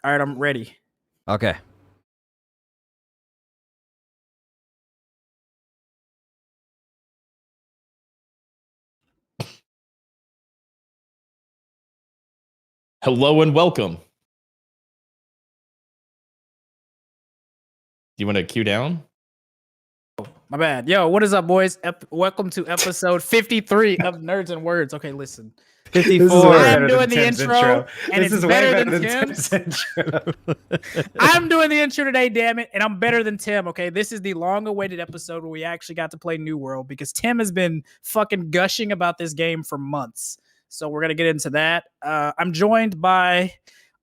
All right, I'm ready. Okay. Hello and welcome. Do you want to cue down? My bad. Yo, what is up, boys? Welcome to episode 53 of Nerds and Words. Okay, listen. 54. I'm doing the intro, and This it's is way better than Tim's intro. I'm doing the intro today, damn it, and I'm better than Tim, okay? This is the long-awaited episode where we actually got to play New World because Tim has been fucking gushing about this game for months. So we're going to get into that. I'm joined by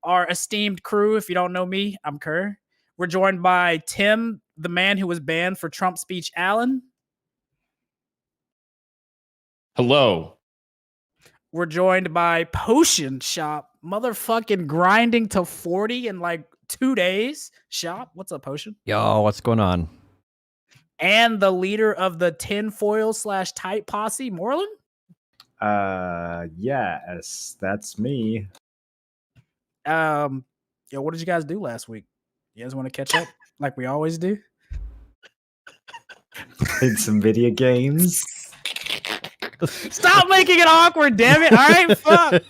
our esteemed crew. If you don't know me, I'm Kerr. We're joined by Tim, the man who was banned for Trump speech, Allen. Hello. We're joined by Potion Shop, motherfucking grinding to 40 in like 2 days. Shop, what's up, Potion? Yo, what's going on? And the leader of the tinfoil / tight posse, Moreland. Yes, that's me. Yo, what did you guys do last week? You guys want to catch up like we always do? Played some video games. Stop making it awkward, damn it! All right, fuck.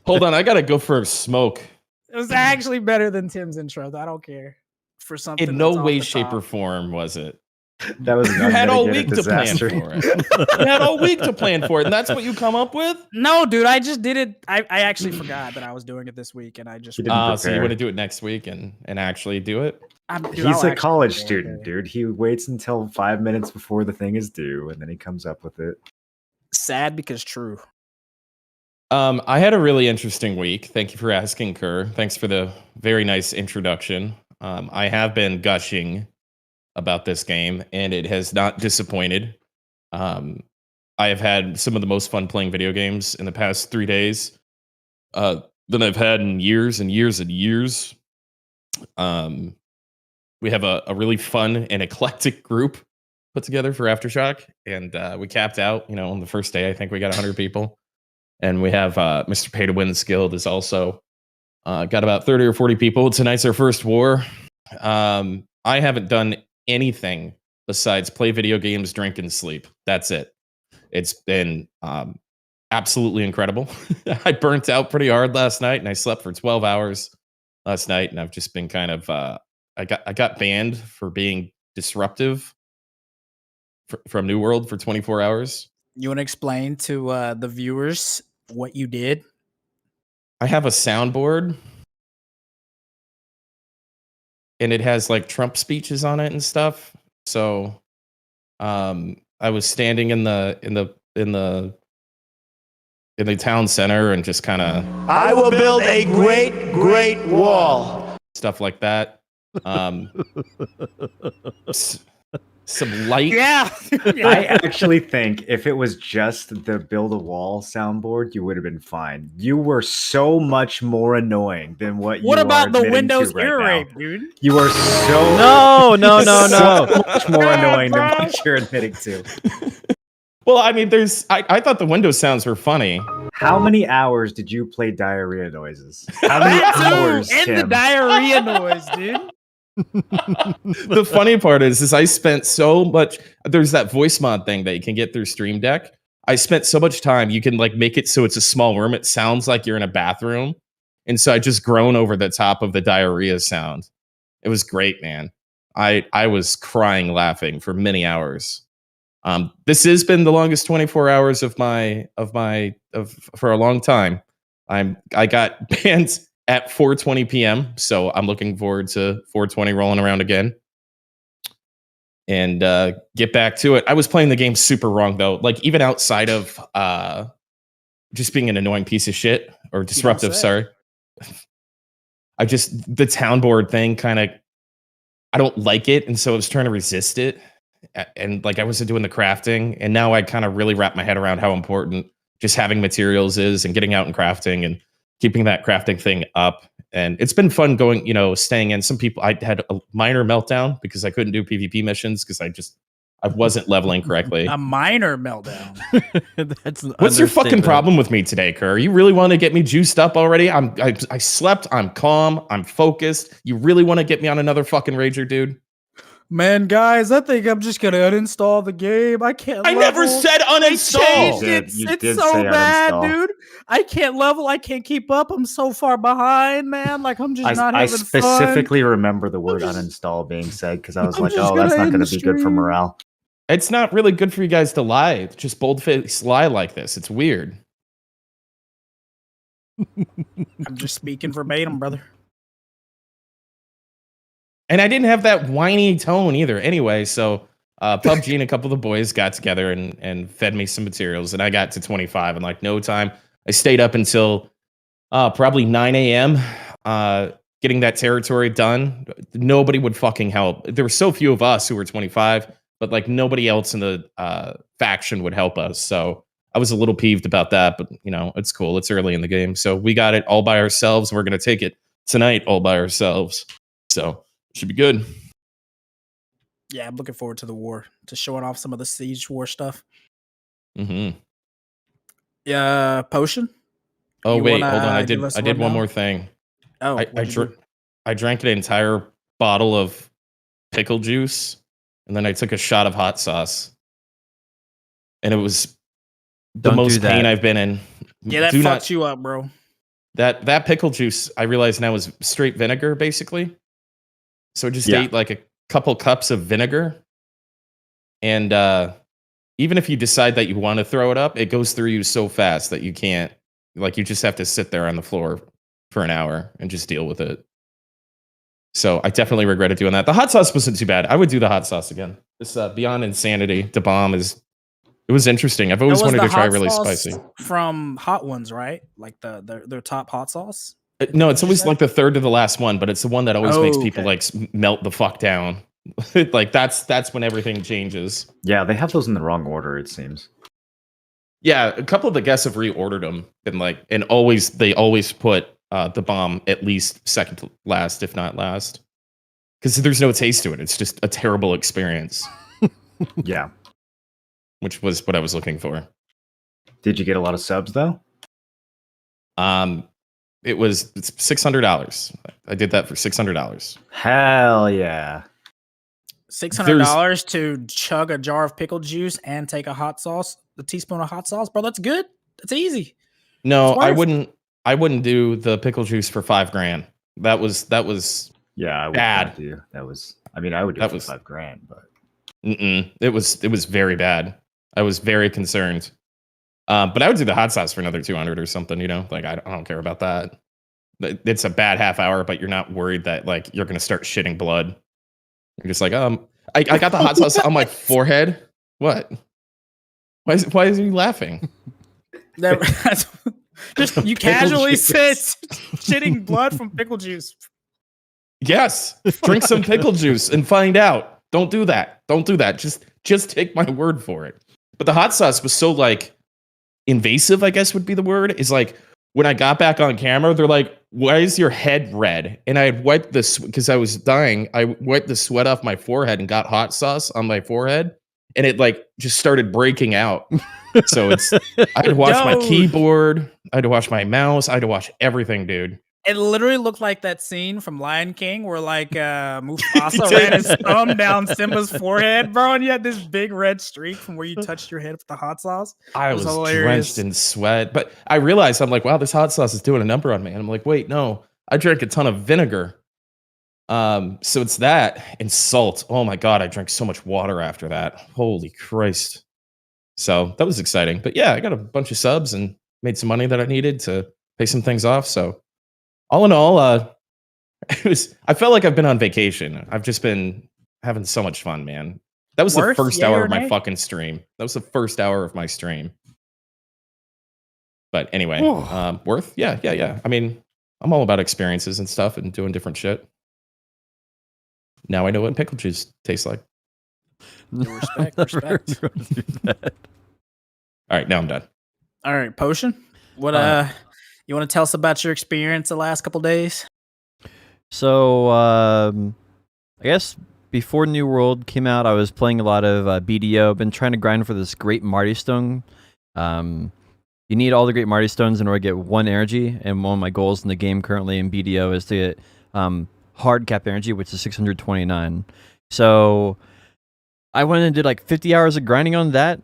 Hold on, I gotta go for a smoke. It was actually better than Tim's intro. I don't care for something. In no that's off way, the shape, top. or form was it. That was You had all week disaster. to plan for it. You had all week to plan for it, and that's what you come up with? No, dude, I just did it. I actually forgot that I was doing it this week, and I just. You didn't So you prepare. want to do it next week and actually do it? Dude, He's I'll a actually college do it, student, okay. dude. He waits until 5 minutes before the thing is due, and then he comes up with it. Sad because true. I had a really interesting week. Thank you for asking, Kerr. Thanks for the very nice introduction. I have been gushing about this game, and it has not disappointed. I have had some of the most fun playing video games in the past 3 days than I've had in years and years and years. We have a really fun and eclectic group put together for Aftershock, and we capped out, on the first day. I think we got 100 people. And we have Mr. Pay to Win's Guild is also got about 30 or 40 people. Tonight's our first war. I haven't done anything besides play video games, drink, and sleep. That's it. It's been absolutely incredible. I burnt out pretty hard last night, and I slept for 12 hours last night, and I've just been kind of I got banned for being disruptive from New World for 24 hours. You want to explain to the viewers what you did? I have a soundboard, and it has like Trump speeches on it and stuff. So, I was standing in the town center and just kind of I will build a great wall. stuff like that. Some light. Yeah. I actually think if it was just the build a wall soundboard, you would have been fine. You were so much more annoying than what you What are about the admitting to Windows right ear now. rape, dude? You are so No. so much more annoying than bro. what you're admitting to. Well, I mean, I thought the Windows sounds were funny. How many hours did you play diarrhea noises? How many That too, hours, and the Tim? diarrhea noise, dude. The funny part is I spent so much. There's that voice mod thing that you can get through Stream Deck. I spent so much time. You can like make it so it's a small room. It sounds like you're in a bathroom, and so I just groan over the top of the diarrhea sound. It was great, man. I was crying laughing for many hours. This has been the longest 24 hours of for a long time. I got banned at 4:20 p.m. So I'm looking forward to 4:20 rolling around again and get back to it. I was playing the game super wrong though. Like even outside of just being an annoying piece of shit or disruptive. say. Sorry, the town board thing kind of I don't like it, and so I was trying to resist it. And like I wasn't doing the crafting, and now I kind of really wrap my head around how important just having materials is and getting out and crafting and keeping that crafting thing up. And it's been fun going, staying in. Some people, I had a minor meltdown because I couldn't do PvP missions because I just I wasn't leveling correctly. A minor meltdown. That's an What's your fucking understatement. problem with me today, Kerr? You really want to get me juiced up already? I slept. I'm calm. I'm focused. You really want to get me on another fucking rager, dude? Man, guys, I think I'm just gonna uninstall the game. I can't. I never level. said They uninstall. changed You it. did. You It's did so say bad, uninstall. dude. I can't level. I can't keep up. I'm so far behind, man. Like I'm just not I having specifically remember the word I'm just- uninstall being said because I was I'm like, just oh, that's gonna not end going the to be good for stream. morale. It's not really good for you guys to lie. Just bold-faced lie like this. It's weird. I'm just speaking verbatim, brother. And I didn't have that whiny tone either. Anyway, so PUBG and a couple of the boys got together and fed me some materials, and I got to 25 in like no time. I stayed up until probably 9 a.m. Getting that territory done. Nobody would fucking help. There were so few of us who were 25, but like nobody else in the faction would help us. So I was a little peeved about that, but you know, it's cool. It's early in the game. So we got it all by ourselves. We're going to take it tonight all by ourselves. So should be good. Yeah, I'm looking forward to the war, to showing off some of the Siege War stuff. Mm-hmm. Yeah, Potion. Oh, You wait, wanna hold on. I give did us a one rundown? more thing. Oh, I drank an entire bottle of pickle juice, and then I took a shot of hot sauce. And it was the Don't do most pain that. I've been in. yeah, that Do fucked not, you up, bro. that pickle juice, I realize now, is straight vinegar, basically. So I just Yeah. ate like a couple cups of vinegar. And even if you decide that you want to throw it up, it goes through you so fast that you can't, like, you just have to sit there on the floor for an hour and just deal with it. So I definitely regretted doing that. The hot sauce wasn't too bad. I would do the hot sauce again. This Beyond Insanity, the bomb it was interesting. I've always That was wanted the to try hot really sauce spicy. from Hot Ones, right? Like their top hot sauce. No, it's What'd you always say? like the third to the last one, but it's the one that always makes people Okay. like melt the fuck down. Like that's when everything changes. Yeah, they have those in the wrong order, it seems. Yeah, a couple of the guests have reordered them and always they always put the bomb at least second to last, if not last, because there's no taste to it. It's just a terrible experience, Yeah. which was what I was looking for. Did you get a lot of subs though? It's $600. I did that for $600. Hell yeah. $600 to chug a jar of pickle juice and take a teaspoon of hot sauce, bro. That's good. That's easy. No, It's I worth- wouldn't do the pickle juice for $5,000. That was Yeah, I would Bad. not do. That was I mean, I would do That it was- for $5,000, but it was very bad. I was very concerned. But I would do the hot sauce for another 200 or something, you know? Like I don't care about that. It's a bad half hour, but you're not worried that like you're going to start shitting blood. You're just like, I got the hot sauce on my forehead. What? Why is he laughing? That's just you Pickle casually juice. said shitting blood from pickle juice. Yes. Drink some pickle juice and find out. Don't do that. Don't do that. Just take my word for it. But the hot sauce was so like invasive, I guess would be the word. Is like when I got back on camera, they're like, "Why is your head red?" And I had wiped this because I was dying. I wiped the sweat off my forehead and got hot sauce on my forehead, and it like just started breaking out. So I had to wash my Yo. keyboard. I had to wash my mouse. I had to wash everything, dude. It literally looked like that scene from Lion King where like Mufasa ran his thumb down Simba's forehead, bro, and you had this big red streak from where you touched your head with the hot sauce. I It was was hilarious. drenched in sweat, but I realized I'm like, wow, this hot sauce is doing a number on me. And I'm like, wait, no, I drank a ton of vinegar. So it's that and salt. Oh my God, I drank so much water after that. Holy Christ. So that was exciting. But yeah, I got a bunch of subs and made some money that I needed to pay some things off. So all in all, I felt like I've been on vacation. I've just been having so much fun, man. That was Worth, the first yay hour or of my nay? fucking stream. That was the first hour of my stream. But anyway, worth? Yeah. I mean, I'm all about experiences and stuff and doing different shit. Now I know what pickle juice tastes like. Respect, respect. All right, now I'm done. All right, Potion. What you want to tell us about your experience the last couple days? So, I guess before New World came out, I was playing a lot of BDO. Been trying to grind for this Great Marty Stone. You need all the Great Marty Stones in order to get 1 energy, and one of my goals in the game currently in BDO is to get hard cap energy, which is 629. So I went and did like 50 hours of grinding on that.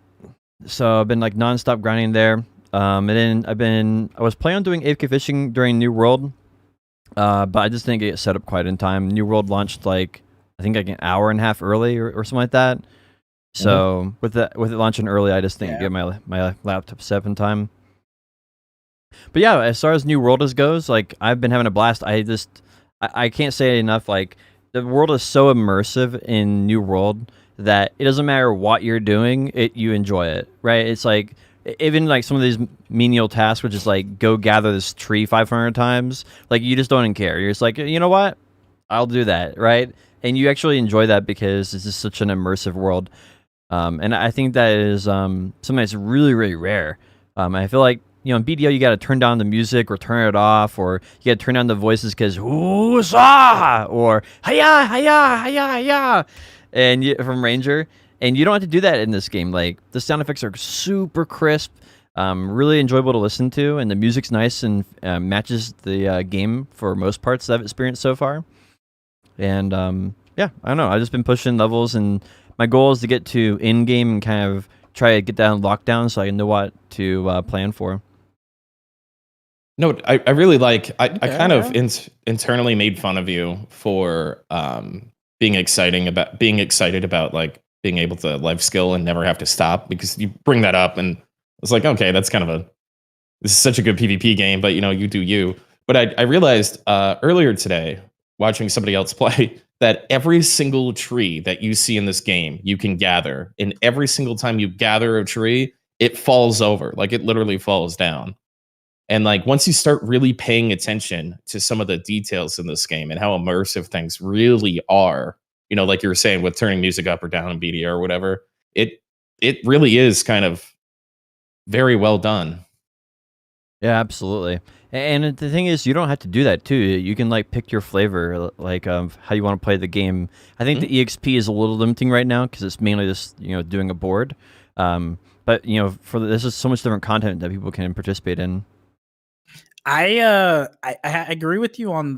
So I've been like nonstop grinding there. And then I was planning on doing AFK fishing during New World, but I just didn't get it set up quite in time. New World launched like I think like an hour and a half early or something like that. So with it launching early, I just didn't get my laptop set up in time. But yeah, as far as New World goes, like I've been having a blast. I can't say it enough. Like the world is so immersive in New World that it doesn't matter what you're doing, you enjoy it, right? It's like even like some of these menial tasks, which is like go gather this tree 500 times, like you just don't even care. You're just like, you know what? I'll do that, right? And you actually enjoy that because it's just such an immersive world. And I think that is something that's really, really rare. I feel like, in BDO, you got to turn down the music or turn it off, or you got to turn down the voices because "Woo-sah!" or "Hiya, hiya, hiya, hiya," from Ranger. And you don't have to do that in this game. Like the sound effects are super crisp, really enjoyable to listen to, and the music's nice and matches the game for most parts that I've experienced so far. And I don't know. I've just been pushing levels, and my goal is to get to in-game and kind of try to get that on lockdown so I know what to plan for. No, I really like. I kind of internally made fun of you for being excited about like being able to life skill and never have to stop, because you bring that up and it's like, okay, that's kind of this is such a good PvP game, but you do you. But I realized earlier today watching somebody else play that every single tree that you see in this game you can gather, and every single time you gather a tree, it falls over, like it literally falls down. And like once you start really paying attention to some of the details in this game and how immersive things really are, like you were saying with turning music up or down in BDR or whatever, it really is kind of very well done. Yeah, absolutely. And the thing is, you don't have to do that too. You can like pick your flavor, like of how you want to play the game. I think the EXP is a little limiting right now because it's mainly just doing a board. But this is so much different content that people can participate in. I agree with you on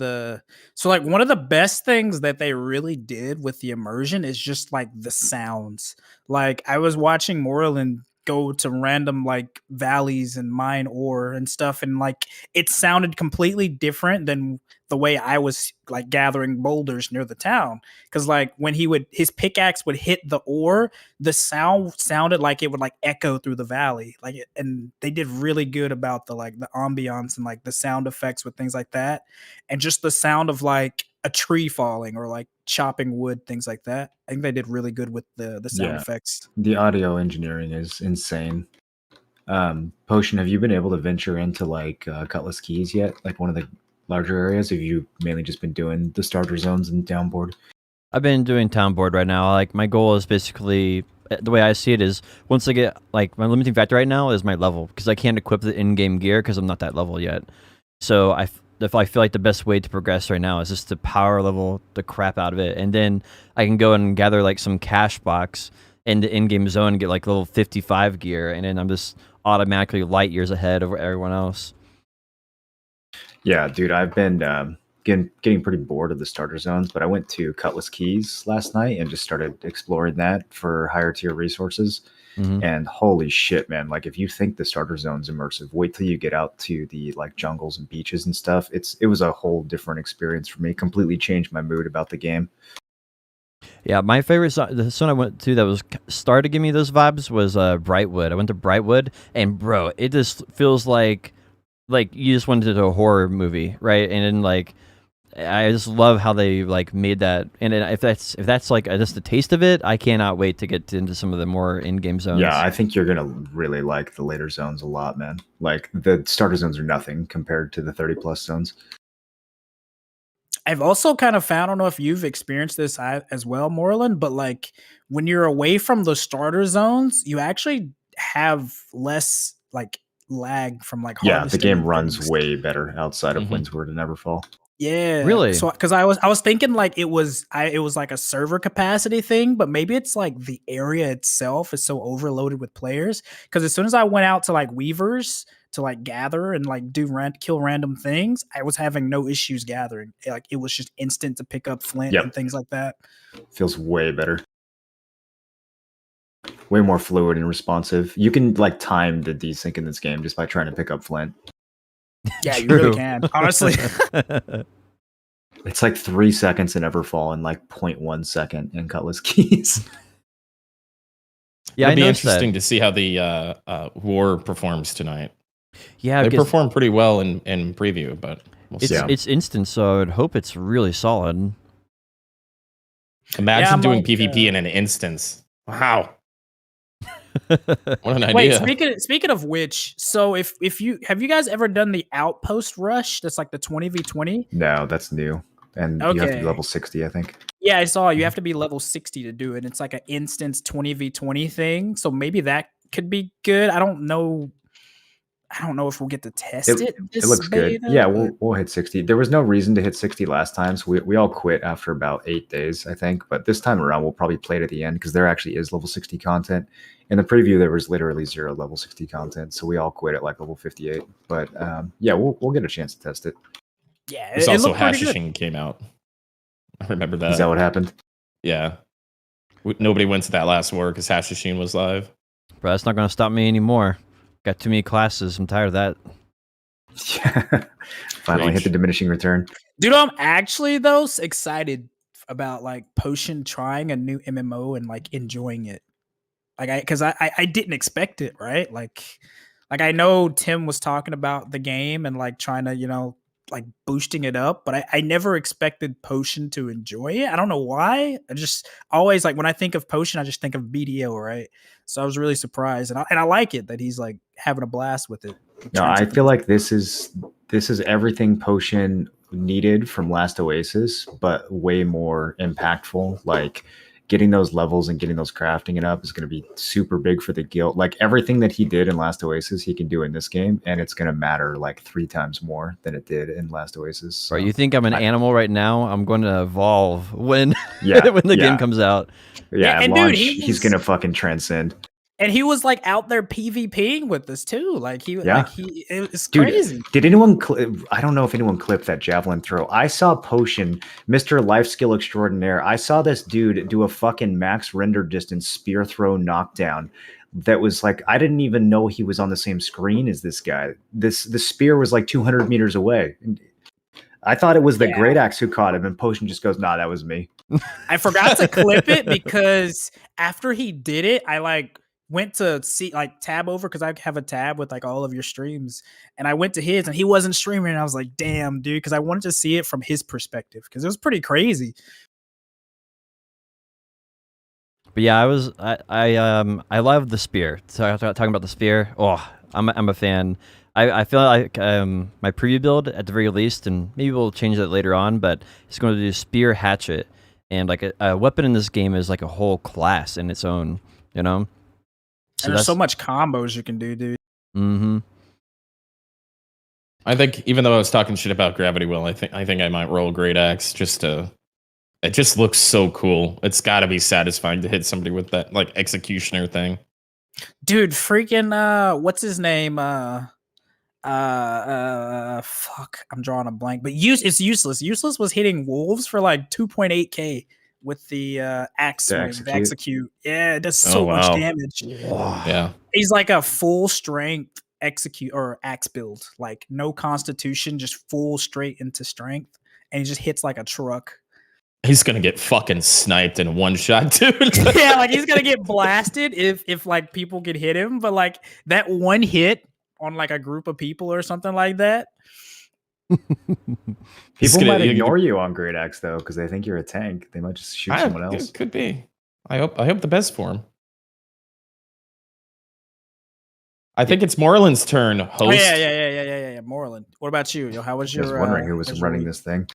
so like one of the best things that they really did with the immersion is just like the sounds. Like I was watching Moreland go to random like valleys and mine ore and stuff, and like it sounded completely different than the way I was like gathering boulders near the town. Because like when his pickaxe would hit the ore, the sound sounded like it would like echo through the valley, and they did really good about the ambiance and like the sound effects with things like that, and just the sound of like a tree falling or like chopping wood, things like that. I think they did really good with the sound effects. The audio engineering is insane. Potion, have you been able to venture into like Cutlass Keys yet? Like one of the larger areas? Have you mainly just been doing the starter zones and downboard? I've been doing townboard right now. Like my goal is basically, the way I see it is, once I get like my limiting factor right now is my level, because I can't equip the in-game gear because I'm not that level yet. So I feel like the best way to progress right now is just to power level the crap out of it, and then I can go and gather like some cash box in the in-game zone and get like level 55 gear, and then I'm just automatically light years ahead of everyone else. Yeah, dude, I've been getting pretty bored of the starter zones, but I went to Cutlass Keys last night and just started exploring that for higher tier resources. And holy shit, man, like if you think the starter zone's immersive, wait till you get out to the like jungles and beaches and stuff. It was a whole different experience for me. Completely changed my mood about the game. Yeah, my favorite the zone I went to that was started to give me those vibes was Brightwood. I went to Brightwood, and bro, it just feels like you just went into a horror movie, right? And then like I just love how they like made that. And if that's like just a taste of it, I cannot wait to get into some of the more in-game zones. Yeah, I think you're gonna really like the later zones a lot, man. Like the starter zones are nothing compared to the 30+ zones. I've also kind of found, I don't know if you've experienced this as well, Moreland, but like when you're away from the starter zones, you actually have less like lag from like the game harvesting runs things. way better outside of Windsward and Everfall. Yeah. Really? So because I was thinking like it was like a server capacity thing, but maybe it's like the area itself is so overloaded with players. Because as soon as I went out to like Weavers to like gather and like kill random things, I was having no issues gathering. Like it was just instant to pick up flint Yep. and things like that. Feels way better. Way more fluid and responsive. You can like time the desync in this game just by trying to pick up flint. Yeah, you True. really can. Honestly. It's like 3 seconds in Everfall and like 0.1 second in Cutlass Keys. Yeah, I It'll be noticed interesting that. to see how the war performs tonight. Yeah, They because perform pretty well in preview, but we'll it's see. Yeah. it's instant, so I would hope it's really solid. Imagine I'm doing like, PvP in an instance. Wow, what an Wait, idea! speaking of which, so if you have you guys ever done the outpost rush? That's like the 20v20. No, that's new. And you have to be Okay. level 60, I think. Yeah, I saw you have to be level 60 to do it. It's like an instance 20v20 thing. So maybe that could be good. I don't know if we'll get to test it. It looks good. beta, Yeah, but- we'll hit 60. There was no reason to hit 60 last time, so we all quit after about 8 days, I think. But this time around, we'll probably play it at the end because there actually is level 60 content. In the preview, there was literally 0 level 60 content, so we all quit at like level 58. But yeah, we'll get a chance to test it. yeah, There's it also looked pretty good. Hashishing came out. I remember Is that what happened? Yeah, nobody went to that last war because Hashishing was live. Bro, that's not going to stop me anymore. Got too many classes. I'm tired of that. Finally hit the diminishing return. Dude, I'm actually though excited about like Potion trying a new MMO and like enjoying it. Like because I didn't expect it, right? Like I know Tim was talking about the game and like trying to, like boosting it up, but I never expected Potion to enjoy it. I don't know why. I just always like when I think of Potion, I just think of BDO, right? So I was really surprised, and I like it that he's like having a blast with it. No, I feel like this is everything Potion needed from Last Oasis, but way more impactful. Like getting those levels and getting those crafting it up is going to be super big for the guild. Like everything that he did in Last Oasis, he can do in this game, and it's going to matter like 3 times more than it did in Last Oasis. So, Bro, you think I'm an animal right now? I'm going to evolve when Yeah, when the yeah. game comes out. yeah, and at dude, launch, he he's was- going to fucking transcend. And he was like out there PvPing with us too. Like it's Dude, crazy. did anyone? I don't know if anyone clipped that javelin throw. I saw Potion, Mr. Life Skill Extraordinaire. I saw this dude do a fucking max render distance spear throw knockdown. That was like I didn't even know he was on the same screen as this guy. The spear was like 200 meters away. I thought it was the Great Axe who caught him, and Potion just goes, "Nah, that was me." I forgot to clip it because after he did it, I like went to see like tab over because I have a tab with like all of your streams, and I went to his and he wasn't streaming, and I was like, damn, dude, because I wanted to see it from his perspective because it was pretty crazy. But yeah, I love the spear. So talking about the spear, I'm a fan. I feel like my preview build at the very least, and maybe we'll change that later on, but it's going to do spear hatchet, and like a weapon in this game is like a whole class in its own, you know. And there's so much combos you can do, dude. Mm-hmm. I think even though I was talking shit about Gravity Will, I think I might roll Great Axe just to. It just looks so cool. It's got to be satisfying to hit somebody with that like executioner thing. Dude, freaking what's his name? Fuck, I'm drawing a blank. But it's useless. Useless was hitting wolves for like 2.8k with the axe swing, the execute. Yeah, it does so much damage. Yeah. He's like a full strength execute or axe build, like no constitution, just full straight into strength, and he just hits like a truck. He's gonna get fucking sniped in one shot, dude. Yeah, like he's gonna get blasted if like people can hit him, but like that one hit on like a group of people or something like that. People might ignore you on Great Axe though, because they think you're a tank. They might just shoot someone else. It could be. I hope the best for him. I think it's Moreland's turn. Host. Oh, yeah. Moreland. What about you? Yo, how was your? I was wondering who was running this thing.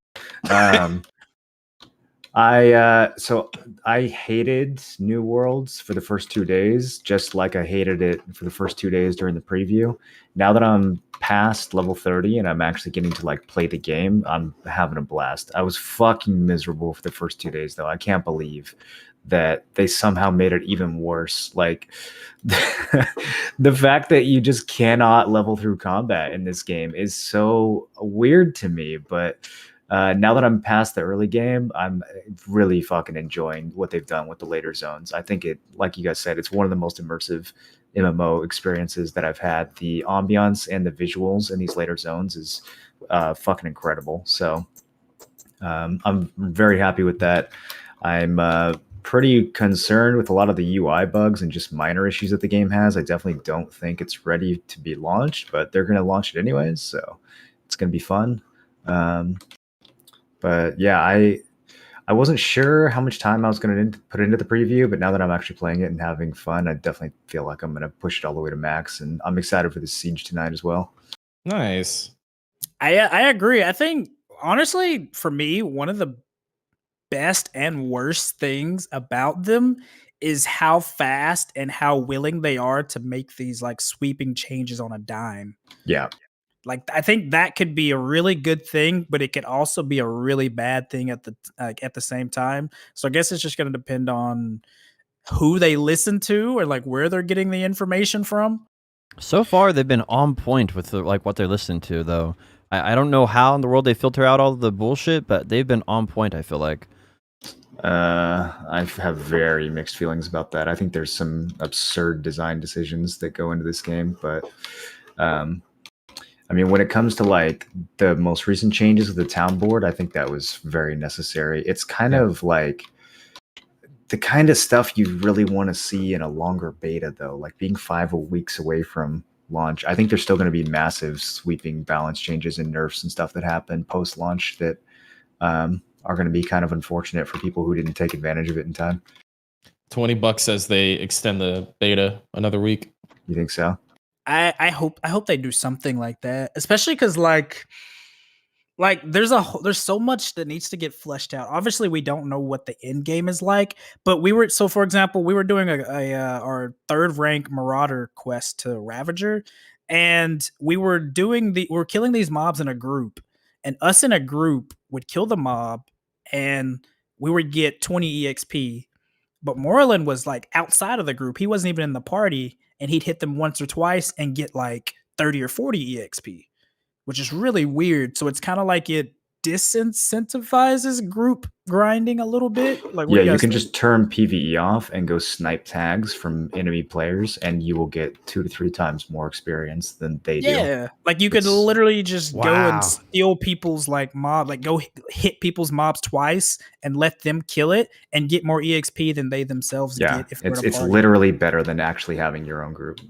I hated New Worlds for the first 2 days, just like I hated it for the first 2 days during the preview. Now that I'm past level 30 and I'm actually getting to like play the game, I'm having a blast. I was fucking miserable for the first 2 days though. I can't believe that they somehow made it even worse. Like the fact that you just cannot level through combat in this game is so weird to me, but now that I'm past the early game, I'm really fucking enjoying what they've done with the later zones. I think it, like you guys said, it's one of the most immersive MMO experiences that I've had. The ambiance and the visuals in these later zones is fucking incredible. So I'm very happy with that. I'm pretty concerned with a lot of the UI bugs and just minor issues that the game has. I definitely don't think it's ready to be launched, but they're going to launch it anyways, so it's going to be fun. But yeah, I wasn't sure how much time I was going to put into the preview, but now that I'm actually playing it and having fun, I definitely feel like I'm going to push it all the way to max, and I'm excited for the Siege tonight as well. Nice. I agree. I think honestly, for me, one of the best and worst things about them is how fast and how willing they are to make these like sweeping changes on a dime. Yeah. Like I think that could be a really good thing, but it could also be a really bad thing at the same time. So I guess it's just going to depend on who they listen to or like where they're getting the information from. So far, they've been on point with like what they're listening to, though. I don't know how in the world they filter out all the bullshit, but they've been on point, I feel like. I have very mixed feelings about that. I think there's some absurd design decisions that go into this game, but I mean, when it comes to like the most recent changes of the town board, I think that was very necessary. It's kind of like the kind of stuff you really want to see in a longer beta, though, like being 5 weeks away from launch. I think there's still going to be massive sweeping balance changes and nerfs and stuff that happen post launch that are going to be kind of unfortunate for people who didn't take advantage of it in time. $20 says they extend the beta another week. You think so? I hope they do something like that, especially because like there's so much that needs to get fleshed out. Obviously, we don't know what the end game is like, but for example, we were doing our 3rd rank Marauder quest to Ravager, and we were killing these mobs in a group, and us in a group would kill the mob, and we would get 20 EXP. But Moreland was like outside of the group; he wasn't even in the party, and he'd hit them once or twice and get like 30 or 40 EXP. Which is really weird. So it's kind of like it disincentivizes group grinding a little bit. Like, yeah, you can just turn PvE off and go snipe tags from enemy players, and you will get 2 to 3 times more experience than they do. Yeah, like you could literally just go and steal people's like mob, like go hit people's mobs twice and let them kill it and get more EXP than they themselves get. If it's literally better than actually having your own group.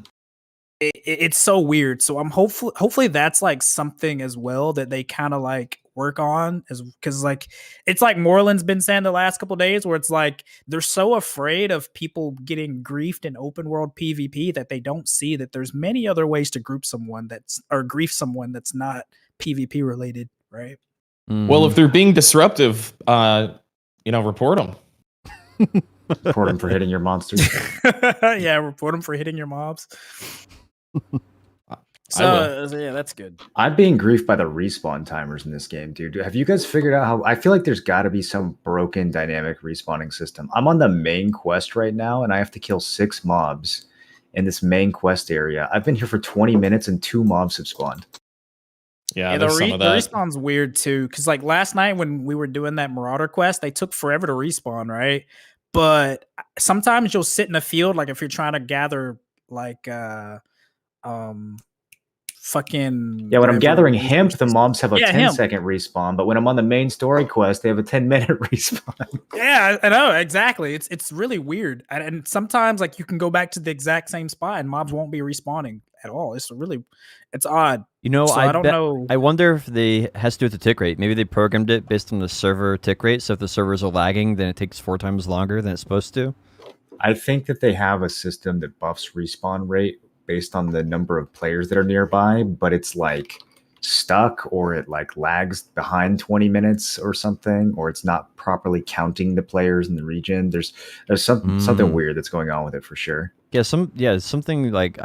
It's so weird. So I'm hopefully that's like something as well that they kind of like work on, because like it's like Moreland's been saying the last couple of days, where it's like they're so afraid of people getting griefed in open world PvP that they don't see that there's many other ways to grief someone that's not PvP related, right? Well, if they're being disruptive, report them. Report them for hitting your monsters. Yeah, report them for hitting your mobs. So yeah, that's good. I'm being griefed by the respawn timers in this game, dude. Have you guys figured out how? I feel like there's got to be some broken dynamic respawning system. I'm on the main quest right now, and I have to kill 6 mobs in this main quest area. I've been here for 20 minutes, and 2 mobs have spawned. Yeah, there's some of that. The respawn's weird too, because like last night when we were doing that Marauder quest, they took forever to respawn, right? But sometimes you'll sit in a field, like if you're trying to gather like fucking when I'm gathering hemp, the mobs have a 10-second hemp. Respawn, but when I'm on the main story quest, they have a 10-minute respawn. Yeah, I know, exactly. It's really weird, and sometimes like you can go back to the exact same spot and mobs won't be respawning at all. It's odd. So I don't know. I wonder if they has to do with the tick rate. Maybe they programmed it based on the server tick rate. So if the servers are lagging, then it takes 4 times longer than it's supposed to. I think that they have a system that buffs respawn rate based on the number of players that are nearby, but it's like stuck or it like lags behind 20 minutes or something, or it's not properly counting the players in the region. There's something weird that's going on with it for sure. Yeah, something like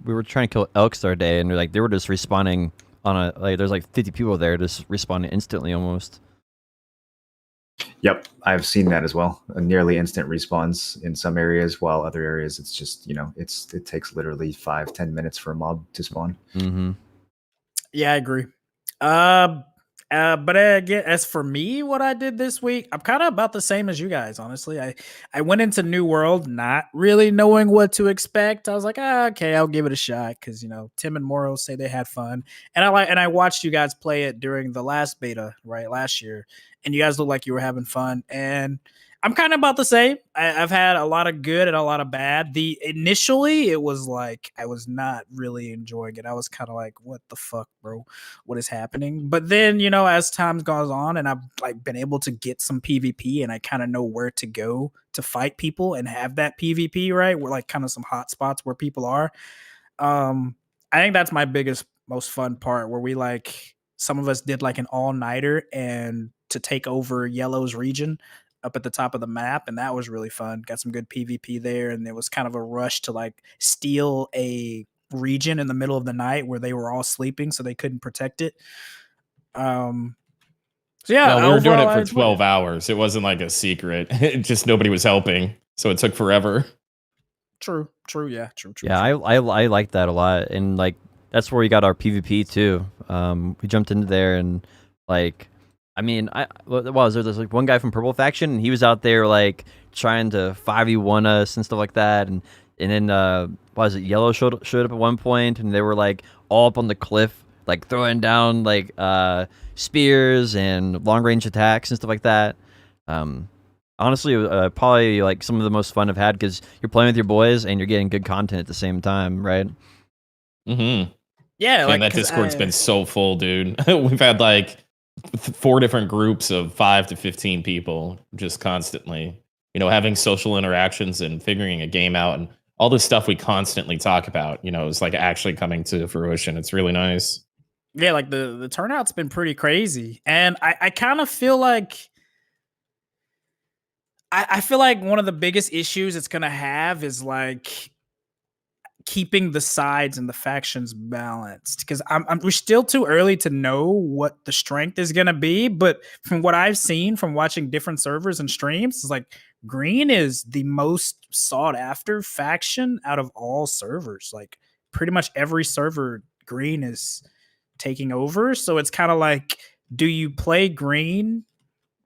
we were trying to kill elks the other day, and they were just respawning on a like there's like 50 people there just respawning instantly almost. Yep, I've seen that as well. A nearly instant respawns in some areas, while other areas it's just it takes literally 5-10 minutes for a mob to spawn. Mm-hmm. Yeah, I agree. But again, as for me, what I did this week, I'm kind of about the same as you guys. Honestly, I went into New World not really knowing what to expect. I was like, okay, I'll give it a shot because Tim and Moro say they had fun, and I watched you guys play it during the last beta, right, last year, and you guys looked like you were having fun, and I'm kind of about the same. I've had a lot of good and a lot of bad. Initially, it was like I was not really enjoying it. I was kind of like, "What the fuck, bro? What is happening?" But then, as time goes on, and I've like been able to get some PvP, and I kind of know where to go to fight people and have that PvP, right? We're like kind of some hot spots where people are. I think that's my biggest, most fun part. Where we like some of us did like an all nighter and to take over Yellow's region up at the top of the map, and that was really fun. Got some good PvP there, and there was kind of a rush to like steal a region in the middle of the night where they were all sleeping so they couldn't protect it. So yeah, we were doing it overall, for 12 hours. It wasn't like a secret. It just nobody was helping, so it took forever. True. Yeah, true. Yeah, I like that a lot, and like that's where we got our PvP too. We jumped into there, and like, I mean, there's like one guy from Purple Faction, and he was out there like trying to 5v1 us and stuff like that, and then Yellow showed up at one point, and they were like all up on the cliff, like throwing down like spears and long range attacks and stuff like that. Honestly, probably like some of the most fun I've had because you're playing with your boys and you're getting good content at the same time, right? Mm-hmm. Yeah, like that Discord's been so full, dude. We've had like 4 different groups of 5 to 15 people just constantly, having social interactions and figuring a game out, and all this stuff we constantly talk about, is like actually coming to fruition. It's really nice. Yeah, like the turnout's been pretty crazy, and I kind of feel like I feel like one of the biggest issues it's gonna have is like keeping the sides and the factions balanced, because we're still too early to know what the strength is going to be, but from what I've seen from watching different servers and streams, it's like green is the most sought after faction out of all servers. Like pretty much every server green is taking over, so it's kind of like, do you play green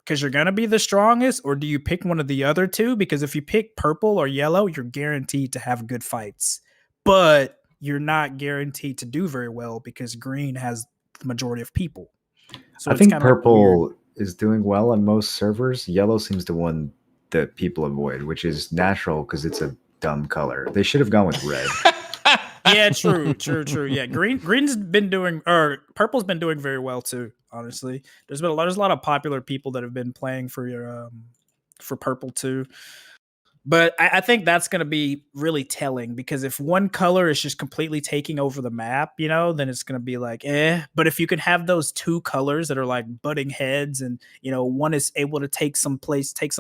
because you're going to be the strongest, or do you pick one of the other two? Because if you pick purple or yellow, you're guaranteed to have good fights, but you're not guaranteed to do very well because green has the majority of people. So I think purple is doing well on most servers. Yellow seems to one that people avoid, which is natural because it's a dumb color. They should have gone with red. Yeah, true. Yeah, green's been doing, or purple's been doing very well too. Honestly, there's a lot of popular people that have been playing for purple too. But I think that's going to be really telling, because if one color is just completely taking over the map, then it's going to be like, eh. But if you can have those 2 colors that are like butting heads, and, one is able to take some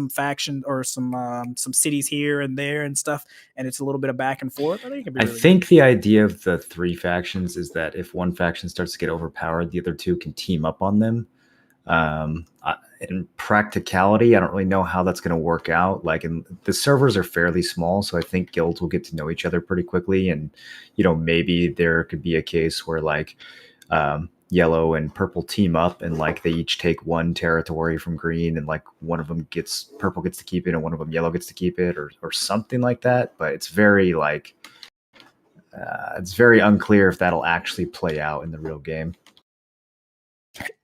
faction or some cities here and there and stuff, and it's a little bit of back and forth, I think it could be really good. The idea of the 3 factions is that if one faction starts to get overpowered, the other 2 can team up on them. In practicality, I don't really know how that's going to work out. Like, the servers are fairly small, so I think guilds will get to know each other pretty quickly, and maybe there could be a case where like yellow and purple team up, and like they each take one territory from green, and like one of them purple gets to keep it, and one of them yellow gets to keep it, or something like that. But it's very like it's very unclear if that'll actually play out in the real game.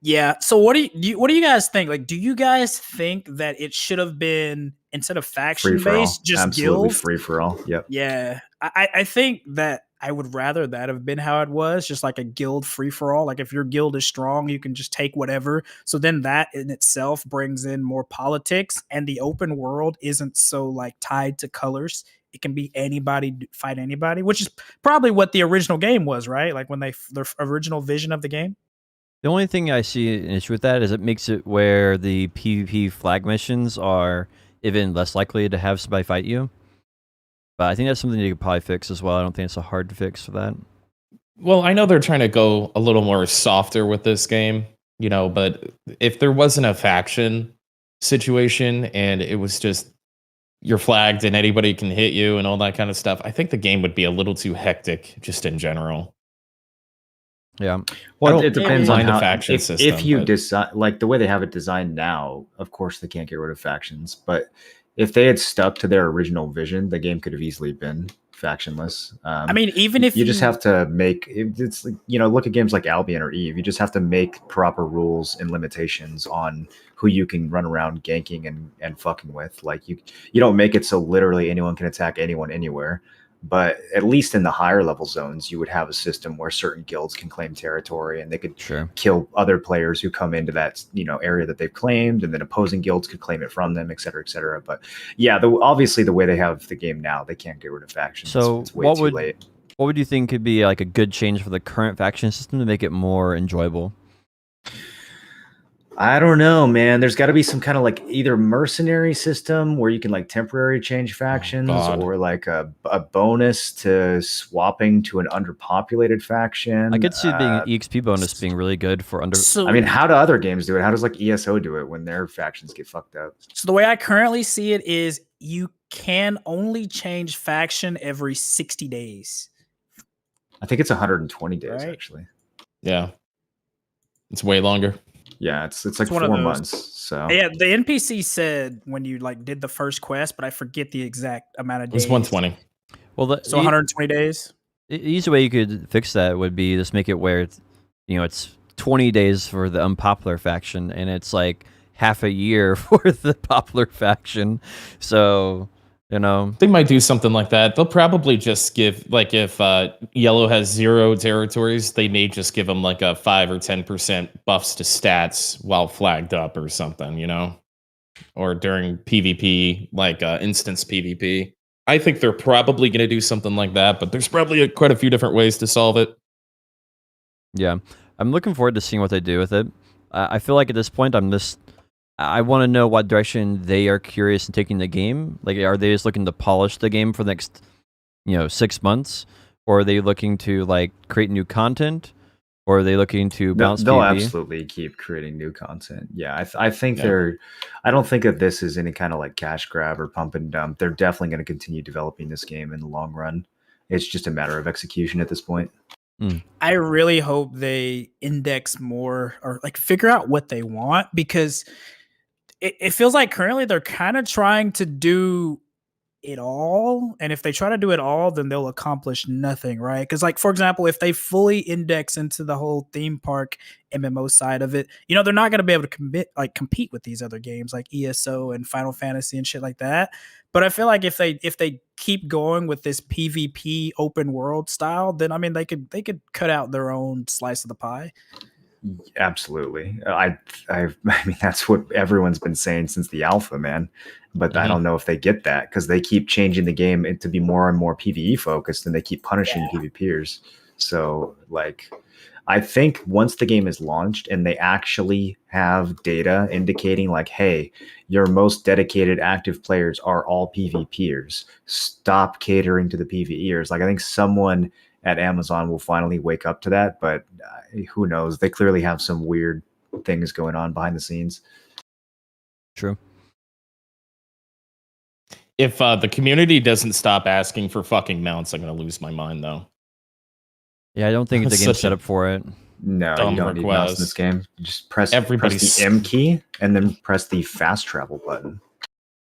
Yeah. So what do you guys think? Like, do you guys think that it should have been, instead of faction based, just absolutely guild? free for all? Yep. Yeah. I think that I would rather that have been how it was, just like a guild free for all. Like if your guild is strong, you can just take whatever. So then that in itself brings in more politics, and the open world isn't so like tied to colors. it can be anybody fight anybody, which is probably what the original game was, right? Like when their original vision of the game. The only thing I see an issue with that is it makes it where the PvP flag missions are even less likely to have somebody fight you. But I think that's something you could probably fix as well. I don't think it's so hard to fix for that. Well, I know they're trying to go a little more softer with this game, but if there wasn't a faction situation and it was just you're flagged and anybody can hit you and all that kind of stuff, I think the game would be a little too hectic just in general. Yeah. Well, don't it depends on mind the how, faction if system, you but- decide, like the way they have it designed now, of course they can't get rid of factions, but if they had stuck to their original vision, the game could have easily been factionless. I mean, even if you just have to make it's look at games like Albion or Eve. You just have to make proper rules and limitations on who you can run around ganking and fucking with. Like you don't make it so literally anyone can attack anyone anywhere. But at least in the higher level zones, you would have a system where certain guilds can claim territory and they could kill other players who come into that area that they've claimed, and then opposing guilds could claim it from them, et cetera, et cetera. But yeah, obviously the way they have the game now, they can't get rid of factions. So it's way too late. What would you think could be like a good change for the current faction system to make it more enjoyable? I don't know, man. There's got to be some kind of like either mercenary system where you can like temporary change factions, or like a bonus to swapping to an underpopulated faction. I could see it being an EXP bonus being really good for under. So, I mean, how do other games do it? How does like ESO do it when their factions get fucked up? So the way I currently see it is you can only change faction every 60 days. I think it's 120 days Right. actually. Yeah. It's way longer. Yeah, it's like one of 4 those. months. So Yeah, the NPC said when you like did the first quest, but I forget the exact amount of It days. was 120. Well, So 120 days. the easy way you could fix that would be just make it where it's 20 days for the unpopular faction and it's like half a year for the popular faction. So They might do something like that. They'll probably just give, like, if Yellow has 0 territories, they may just give them like a 5 or 10% buffs to stats while flagged up or something, or during PvP, like instance PvP. I think they're probably going to do something like that, but there's probably quite a few different ways to solve it. yeah, I'm looking forward to seeing what they do with it. I feel like at this point I want to know what direction they are curious in taking the game. Like, are they just looking to polish the game for the next, 6 months, or are they looking to like create new content, or are they looking to bounce? they'll PvP? absolutely keep creating new content. Yeah, I think they're. I don't think that this is any kind of like cash grab or pump and dump. They're definitely going to continue developing this game in the long run. It's just a matter of execution at this point. I really hope they index more or like figure out what they want, because it feels like currently they're kind of trying to do it all. And if they try to do it all, then they'll accomplish nothing, right? Because, like, for example, if they fully index into the whole theme park MMO side of it, they're not going to be able to compete with these other games like ESO and Final Fantasy and shit like that. But I feel like if they keep going with this PvP open world style, then I mean they could cut out their own slice of the pie. Absolutely. I mean, that's what everyone's been saying since the alpha, man. But I don't know if they get that, because they keep changing the game to be more and more PvE focused, and they keep punishing PvPers. So, like, I think once the game is launched and they actually have data indicating, like, hey, your most dedicated active players are all PvPers, stop catering to the PvEers. Like, I think someone at Amazon will finally wake up to that, but who knows? They clearly have some weird things going on behind the scenes. True. If the community doesn't stop asking for fucking mounts, I'm going to lose my mind, though. Yeah, I don't think the That's game's such set a up for it. No, dumb you don't need mouse in this request. game. You just press Everybody's- the M key and then press the fast travel button.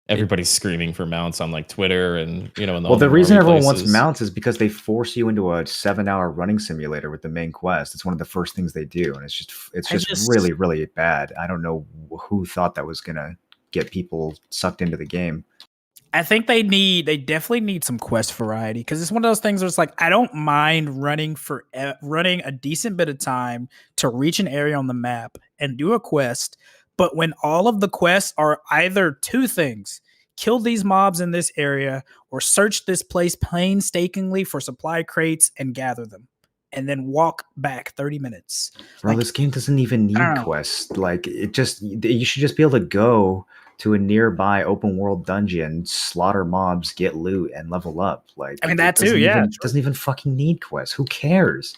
Everybody's screaming for mounts on like Twitter and in the Well, the reason everyone wants places. mounts is because they force you into a 7-hour running simulator with the main quest. It's one of the first things they do, and it's just really, really bad. I don't know who thought that was gonna get people sucked into the game. I think they definitely need some quest variety, because it's one of those things where it's like, I don't mind running a decent bit of time to reach an area on the map and do a quest. But when all of the quests are either two things, kill these mobs in this area or search this place painstakingly for supply crates and gather them, and then walk back 30 minutes. Bro, Like, this game doesn't even need don't know. quests. Like, you should just be able to go to a nearby open world dungeon, slaughter mobs, get loot, and level up. Like, I mean, it that too, doesn't yeah, even, sure. doesn't even fucking need quests. Who cares?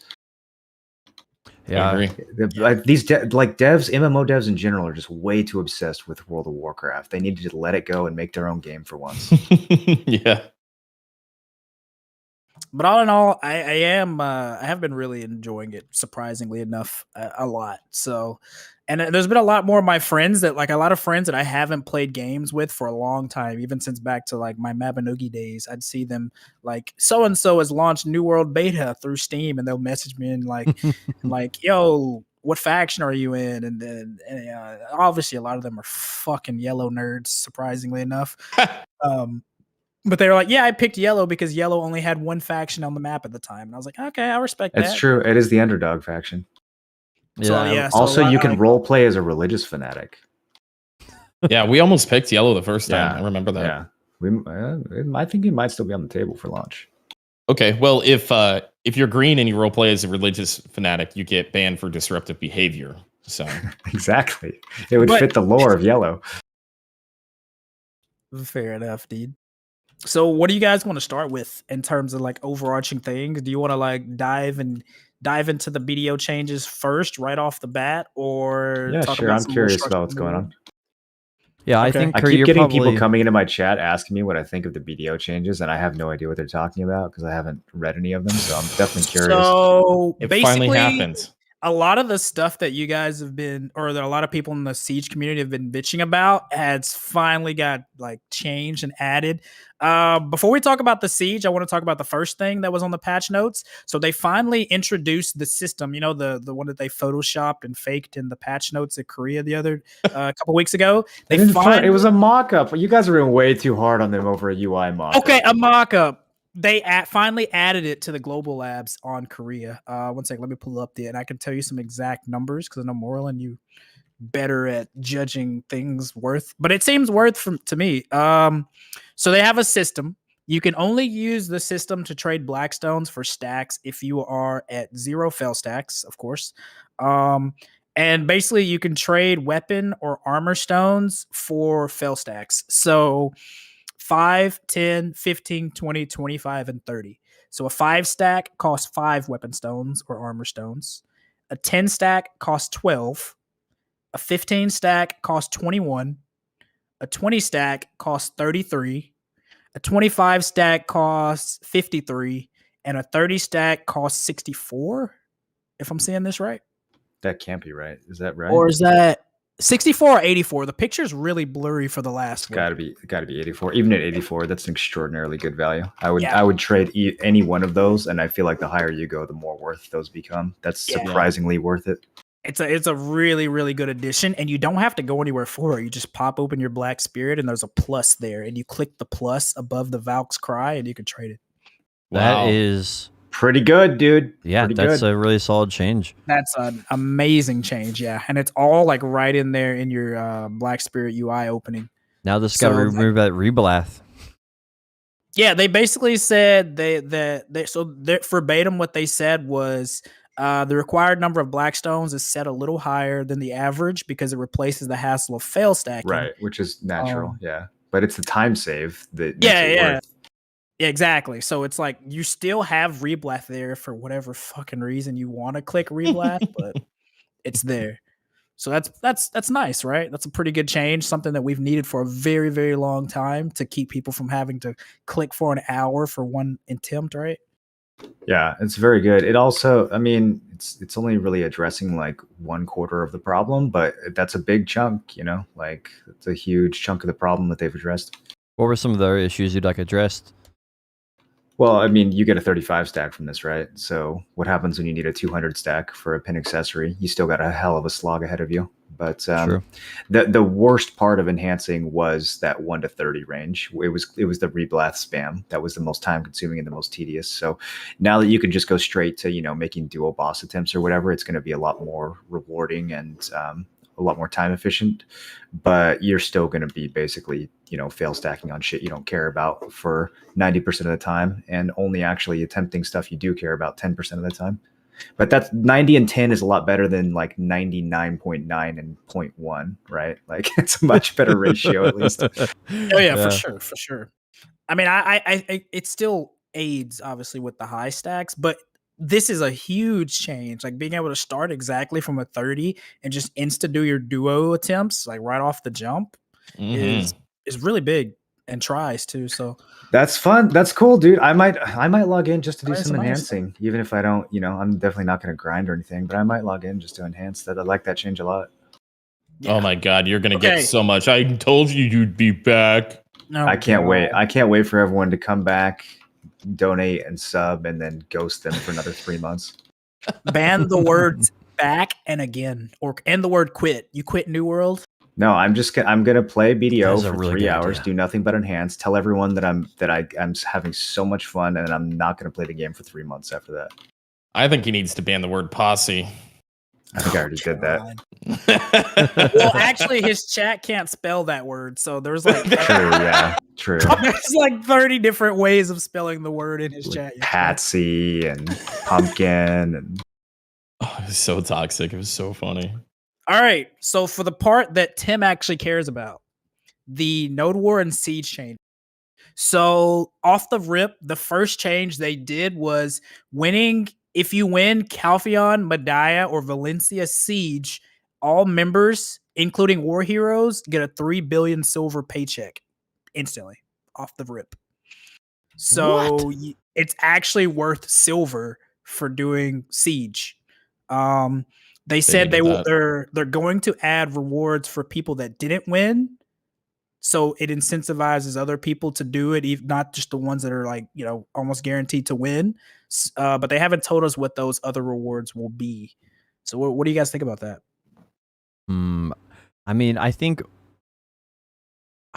Yeah, I agree. Like these devs, MMO devs in general, are just way too obsessed with World of Warcraft. They need to just let it go and make their own game for once. Yeah. But all in all, I have been really enjoying it, surprisingly enough, a lot. So, and there's been a lot more of my friends that, like, a lot of friends that I haven't played games with for a long time, even since back to like my Mabinogi days. I'd see them like, so and so has launched New World Beta through Steam, and they'll message me and like, yo, what faction are you in? And then obviously a lot of them are fucking yellow nerds, surprisingly enough. But they were like, yeah, I picked yellow because yellow only had one faction on the map at the time. And I was like, okay, I respect that. It's true. It is the underdog faction. So, yeah. So Also, you can like, role play as a religious fanatic. Yeah, we almost picked yellow the first time. Yeah, I remember that. Yeah, I think it might still be on the table for launch. Okay, well, if you're green and you role play as a religious fanatic, you get banned for disruptive behavior. So Exactly, it would But- fit the lore of yellow. fair enough, dude. So what do you guys want to start with in terms of like overarching things? Do you want to like dive into the BDO changes first, right off the bat, or Yeah, talk sure. about I'm some more curious structure about what's in the going world? on. yeah. I Okay. think I Kurt, keep you're getting probably, people coming into my chat asking me what I think of the BDO changes, and I have no idea what they're talking about because I haven't read any of them. So I'm definitely curious. So it basically, finally happened. a lot of the stuff that you guys have been, or that a lot of people in the Siege community have been bitching about, has finally got like changed and added. Before we talk about the Siege, I want to talk about the first thing that was on the patch notes. So they finally introduced the system, you know, the one that they photoshopped and faked in the patch notes at Korea the other couple weeks ago. They didn't it was a mock-up. You guys are doing way too hard on them over a UI mock-up. Okay, a mock-up. They finally added it to the global labs on Korea. One second, let me pull up and I can tell you some exact numbers because I know Moreland, you better at judging things worth, but it seems worth to me. So they have a system. You can only use the system to trade Blackstones for stacks if you are at 0 fail stacks, of course. And basically you can trade weapon or armor stones for fail stacks. So 5, 10, 15, 20, 25, and 30. So a 5 stack costs 5 weapon stones or armor stones. A 10 stack costs 12. A 15 stack costs 21. A 20 stack costs 33. A 25 stack costs 53. And a 30 stack costs 64. If I'm saying this right. That can't be right. Is that right? Or is that 64 or 84? The picture's really blurry for the last one. Gotta be 84. Even at 84, that's an extraordinarily good value. I Yeah. would trade any one of those, and I feel like the higher you go, the more worth those become. That's Yeah. surprisingly worth it. It's a really, really good addition, and you don't have to go anywhere for it. You just pop open your Black Spirit, and there's a plus there, and you click the plus above the Valk's Cry, and you can trade it. Wow. that is, Pretty good, dude. yeah, Pretty that's good. a really solid change. That's an amazing change, yeah, and it's all like right in there in your Black Spirit UI opening. Now this got So, like- removed that Reblath. Yeah, they basically said verbatim what they said was the required number of Blackstones is set a little higher than the average because it replaces the hassle of fail stacking. Right, which is natural, Um, yeah. But it's the time save that makes Yeah, it yeah. worth. Yeah, exactly. So it's like you still have Reblath there for whatever fucking reason you want to click Reblath, but it's there. So that's nice, right? That's a pretty good change, something that we've needed for a very, very long time to keep people from having to click for an hour for one attempt, right? Yeah, it's very good. It also, I mean, it's only really addressing like 1/4 of the problem, but that's a big chunk, you know? Like it's a huge chunk of the problem that they've addressed. What were some of the other issues you'd like addressed? Well, I mean, you get a 35 stack from this, right? So what happens when you need a 200 stack for a pin accessory? You still got a hell of a slog ahead of you. But True. the worst part of enhancing was that 1 to 30 range. It was the reblath spam that was the most time consuming and the most tedious. So now that you can just go straight to making dual boss attempts or whatever, it's going to be a lot more rewarding and a lot more time efficient, but you're still going to be basically, fail stacking on shit you don't care about for 90% of the time, and only actually attempting stuff you do care about 10% of the time. But that's 90 and 10 is a lot better than like 99.9 and 0.1, right? Like it's a much better ratio at least. Oh yeah, for sure. I mean, I it still aids obviously with the high stacks, but this is a huge change. Like being able to start exactly from a 30 and just insta do your duo attempts like right off the jump is really big, and tries too. So that's fun. That's cool, dude. I might log in just to do Try some some enhancing, even if I don't. I'm definitely not going to grind or anything, but I might log in just to enhance that. I like that change a lot. Oh my god, you're gonna get so much. I told you you'd be back. No, I can't wait. I can't wait for everyone to come back, donate and sub, and then ghost them for another 3 months. Ban the words back and again, and the word quit. You quit New World. No, I'm gonna play BDO That's a for really 3 good hours, idea. do nothing but enhance, tell everyone that I'm having so much fun, and I'm not gonna play the game for 3 months after that. I think he needs to ban the word posse. I think I already did that. Well, actually, his chat can't spell that word, so there's like True, yeah, true. there's like 30 different ways of spelling the word in his chat. Patsy and pumpkin and Oh, it was so toxic. It was so funny. All right, so for the part that Tim actually cares about, the Node War and Siege change. So off the rip, the first change they did was winning. If you win Calpheon, Medaya, or Valencia Siege, all members, including war heroes, get a 3 billion silver paycheck instantly off the rip. So it's actually worth silver for doing Siege. They said they're going to add rewards for people that didn't win. So it incentivizes other people to do it, not just the ones that are like, almost guaranteed to win. But they haven't told us what those other rewards will be. So what do you guys think about that? I mean, I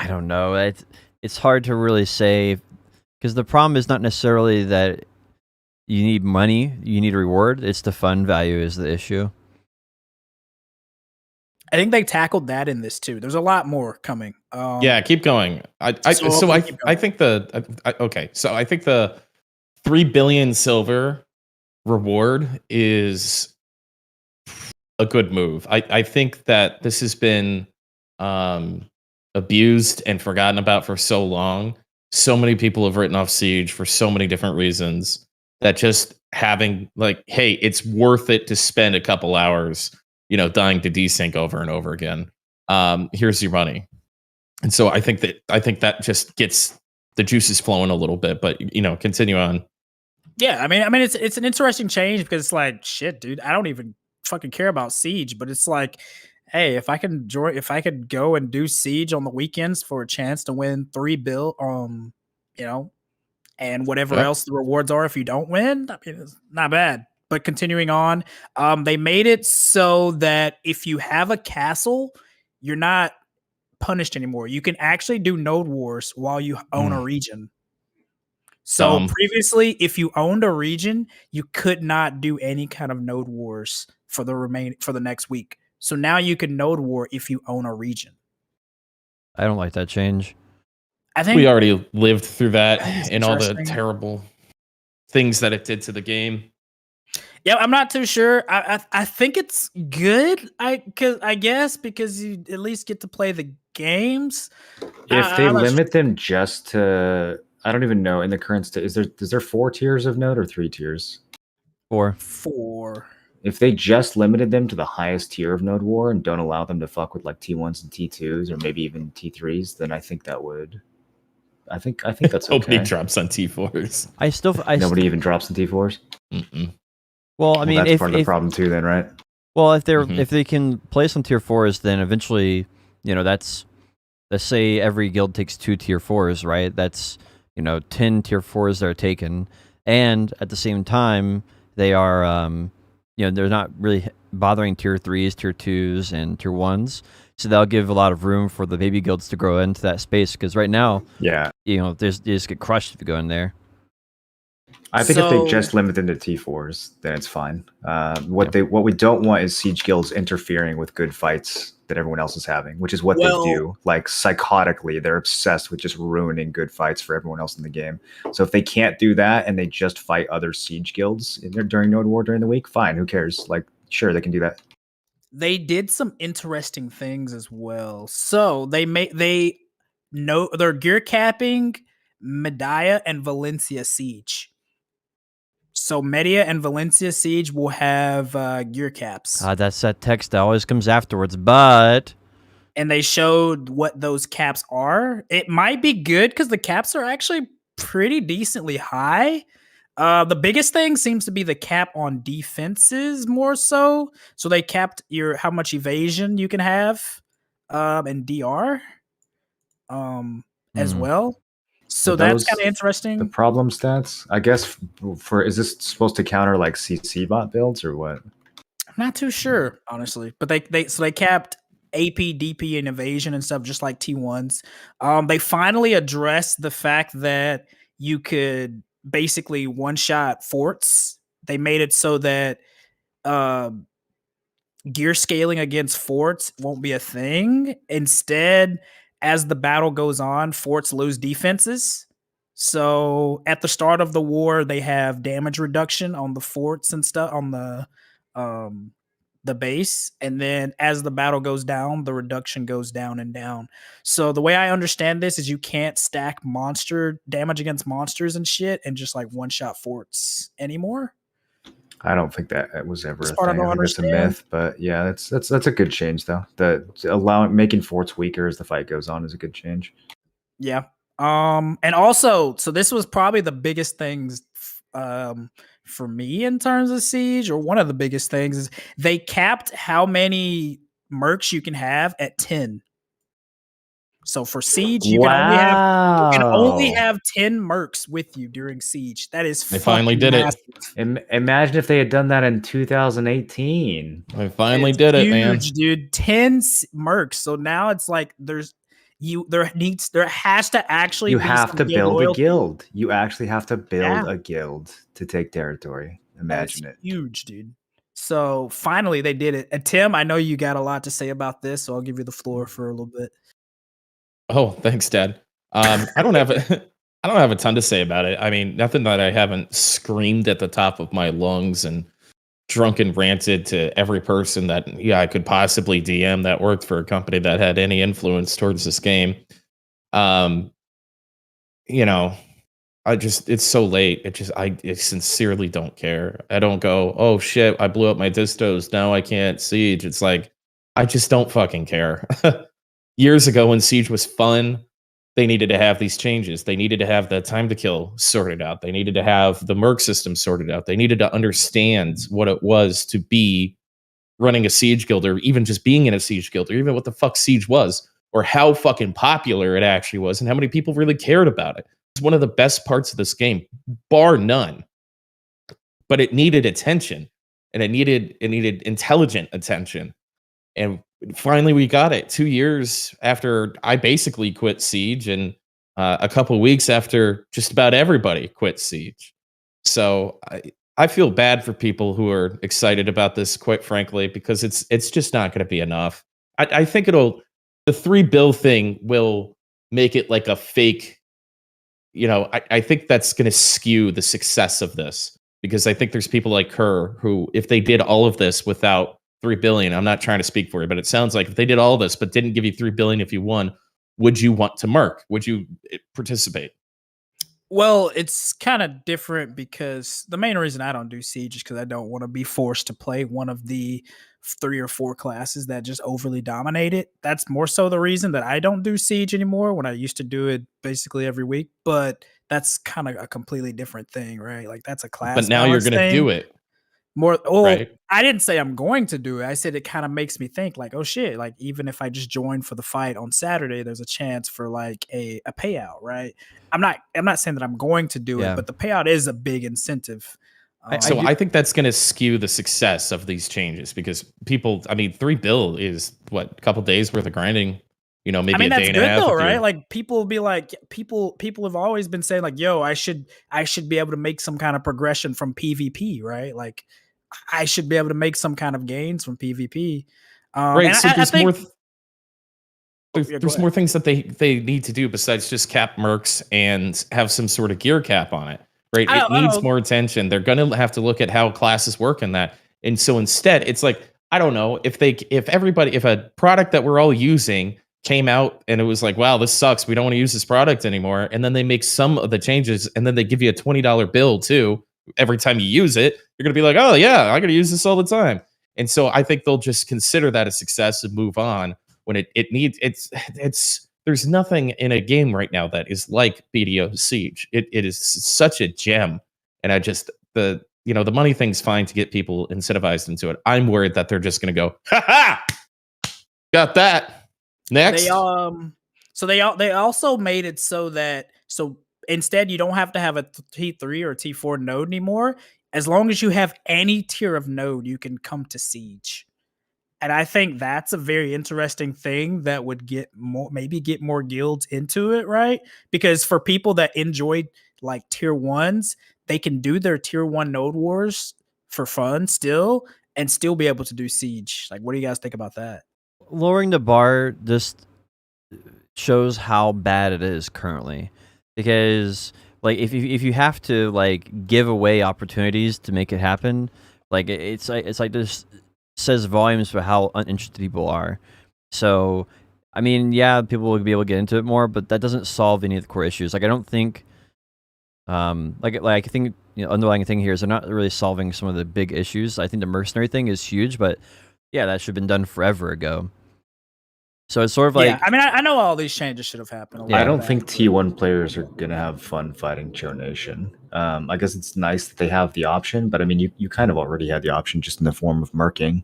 don't know. It's hard to really say, because the problem is not necessarily that you need money, you need a reward. It's the fun value is the issue. I think they tackled that in this too. There's a lot more coming. Yeah, keep going. I think the 3 billion silver reward is a good move. I think that this has been abused and forgotten about for so long. So many people have written off Siege for so many different reasons that just having like, hey, it's worth it to spend a couple hours, dying to desync over and over again. Here's your money. And so I think that just gets the juices flowing a little bit, but continue on. Yeah, I mean it's an interesting change because it's like, shit, dude, I don't even fucking care about Siege, but it's like, hey, if I could go and do Siege on the weekends for a chance to win 3 bill, and whatever else the rewards are if you don't win, I mean, it's not bad. But continuing on, they made it so that if you have a castle, you're not punished anymore. You can actually do Node Wars while you own a region. So previously, if you owned a region, you could not do any kind of Node Wars for the next week. So now you can Node War if you own a region. I don't like that change. I think we already lived through that and all the terrible things that it did to the game. Yeah, I'm not too sure. I think it's good. I guess because you at least get to play the games. If they limit them just to, I don't even know in the current state. Is there 4 tiers of Node or 3 tiers? 4. If they just limited them to the highest tier of Node War and don't allow them to fuck with like T1s and T2s or maybe even T3s, then I think that would. I think that's okay. Nobody drops on T4s. Nobody even drops on T4s. Well, I mean, that's part of the problem too, then, right? Well, if they can place on tier 4s, then eventually, let's say every guild takes 2 tier 4s, right? That's 10 tier 4s that are taken, and at the same time, they are they're not really bothering tier 3s, tier 2s, and tier 1s. So that'll give a lot of room for the baby guilds to grow into that space. Because right now, yeah, you just get crushed if you go in there. I think if they So- just limit them to T4s, then it's fine. What we don't want is siege guilds interfering with good fights that everyone else is having, which is what Well- they do. Like psychotically, they're obsessed with just ruining good fights for everyone else in the game. So if they can't do that and they just fight other siege guilds during Node War during the week, fine. Who cares? Like, sure, they can do that. they did some interesting things as well. So they're gear capping Medea and Valencia Siege. So Medea and Valencia Siege will have gear caps. That's that text that always comes afterwards, but And they showed what those caps are. It might be good because the caps are actually pretty decently high. The biggest thing seems to be the cap on defenses more so. So they capped how much evasion you can have, and DR, as well. So Are that's those kind of interesting. The problem stats, I guess, is this supposed to counter like CC bot builds or what? I'm not too sure, honestly. But they capped AP, DP, and evasion and stuff just like T1s. They finally addressed the fact that you could basically one-shot forts. They made it so that gear scaling against forts won't be a thing. Instead, as the battle goes on, forts lose defenses. So at the start of the war, they have damage reduction on the forts and stuff on the base, and then as the battle goes down, the reduction goes down and down. So the way I understand this is you can't stack monster damage against monsters and shit and just like one-shot forts anymore. I don't think that was ever This a part I thing. I don't think it's a understand. myth, but yeah, that's a good change though. Making forts weaker as the fight goes on is a good change. Yeah. And also, so this was probably the biggest things for me in terms of Siege, or one of the biggest things is they capped how many mercs you can have at 10. So for Siege, you can only have 10 mercs with you during Siege. That is They finally fucking did it. massive. Imagine if they had done that in 2018. I finally It's did it, huge, man. dude. 10 mercs. So now it's like there has to actually You be have some to guild build a loyalty. guild. You actually have to build Yeah. a guild to take territory. That's Imagine it. huge, dude. So finally they did it. And Tim, I know you got a lot to say about this, so I'll give you the floor for a little bit. Oh, thanks, Dad. I don't have I don't have a ton to say about it. I mean, nothing that I haven't screamed at the top of my lungs and drunken ranted to every person that I could possibly DM that worked for a company that had any influence towards this game. You know, it's so late. I sincerely don't care. I don't go, oh shit, I blew up my distos. Now I can't Siege. It's like, I just don't fucking care. Years ago when Siege was fun, they needed to have these changes. They needed to have the time to kill sorted out. They needed to have the merc system sorted out. They needed to understand what it was to be running a Siege guild, or even just being in a Siege guild, or even what the fuck Siege was, or how fucking popular it actually was, and how many people really cared about it. It's one of the best parts of this game, bar none. But it needed attention, and it needed intelligent attention. And finally we got it 2 years after I basically quit Siege, and a couple of weeks after just about everybody quit Siege. So I feel bad for people who are excited about this, quite frankly, because it's just not going to be enough. I think the 3 bill thing will make it like a fake, I think that's going to skew the success of this, because I think there's people like her who, if they did all of this without 3 billion, I'm not trying to speak for you, but it sounds like if they did all this but didn't give you 3 billion if you won, would you want to merc? Would you participate? Well, it's kind of different because the main reason I don't do Siege is because I don't want to be forced to play one of the 3 or 4 classes that just overly dominate it. That's more so the reason that I don't do Siege anymore, when I used to do it basically every week. But that's kind of a completely different thing, right? Like that's a class. But now you're balance going to thing. do it. Right? I didn't say I'm going to do it. I said it kind of makes me think like, oh shit, like even if I just join for the fight on Saturday, there's a chance for like a payout, right? I'm not saying that I'm going to do it, but the payout is a big incentive. So I think that's going to skew the success of these changes, because people, 3 bill is what, a couple days worth of grinding you know, I maybe mean, a that's day and a good half. though, if right? you're- Like people will be like, people have always been saying like, yo, I should be able to make some kind of progression from PvP, right? Like I should be able to make some kind of gains from PvP. Right. And So I there's more. think There's, yeah, go there's ahead. more things that they need to do besides just cap mercs and have some sort of gear cap on it, right? It I needs don't- more attention. They're gonna have to look at how classes work in that. And so instead, it's like, I don't know, if a product that we're all using came out and it was like, wow, this sucks, we don't want to use this product anymore, and then they make some of the changes and then they give you a $20 bill too every time you use it, you're gonna be like, oh yeah, I'm gonna use this all the time. And so I think they'll just consider that a success and move on when it needs it's there's nothing in a game right now that is like BDO Siege. It is such a gem. And I just the money thing's fine to get people incentivized into it. I'm worried that they're just gonna go, ha ha, got that. Next. They also made it so that instead you don't have to have a T3 or T4 node anymore. As long as you have any tier of node, you can come to Siege. And I think that's a very interesting thing that would get more guilds into it, right? Because for people that enjoyed like tier ones, they can do their tier 1 node wars for fun still and still be able to do Siege. Like, what do you guys think about that? Lowering the bar just shows how bad it is currently, because like if you have to like give away opportunities to make it happen, like it's like this says volumes for how uninterested people are. So I mean, yeah, people will be able to get into it more, but that doesn't solve any of the core issues. Like I don't think like I think underlying thing here is they're not really solving some of the big issues. I think the mercenary thing is huge, but yeah, that should have been done forever ago. So it's sort of like, yeah, I mean, I know all these changes should have happened. Yeah. I don't think T1 players are gonna have fun fighting Cho Nation. I guess it's nice that they have the option, but I mean, you kind of already had the option just in the form of merking.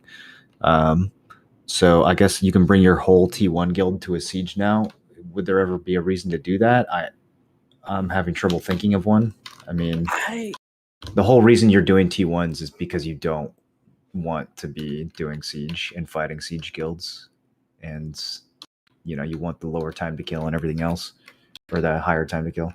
So I guess you can bring your whole T1 guild to a siege now. Would there ever be a reason to do that? I'm having trouble thinking of one. I mean, the whole reason you're doing T1s is because you don't want to be doing siege and fighting siege guilds, and you want the lower time to kill and everything else, or the higher time to kill.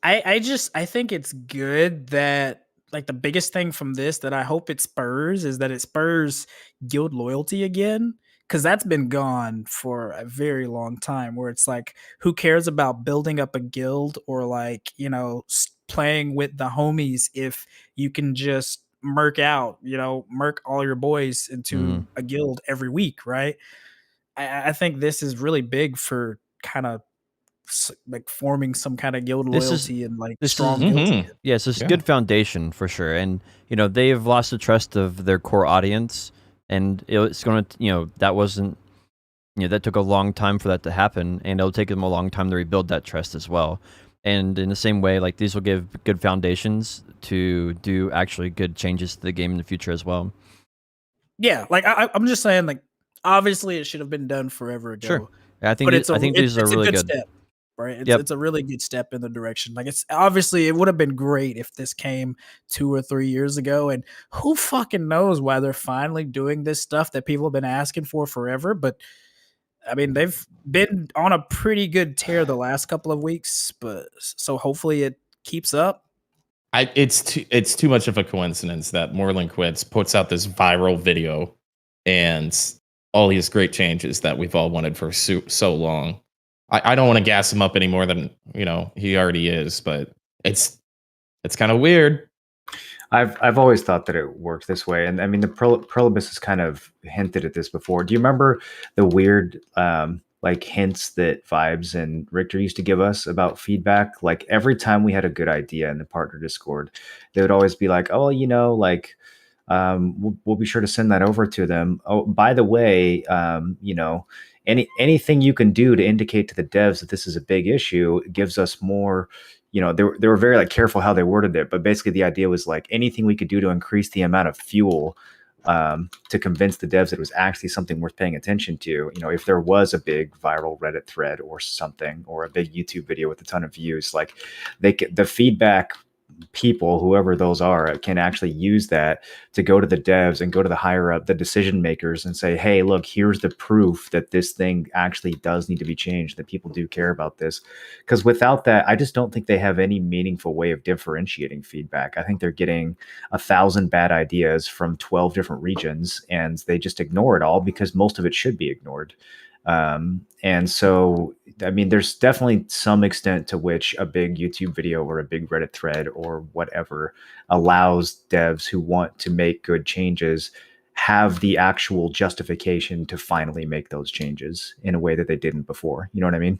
I think it's good that like the biggest thing from this that I hope it spurs is that it spurs guild loyalty again, because that's been gone for a very long time, where it's like, who cares about building up a guild or like playing with the homies if you can just merc all your boys into a guild every week, right? I think this is really big for kind of like forming some kind of guild loyalty and like strong guilds. Yes, it's a good foundation for sure. And they've lost the trust of their core audience, and it's going to that wasn't that took a long time for that to happen, and it'll take them a long time to rebuild that trust as well. And in the same way, like these will give good foundations to do actually good changes to the game in the future as well. Yeah, like I'm just saying, like obviously it should have been done forever ago. Sure, I think these are really good. Step, right? It's a really good step in the direction. Like it's obviously it would have been great if this came 2 or 3 years ago. And who fucking knows why they're finally doing this stuff that people have been asking for forever. But I mean, they've been on a pretty good tear the last couple of weeks, but so hopefully it keeps up. It's too much of a coincidence that Moreland Quits puts out this viral video and all these great changes that we've all wanted for so long. I don't want to gas him up any more than he already is, but it's kind of weird. I've always thought that it worked this way, and I mean the Prolibus has kind of hinted at this before. Do you remember the weird like hints that Vibes and Richter used to give us about feedback? Like every time we had a good idea in the partner Discord, they would always be like, "Oh, like we'll be sure to send that over to them. Oh, by the way, anything you can do to indicate to the devs that this is a big issue gives us more." They were very like careful how they worded it, but basically the idea was like anything we could do to increase the amount of fuel to convince the devs that it was actually something worth paying attention to. If there was a big viral Reddit thread or something, or a big YouTube video with a ton of views, like the feedback people, whoever those are, can actually use that to go to the devs and go to the higher up, the decision makers, and say, hey, look, here's the proof that this thing actually does need to be changed, that people do care about this. Because without that, I just don't think they have any meaningful way of differentiating feedback. I think they're getting 1,000 bad ideas from 12 different regions, and they just ignore it all because most of it should be ignored. And so, I mean, there's definitely some extent to which a big YouTube video or a big Reddit thread or whatever allows devs who want to make good changes have the actual justification to finally make those changes in a way that they didn't before. You know what I mean?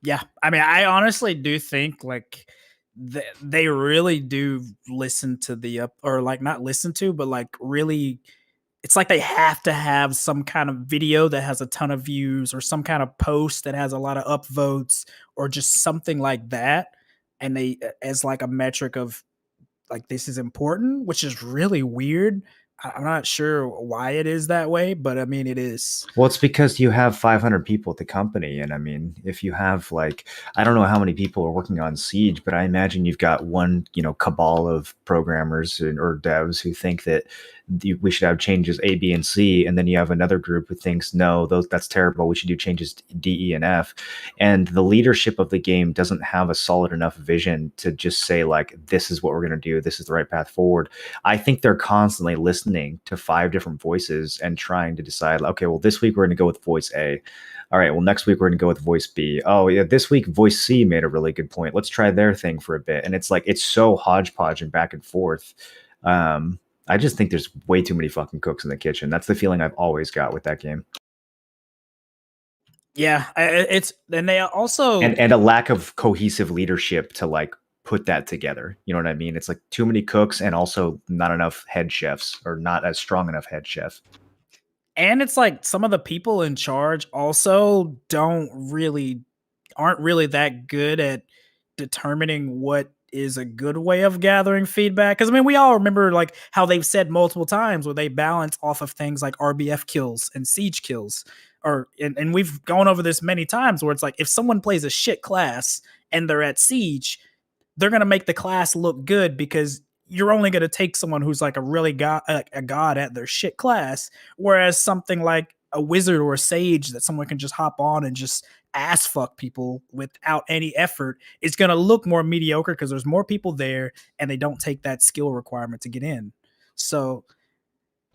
Yeah, I mean, I honestly do think like they really do listen to the or like not listen to, but like really, it's like they have to have some kind of video that has a ton of views or some kind of post that has a lot of upvotes or just something like that, and they as like a metric of like this is important, which is really weird. I'm not sure why it is that way, but I mean it is. Well, it's because you have 500 people at the company. And I mean, if you have like, I don't know how many people are working on Siege, but I imagine you've got one, cabal of programmers or devs who think that we should have changes A, B, and C. And then you have another group who thinks, no, that's terrible. We should do changes D, E, and F. And the leadership of the game doesn't have a solid enough vision to just say like, this is what we're going to do. This is the right path forward. I think they're constantly listening to 5 different voices and trying to decide, okay, well, this week we're going to go with voice A. All right, well, next week we're going to go with voice B. Oh, yeah, this week voice C made a really good point. Let's try their thing for a bit. And it's like, it's so hodgepodge and back and forth. I just think there's way too many fucking cooks in the kitchen. That's the feeling I've always got with that game. Yeah, it's and they also and a lack of cohesive leadership to like put that together. You know what I mean? It's like too many cooks and also not enough head chefs or not as strong enough head chef. And it's like some of the people in charge also aren't really that good at determining what is a good way of gathering feedback. Because I mean, we all remember like how they've said multiple times where they balance off of things like RBF kills and siege kills. And we've gone over this many times where it's like if someone plays a shit class and they're at siege, they're gonna make the class look good because you're only going to take someone who's like a god at their shit class, whereas something like a wizard or a sage that someone can just hop on and just ass fuck people without any effort is going to look more mediocre because there's more people there and they don't take that skill requirement to get in. So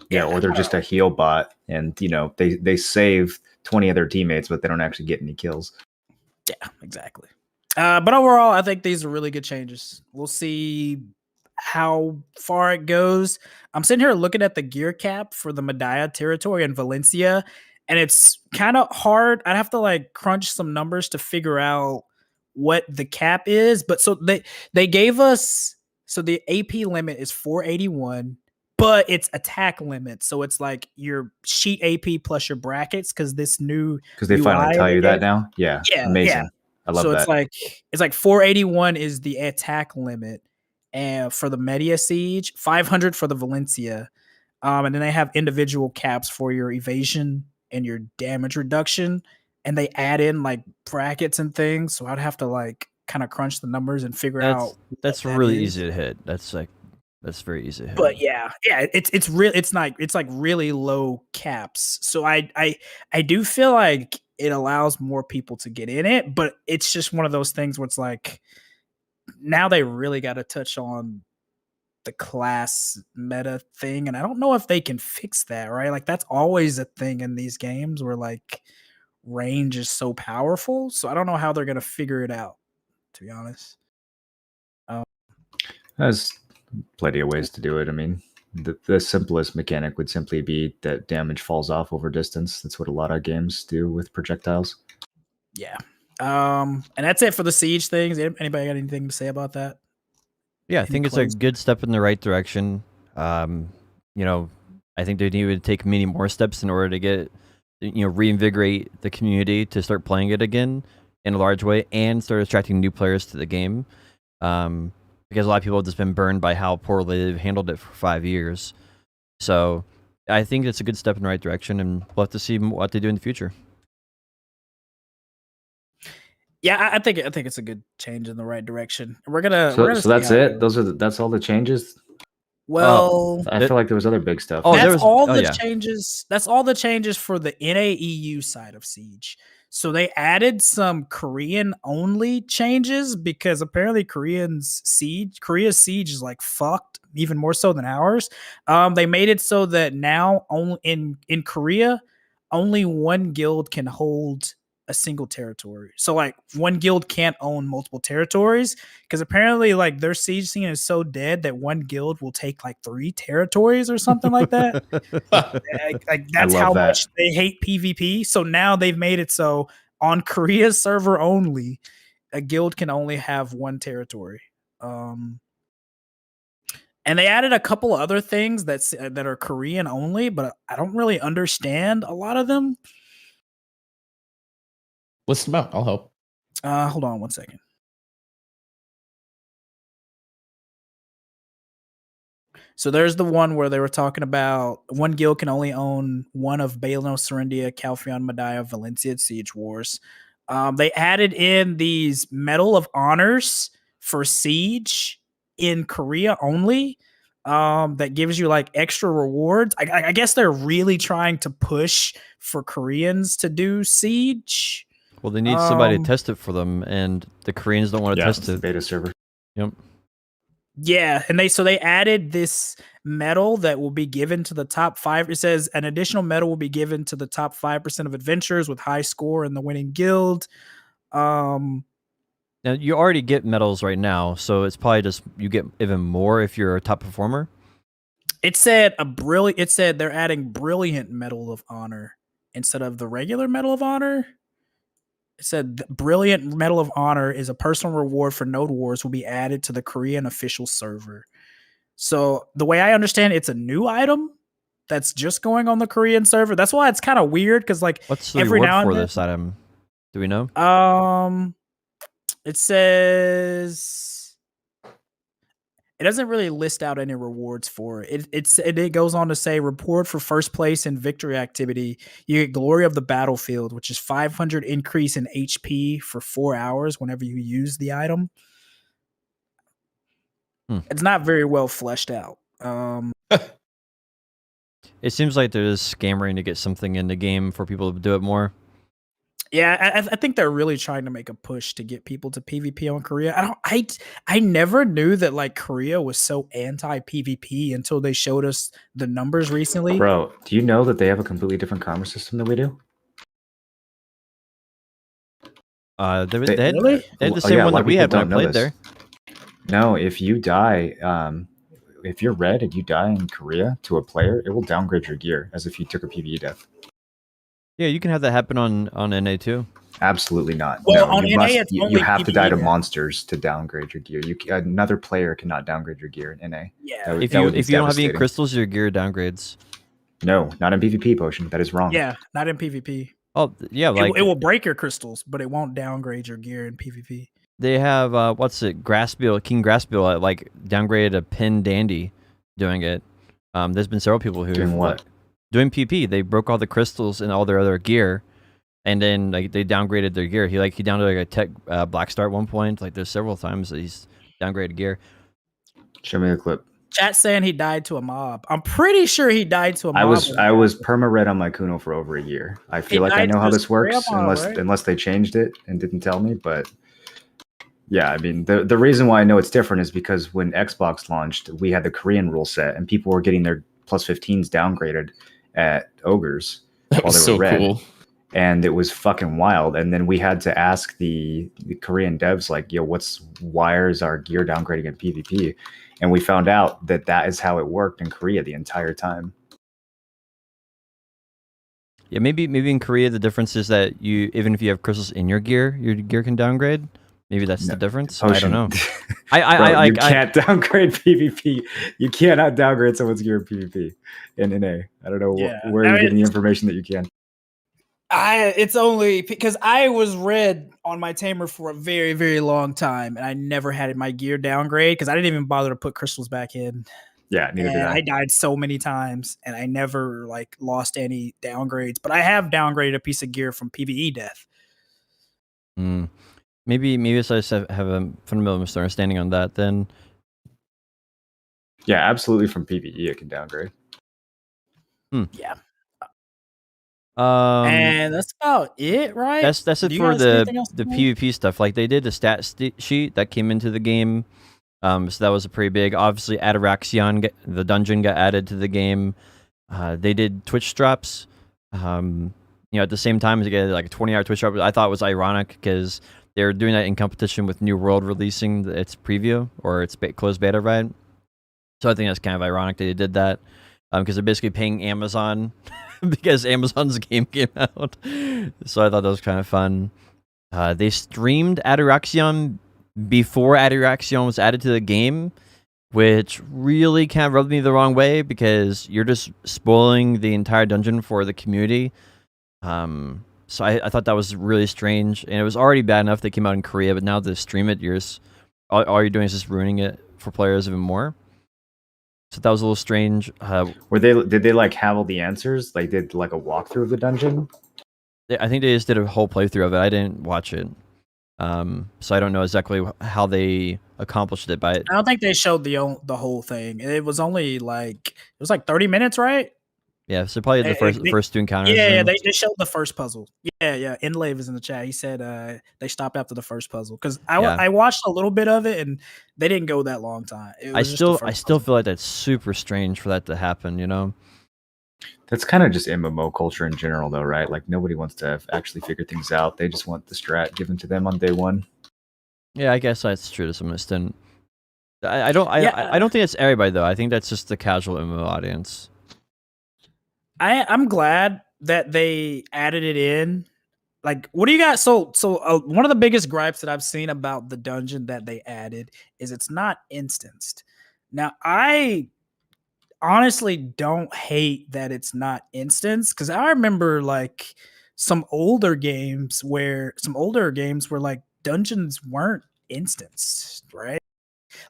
yeah, or they're just a heal bot and they save 20 of their teammates, but they don't actually get any kills. Yeah, exactly. But overall, I think these are really good changes. We'll see how far it goes. I'm sitting here looking at the gear cap for the Medalla territory in Valencia, and it's kind of hard. I'd have to like crunch some numbers to figure out what the cap is. But so they gave us, so the AP limit is 481, but it's attack limit. So it's like your sheet AP plus your brackets because they finally tell you that now. Yeah, amazing. Yeah. I love that. So it's like 481 is the attack limit. And for the Media Siege, 500 for the Valencia. And then they have individual caps for your evasion and your damage reduction. And they add in like brackets and things. So I'd have to like kind of crunch the numbers and figure out. That's really easy to hit. That's very easy to hit. But yeah, it's like really low caps. So I do feel like it allows more people to get in it, but it's just one of those things where it's like, now they really got to touch on the class meta thing. And I don't know if they can fix that, right? Like that's always a thing in these games where like range is so powerful. So I don't know how they're going to figure it out, to be honest. There's plenty of ways to do it. I mean, the simplest mechanic would simply be that damage falls off over distance. That's what a lot of games do with projectiles. Yeah. And that's it for the siege things. Anybody got anything to say about that? Yeah, I think it's a good step in the right direction. I think they need to take many more steps in order to get, reinvigorate the community to start playing it again in a large way and start attracting new players to the game. Because a lot of people have just been burned by how poorly they've handled it for 5 years. So I think it's a good step in the right direction, and we'll have to see what they do in the future. Yeah, I think it's a good change in the right direction. We're gonna So, see that's how it. goes. That's all the changes. Well, I feel like there was other big stuff. Oh, there that's was- all oh, the yeah. changes. That's all the changes for the NAEU side of Siege. So they added some Korean only changes because apparently Korea's Siege is like fucked even more so than ours. They made it so that now only in Korea only one guild can hold a single territory. So like one guild can't own multiple territories because apparently like their siege scene is so dead that one guild will take like 3 territories or something like that. Like that's love how that. much they hate PvP. So now they've made it so on Korea's server only, a guild can only have one territory. And they added a couple other things that are Korean only, but I don't really understand a lot of them. List them out. I'll help. Hold on one second. So there's the one where they were talking about one guild can only own one of Baelno, Serendia, Calpheon, Medaya, Valencia, Siege Wars. They added in these Medal of Honors for Siege in Korea only. That gives you like extra rewards. I guess they're really trying to push for Koreans to do Siege. Well, they need somebody to Um, test it for them, and the Koreans don't want to Yeah, test it's the it. beta server. Yep. Yeah, and they added this medal that will be given to the top 5. It says an additional medal will be given to the top 5% of adventurers with high score in the winning guild. Um, Now you already get medals right now, so it's probably just you get even more if you're a top performer. it said they're adding brilliant medal of honor instead of the regular medal of honor. It said the brilliant medal of honor is a personal reward for Node Wars will be added to the Korean official server. So the way I understand it's a new item that's just going on the Korean server. That's why it's kind of weird because like What's the every reward now and for then, this item? Do we know? it says it doesn't really list out any rewards for it. It goes on to say reward for first place in victory activity. You get glory of the battlefield, which is 500 increase in HP for 4 hours whenever you use the item. It's not very well fleshed out. It seems like they're just scammering to get something in the game for people to do it more. Yeah, I think they're really trying to make a push to get people to PvP on Korea. I never knew that like Korea was so anti PvP until they showed us the numbers recently. Bro, do you know that they have a completely different commerce system than we do? They had Really? the Oh, same yeah, a one lot that of we people had when I don't know played this. there. No, if you die, if you're red and you die in Korea to a player, it will downgrade your gear as if you took a PvE death. Yeah, you can have that happen on NA too. Absolutely not. Well, no, on you NA, must. it's You only have to die to PvE. monsters to downgrade your gear. Another player cannot downgrade your gear in NA. Yeah, If that you would be if you don't have any devastating. crystals, your gear downgrades. No, not in PvP, Potion. That is wrong. yeah, not in PvP. Oh yeah, like It will break your crystals, but it won't downgrade your gear in PvP. they have King Grassbill like downgraded a Pin Dandy doing it. There's been several people who Doing what? doing PP. They broke all the crystals and all their other gear, and then like they downgraded their gear. He down to like a Tech Black Star at one point. Like there's several times that he's downgraded gear. Show me the clip. Chat saying he died to a mob. I'm pretty sure he died to a mob. I was perma red on my Kuno for over a year. I feel like I died know to how his this works, grandma, right? unless they changed it and didn't tell me. But yeah, I mean the reason why I know it's different is because when Xbox launched, we had the Korean rule set, and people were getting their plus 15s downgraded at Ogres That while was they were so red. cool. And it was fucking wild. And then we had to ask the Korean devs, like, yo, why is our gear downgrading in PvP? And we found out that is how it worked in Korea the entire time. Yeah, maybe in Korea the difference is that you even if you have crystals in your gear can downgrade. Maybe that's the difference. I don't know. You can't downgrade PvP. You cannot downgrade someone's gear in PvP in NA. I don't know where you're getting the information that you can. It's only because I was red on my tamer for a very, very long time, and I never had my gear downgrade because I didn't even bother to put crystals back in. Yeah, neither did I died so many times, and I never like lost any downgrades. But I have downgraded a piece of gear from PvE death. Maybe I just have a fundamental misunderstanding on that. Then Yeah, absolutely. From PvE, it can downgrade. Yeah. um, And that's about it, right? that's it Do you for guys have anything else to the say? PvP stuff. Like they did the sheet that came into the game. So that was a pretty big. Obviously, Ataraxion, the dungeon, got added to the game. They did Twitch drops. At the same time as they get like a 20-hour Twitch drop. I thought it was ironic because they were doing that in competition with New World releasing its preview or its closed beta, right? So I think that's kind of ironic that they did that because they're basically paying Amazon because Amazon's game came out. So I thought that was kind of fun. They streamed Ataraxion before Ataraxion was added to the game, which really kind of rubbed me the wrong way because you're just spoiling the entire dungeon for the community. So I thought that was really strange, and it was already bad enough they came out in Korea, but now to stream it, all you're doing is just ruining it for players even more. So that was a little strange. Did they like have all the answers? Like did like a walkthrough of the dungeon? I think they just did a whole playthrough of it. I didn't watch it. So I don't know exactly how they accomplished it, but I don't think they showed the whole thing. It was only like 30 minutes, right? yeah, so probably the first two encounters. Yeah, then. they showed the first puzzle. Yeah. Inlave is in the chat. He said they stopped after the first puzzle because Yeah. I watched a little bit of it and they didn't go that long time. It I was just the still first feel puzzle. like that's super strange for that to happen. You know. That's kind of just MMO culture in general, though, right? Like nobody wants to actually figure things out. They just want the strat given to them on day one. Yeah, I guess that's true to some extent. I don't think it's everybody though. I think that's just the casual MMO audience. I'm glad that they added it in. Like, what do you got? So one of the biggest gripes that I've seen about the dungeon that they added is it's not instanced. Now, I honestly don't hate that it's not instanced because I remember like some older games where like dungeons weren't instanced, right?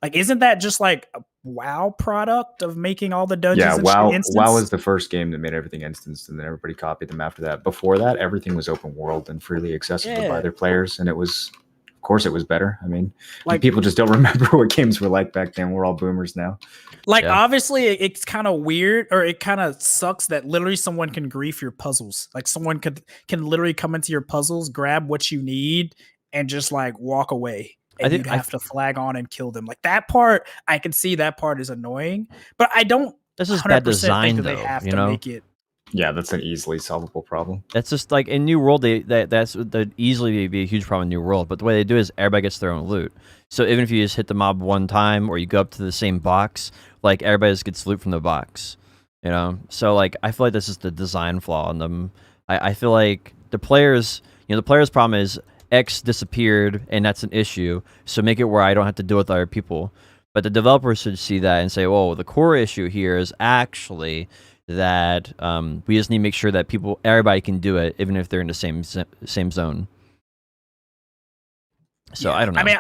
Like, isn't that just like a WoW product of making all the dungeons? Yeah, and WoW. shit instanced? WoW was the first game that made everything instanced, and then everybody copied them after that. Before that, everything was open world and freely accessible by Yeah. their players, and it was, of course, it was better. I mean, Like people just don't remember what games were like back then. We're all boomers now. Like, Yeah. obviously, it's kind of weird, or it kind of sucks that literally someone can grief your puzzles. Like, someone can literally come into your puzzles, grab what you need, and just like walk away. And you'd have to flag on and kill them. Like, that part, I can see that part is annoying, but I don't. This is bad 100% design, think that though. they have You to know, make it. Yeah, that's an easily solvable problem. that's just like in New World. That easily be a huge problem in New World. But the way they do is everybody gets their own loot. So even if you just hit the mob one time or you go up to the same box, like everybody just gets loot from the box. You know, so like I feel like this is the design flaw in them. I feel like the players problem is X disappeared and that's an issue. So make it where I don't have to deal with other people. But the developers should see that and say, "Oh, the core issue here is actually that we just need to make sure that everybody can do it, even if they're in the same zone." So Yeah. I don't know. I mean,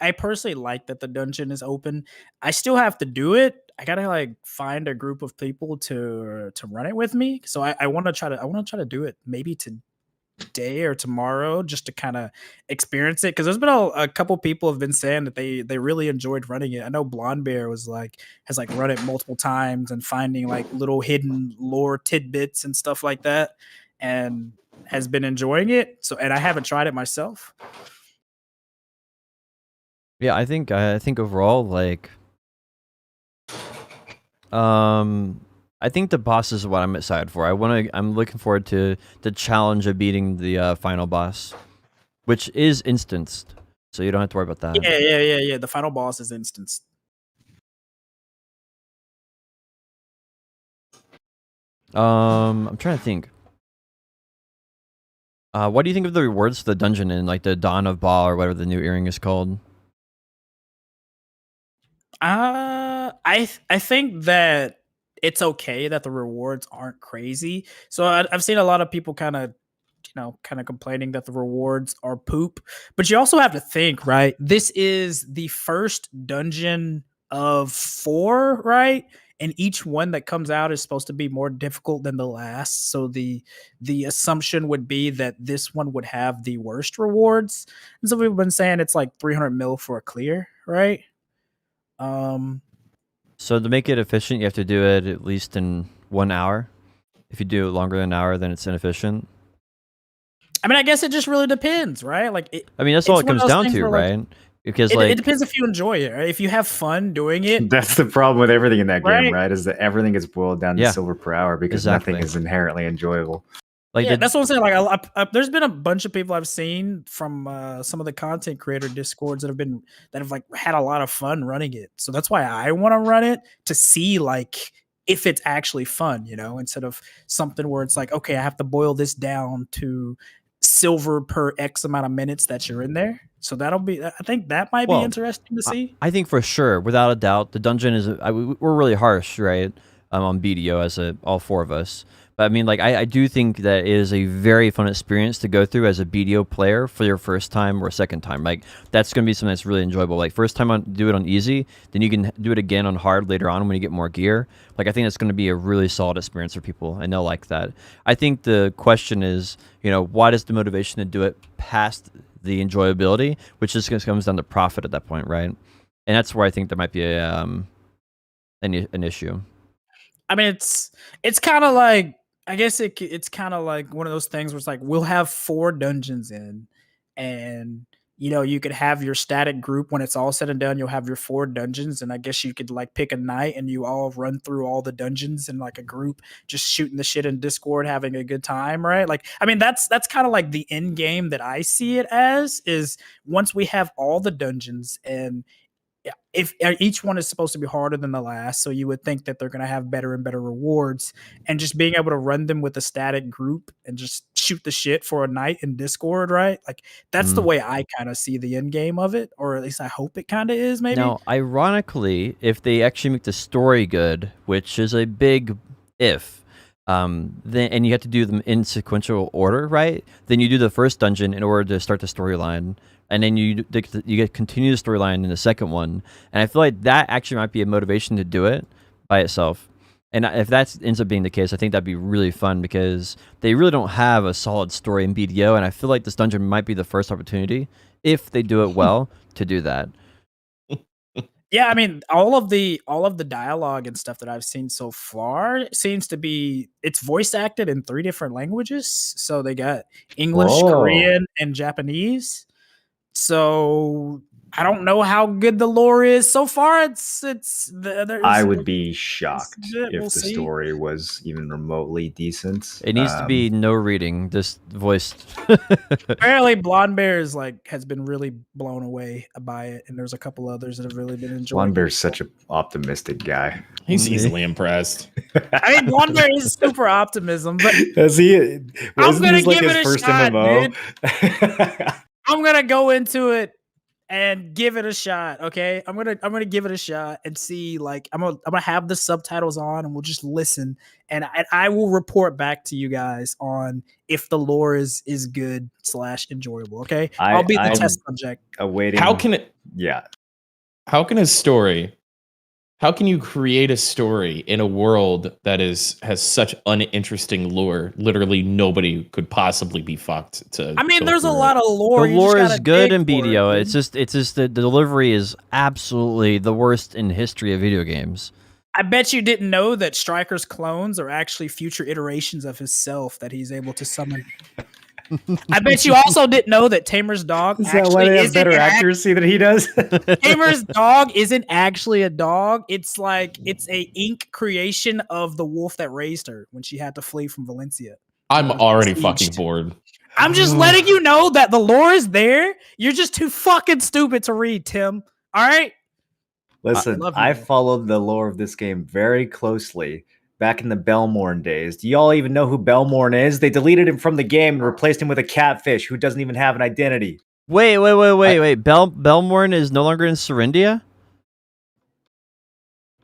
I personally like that the dungeon is open. I still have to do it. I gotta like find a group of people to run it with me. So I want to try to do it maybe today or tomorrow just to kind of experience it because there's been a couple people have been saying that they really enjoyed running it. I know Blonde Bear has run it multiple times and finding like little hidden lore tidbits and stuff like that and has been enjoying it. So, and I haven't tried it myself. Yeah, I think overall, like, I think the boss is what I'm excited for. I'm looking forward to the challenge of beating the final boss, which is instanced, so you don't have to worry about that. Yeah. The final boss is instanced. I'm trying to think. What do you think of the rewards to the dungeon in like the Dawn of Ba or whatever the new earring is called? I think that it's okay that the rewards aren't crazy. So I've seen a lot of people kind of complaining that the rewards are poop. But you also have to think, right? This is the first dungeon of 4, right? and each one that comes out is supposed to be more difficult than the last. So the assumption would be that this one would have the worst rewards. And so we've been saying it's like 300 mil for a clear, right? So to make it efficient, you have to do it at least in 1 hour. If you do it longer than an hour, then it's inefficient. I mean, I guess it just really depends, right? Like, I mean, that's all it's it one of comes those down things to, where, like, right? Because it depends if you enjoy it, right? If you have fun doing it, That's the problem with everything in that Right. game, right? Is that everything is boiled down to Yeah. silver per hour because Exactly. nothing is inherently enjoyable. like yeah, the, that's what I'm saying. Like, there's been a bunch of people I've seen from some of the content creator discords that have like had a lot of fun running it. So that's why I want to run it, to see like if it's actually fun, you know, instead of something where it's like, okay, I have to boil this down to silver per X amount of minutes that you're in there. So that'll be, I think that might be Well, interesting to see. I think for sure, without a doubt, the dungeon is. We're really harsh, right? On BDO as all four of us. But I mean, like, I do think that it is a very fun experience to go through as a BDO player for your first time or second time. Like, that's going to be something that's really enjoyable. Like, first time do it on easy, then you can do it again on hard later on when you get more gear. Like, I think that's going to be a really solid experience for people, and they'll like that. I think the question is, you know, what is the motivation to do it past the enjoyability, which just comes down to profit at that point, right? And that's where I think there might be an issue. I mean, it's kind of like, I guess it's kind of like one of those things where it's like, we'll have 4 dungeons in, and you know, you could have your static group. When it's all said and done, you'll have your 4 dungeons, and I guess you could like pick a night and you all run through all the dungeons in like a group, just shooting the shit in Discord, having a good time, right? Like, I mean, that's kind of like the end game that I see it as, is once we have all the dungeons, and if each one is supposed to be harder than the last, so you would think that they're going to have better and better rewards, and just being able to run them with a static group and just shoot the shit for a night in Discord, right? Like, that's the way I kind of see the end game of it, or at least I hope it kind of is, maybe. Now, ironically, if they actually make the story good, which is a big if, then and you have to do them in sequential order, right? Then you do the first dungeon in order to start the storyline, and then you get continue the storyline in the second one. And I feel like that actually might be a motivation to do it by itself. And if that ends up being the case, I think that'd be really fun, because they really don't have a solid story in BDO, and I feel like this dungeon might be the first opportunity, if they do it well, to do that. Yeah, I mean, all of the dialogue and stuff that I've seen so far seems to be, it's voice acted in 3 different languages. So they got English, Whoa. Korean, and Japanese. So I don't know how good the lore is so far. I would be shocked We'll if the see. story was even remotely decent. It needs to be no reading, just voiced. Apparently, Blonde Bear has been really blown away by it, and there's a couple others that have really been enjoying. Blonde Bear's such an optimistic guy. He's easily impressed. I mean, Blonde Bear is super optimism, but Does he? I'm gonna this like give his it a first shot, MMO? I'm gonna go into it and give it a shot. Okay, I'm gonna give it a shot and see. Like, I'm gonna have the subtitles on, and we'll just listen, and I will report back to you guys on if the lore is good / enjoyable. Okay, I'll be the I'm test subject. Awaiting. How can it? Yeah. How can a story? How can you create a story in a world that has such uninteresting lore? Literally, nobody could possibly be fucked to. I mean, go there's a through lot it. of lore. The You just lore is gotta good dig in for it, BDO. dude. It's just the delivery is absolutely the worst in history of video games. I bet you didn't know that Stryker's clones are actually future iterations of himself that he's able to summon. I bet you also didn't know that Tamer's dog Is that actually why they have isn't better accuracy than he does? Tamer's dog isn't actually a dog. It's like, it's a ink creation of the wolf that raised her when she had to flee from Valencia. I'm already Sieged. fucking bored. I'm just letting you know that the lore is there. You're just too fucking stupid to read, Tim. All right? Listen, love you, I man. followed the lore of this game very closely back in the Belmorn days. Do y'all even know who Belmorn is? They deleted him from the game and replaced him with a catfish who doesn't even have an identity. Wait. Belmorn is no longer in Serendia?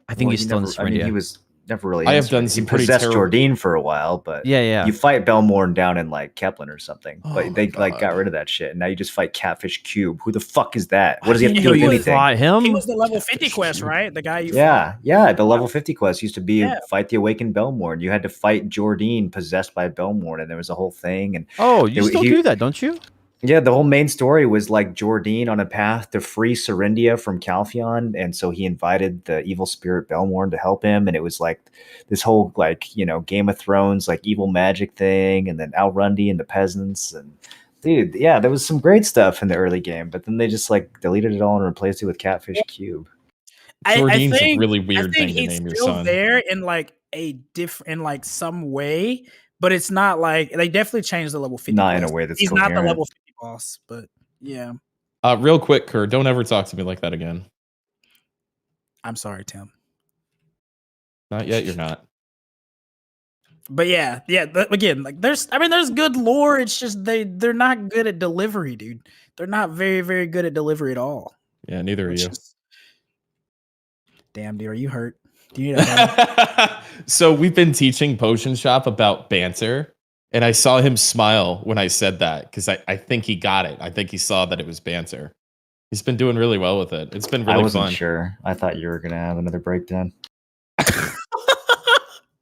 I think Well, he's still in I mean, Serendia. he was never really. I have answered. done He some pretty possessed terrible. Jordine for a while, but Yeah. you fight Belmorn down in like Kepler or something. Oh But my they like got God. rid of that shit, and now you just fight Catfish Cube. Who the fuck is that? What does he have to do You with would anything? Fought him. He was the level 50 Catfish quest, cube. right? The guy you Yeah, yeah. The level 50 quest used to be Yeah. fight the awakened Belmorn. You had to fight Jordine possessed by Belmorn, and there was a whole thing. And Oh, you It- still he- do that, don't you? yeah, the whole main story was like Jordine on a path to free Serindia from Calpheon, and so he invited the evil spirit Belmorn to help him, and it was like this whole like Game of Thrones like evil magic thing, and then Alrundi and the peasants, and dude, yeah, there was some great stuff in the early game, but then they just like deleted it all and replaced it with Catfish Cube. Jordine's think, a really I weird think thing to he's name your still son. there in like a different, in like some way, but it's not like they definitely changed the level 50. Not in a quest. way that's He's not the coherent. level 50 boss, but yeah. Real quick, Kurt, don't ever talk to me like that again. I'm sorry, Tim. Not yet. You're not. But yeah, again, like there's good lore. It's just they're not good at delivery, dude. They're not very, very good at delivery at all. Yeah, neither are Which you. is- Damn, dude, are you hurt? Do you need a hand? So we've been teaching Potion Shop about banter, and I saw him smile when I said that because I think he got it. I think he saw that it was banter. He's been doing really well with it. It's been I really wasn't fun. sure. I thought you were gonna have another breakdown.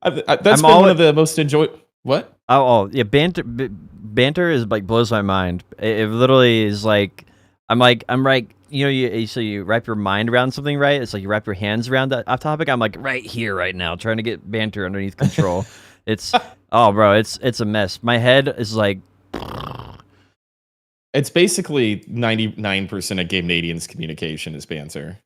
That's been one of the most enjoyed. What? Oh, yeah. Banter is like blows my mind. It literally is like I'm like so you wrap your mind around something, right? It's like you wrap your hands around that topic. I'm like right here, right now, trying to get banter underneath control. It's bro, it's a mess. My head is like. It's basically 99% of Game Canadians communication is banter.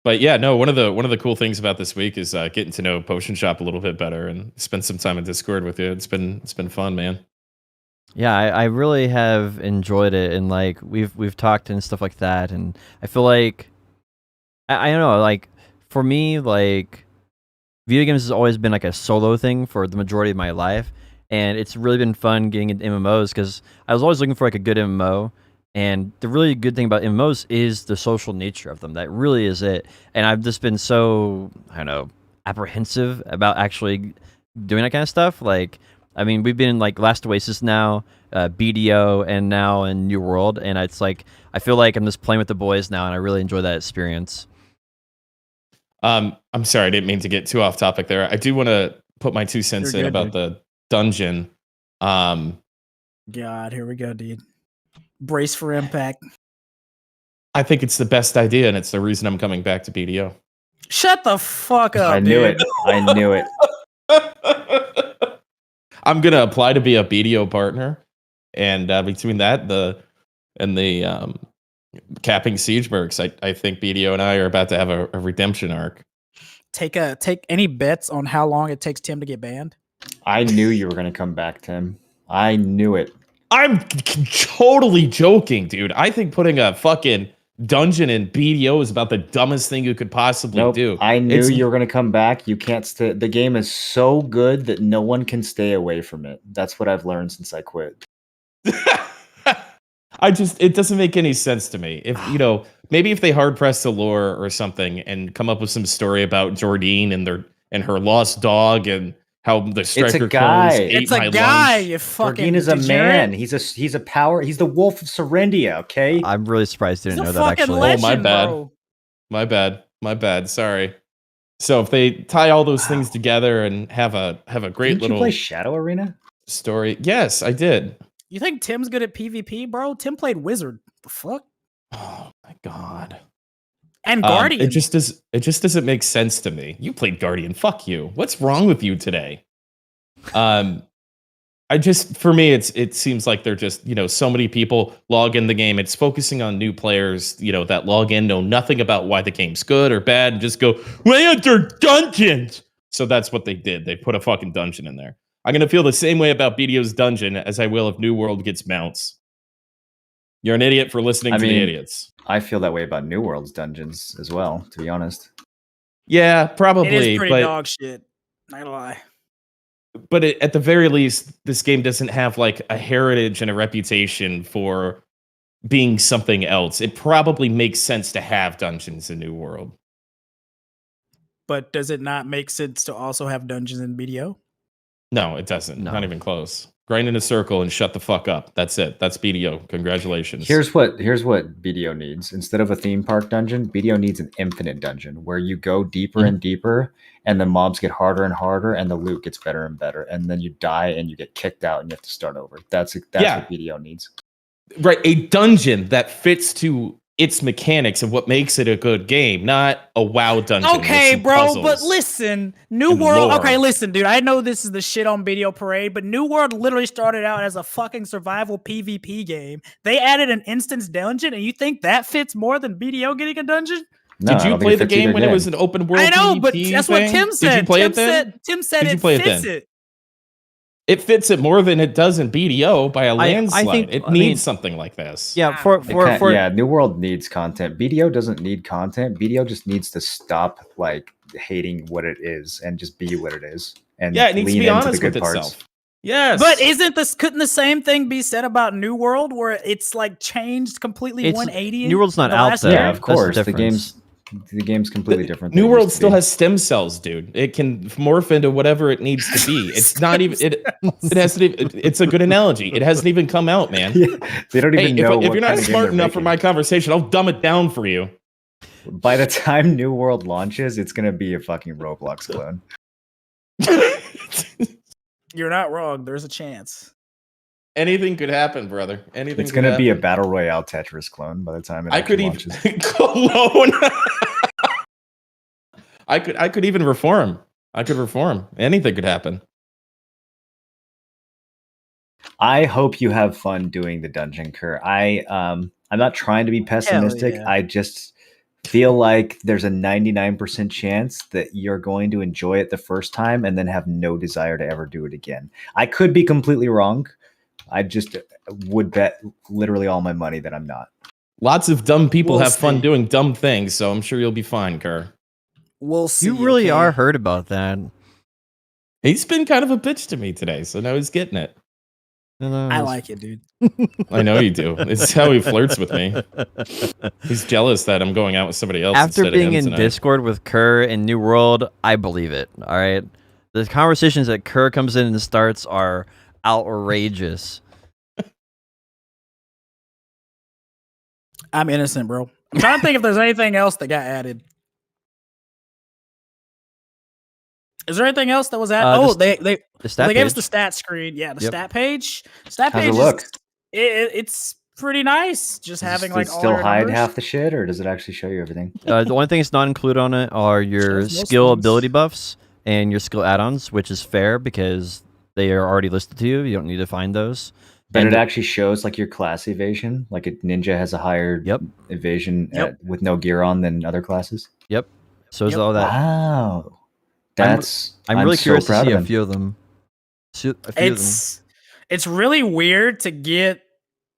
But yeah, no. One of the cool things about this week is getting to know Potion Shop a little bit better and spend some time in Discord with you. It's been fun, man. Yeah, I really have enjoyed it, and like we've talked and stuff like that, and I feel like I don't know, like for me, like video games has always been like a solo thing for the majority of my life, and it's really been fun getting into MMOs because I was always looking for like a good MMO, and the really good thing about MMOs is the social nature of them. That really is it, and I've just been so I don't know apprehensive about actually doing that kind of stuff, like. I mean, we've been in like Last Oasis now, BDO, and now in New World, and it's like I feel like I'm just playing with the boys now, and I really enjoy that experience. I'm sorry, I didn't mean to get too off topic there. I do want to put my 2 cents You're in good, about the dungeon. God, here we go, dude. Brace for impact. I think it's the best idea, and it's the reason I'm coming back to BDO. Shut the fuck up, I knew dude. it. I knew it. I'm gonna apply to be a BDO partner, and between that and the capping siege mercs, I think BDO and I are about to have a redemption arc. Take any bets on how long it takes Tim to get banned? I knew you were gonna come back, Tim. I knew it. I'm totally joking, dude. I think putting a fucking dungeon in BDO is about the dumbest thing you could possibly Nope. do. I knew It's- you were gonna come back. You can't stay. The game is so good that no one can stay away from it. That's what I've learned since I quit. it doesn't make any sense to me. If maybe if they hard press the lore or something and come up with some story about Jordine and her lost dog and how the striker guy. clones ate It's a my guy, lunch. you fucking Jordine is a degenerate. man. He's a power. He's the wolf of Serendia. Okay. I'm really surprised you He's didn't a know that fucking actually. legend, my bad. bro. My bad. Sorry. So if they tie all those things together and have a great Didn't you little play Shadow Arena? story, yes, I did. You think Tim's good at PvP, bro? Tim played Wizard. The fuck? Oh my god. And Guardian. It just doesn't make sense to me. You played Guardian. Fuck you. What's wrong with you today? For me, it seems like they're just, so many people log in the game. It's focusing on new players, that log in, know nothing about why the game's good or bad, and just go, we enter dungeons. So that's what they did. They put a fucking dungeon in there. I'm going to feel the same way about BDO's dungeon as I will if New World gets mounts. You're an idiot for listening to the idiots. I feel that way about New World's dungeons as well, to be honest. Yeah, probably. it is pretty but dog shit. Not gonna lie. But at the very least, this game doesn't have like a heritage and a reputation for being something else. It probably makes sense to have dungeons in New World. But does it not make sense to also have dungeons in BDO? No, it doesn't. No. Not even close. Grind in a circle and shut the fuck up. That's it. That's BDO. Congratulations. Here's what BDO needs. Instead of a theme park dungeon, BDO needs an infinite dungeon where you go deeper and deeper, and the mobs get harder and harder, and the loot gets better and better, and then you die and you get kicked out and you have to start over. That's Yeah. what BDO needs. Right, a dungeon that fits to its mechanics of what makes it a good game, not a WoW dungeon. with Okay, some bro, puzzles. but listen, New and World. lore. Okay, listen, dude. I know this is the shit on Video Parade, but New World literally started out as a fucking survival PvP game. They added an instance dungeon, and you think that fits more than BDO getting a dungeon? No, Did I you don't think play it the fits game either when it was an open world? I know, but PvP that's what thing? Tim said. Did you play Tim it then? Tim said Did you it play it fits then? it. It fits it more than it does in BDO by a landslide. think- It I needs mean- something like this. Yeah, Yeah, New World needs content. BDO doesn't need content. BDO just needs to stop like hating what it is and just be what it is. And Yeah, it needs to lean be into the honest good with parts. itself. Yes. But couldn't the same thing be said about New World, where it's like changed completely It's- 180? New World's not the out last there. year? Yeah, of That's the course. The difference. game's completely different. New than it World used to still be. has stem cells, dude. It can morph into whatever it needs to be. It's not even it hasn't even, it's a good analogy. It hasn't even come out, man. Yeah, they don't Hey, even if, know. if what you're not kind of game smart they're enough for making. my conversation, I'll dumb it down for you. By the time New World launches, it's gonna be a fucking Roblox clone. You're not wrong. There's a chance. Anything could happen, brother. Anything. It's could gonna be a happen. battle royale Tetris clone by the time it I could actually even launches. clone. I could even reform. I could reform. Anything could happen. I hope you have fun doing the dungeon cur. I'm not trying to be pessimistic. yeah. I just feel like there's a 99% chance that you're going to enjoy it the first time and then have no desire to ever do it again. I could be completely wrong. I just would bet literally all my money that I'm not. Lots of dumb people We'll have fun see. doing dumb things, so I'm sure you'll be fine, Kerr. We'll see. You really okay? are hurt about that. He's been kind of a bitch to me today, so now he's getting it. I like it, dude. I know you do. It's how he flirts with me. He's jealous that I'm going out with somebody else. After instead being of him in tonight. Discord with Kerr and New World, I believe it. All right, the conversations that Kerr comes in and starts are outrageous. I'm innocent, bro. I'm trying to think if there's anything else that got added. Is there anything else that was added? The Oh, they The stat they gave us page. the stat screen. Yeah, the Yep. stat page. Stat How's page it look? It's pretty nice. Just having like does it all still your hide numbers. half the shit, or does it actually show you everything? The only thing that's not included on it are your Shows most skill things. ability buffs and your skill add-ons, which is fair because they are already listed to you. You don't need to find those. But And it actually shows like your class evasion. Like a ninja has a higher Yep. evasion Yep. with no gear on than other classes. so is Yep. all that. Wow, that's I'm really so curious to proud see of a him. few of them. A few of them. It's really weird to get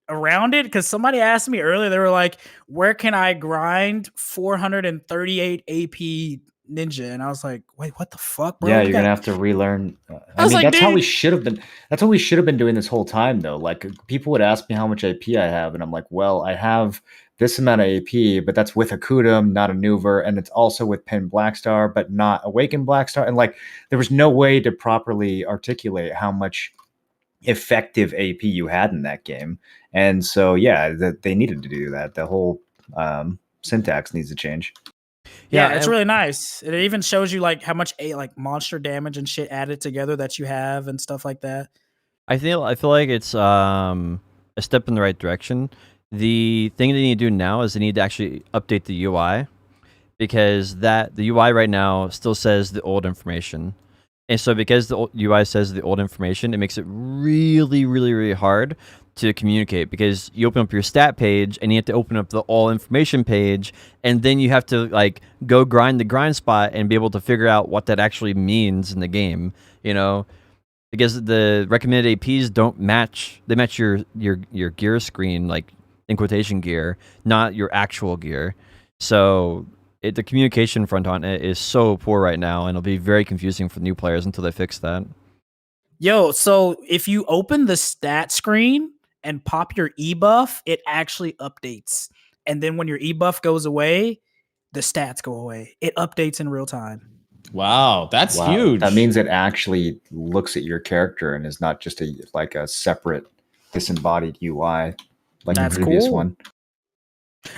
around it because somebody asked me earlier. They were like, "Where can I grind 438 AP ninja?" And I was like, "Wait, what the fuck, bro?" Yeah, You you're got- gonna have to relearn. I was mean, like, that's how we dude- should have been. That's what we should have been doing this whole time, though. Like people would ask me how much AP I have, and I'm like, well, I have this amount of AP, but that's with Akudum, not a Nuver, and it's also with Pin Blackstar, but not Awaken Blackstar. And like, there was no way to properly articulate how much effective AP you had in that game. And so, yeah, they needed to do that. The whole syntax needs to change. Yeah, Yeah, it's and- really nice. It even shows you like how much like monster damage and shit added together that you have and stuff like that. I feel like it's a step in the right direction. The thing they need to do now is they need to actually update the UI because the UI right now still says the old information. And so because the UI says the old information, it makes it really, really, really hard to communicate because you open up your stat page and you have to open up the all information page and then you have to like go grind the grind spot and be able to figure out what that actually means in the game, you know? Because the recommended APs don't match. They match your gear screen, like in quotation gear, not your actual gear. So the communication front on it is so poor right now, and it'll be very confusing for new players until they fix that. Yo, so if you open the stat screen and pop your e-buff, it actually updates. And then when your e-buff goes away, the stats go away. It updates in real time. Wow, that's Wow, huge. that means it actually looks at your character and is not just a separate disembodied UI like That's the previous cool. one.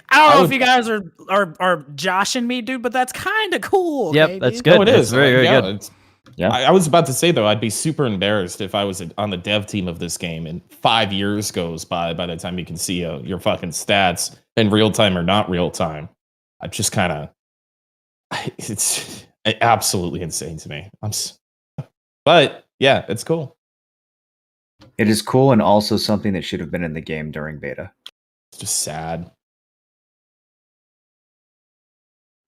I don't I know would- if you guys are joshing me, dude, but that's kind of cool. Yep, okay, that's dude? good. No, it It's is. very, very yeah, good. it's- Yeah. I was about to say though, I'd be super embarrassed if I was on the dev team of this game and 5 years goes by the time you can see your fucking stats in real time or not real time. I just kind of, it's absolutely insane to me. But yeah, it's cool. It is cool and also something that should have been in the game during beta. It's just sad.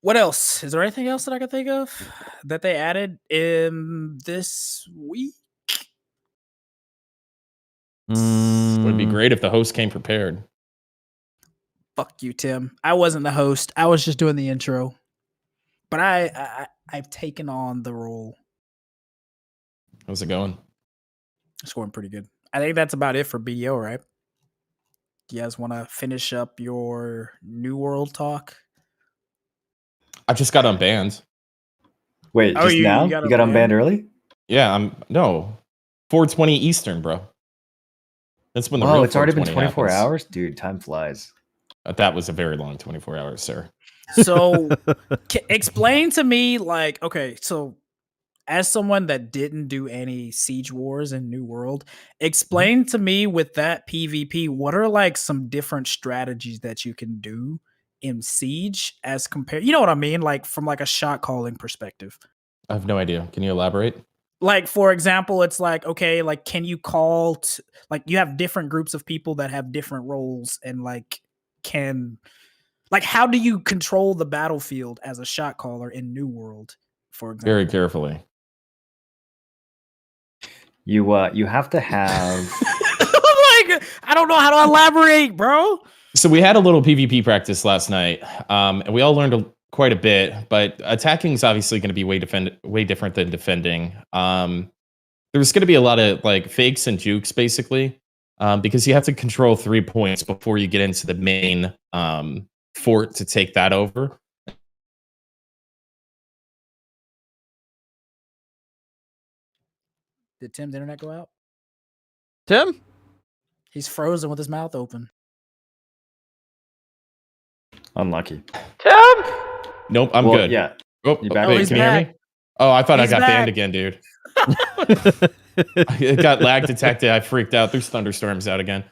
What else? Is there anything else that I can think of that they added in this week? It would be Mm, great if the host came prepared. Fuck you, Tim. I wasn't the host. I was just doing the intro. But I've taken on the role. How's it going? It's going pretty good. I think that's about it for BO, right? Do you guys want to finish up your New World talk? I just got unbanned. Wait, Oh, just you now? got You got unbanned? unbanned early? Yeah, I'm no 4:20 Eastern, bro. That's when the Oh, real it's already been 420 24 happens. hours? Dude, time flies. That was a very long 24 hours, sir. So explain to me, like, okay, so as someone that didn't do any Siege Wars in New World, explain to me with that PvP, what are like some different strategies that you can do in Siege as compared, you know what I mean? Like from like a shot calling perspective. I have no idea. Can you elaborate? Like for example, it's like, okay, like can you call like you have different groups of people that have different roles and like how do you control the battlefield as a shot caller in New World, for example? Very carefully. You have to have Like, I don't know how to elaborate, bro. So we had a little PvP practice last night, and we all learned quite a bit. But attacking is obviously going to be way different than defending. There's going to be a lot of like fakes and jukes, basically, because you have to control 3 points before you get into the main fort to take that over. Did Tim's internet go out? Tim? He's frozen with his mouth open. unlucky. Tim? Nope, I'm Well, good. yeah. Oh, You back? wait, Oh, he's can you hear back. me? Oh, I thought He's I got back. banned again, dude. It got lag detected. I freaked out. There's thunderstorms out again.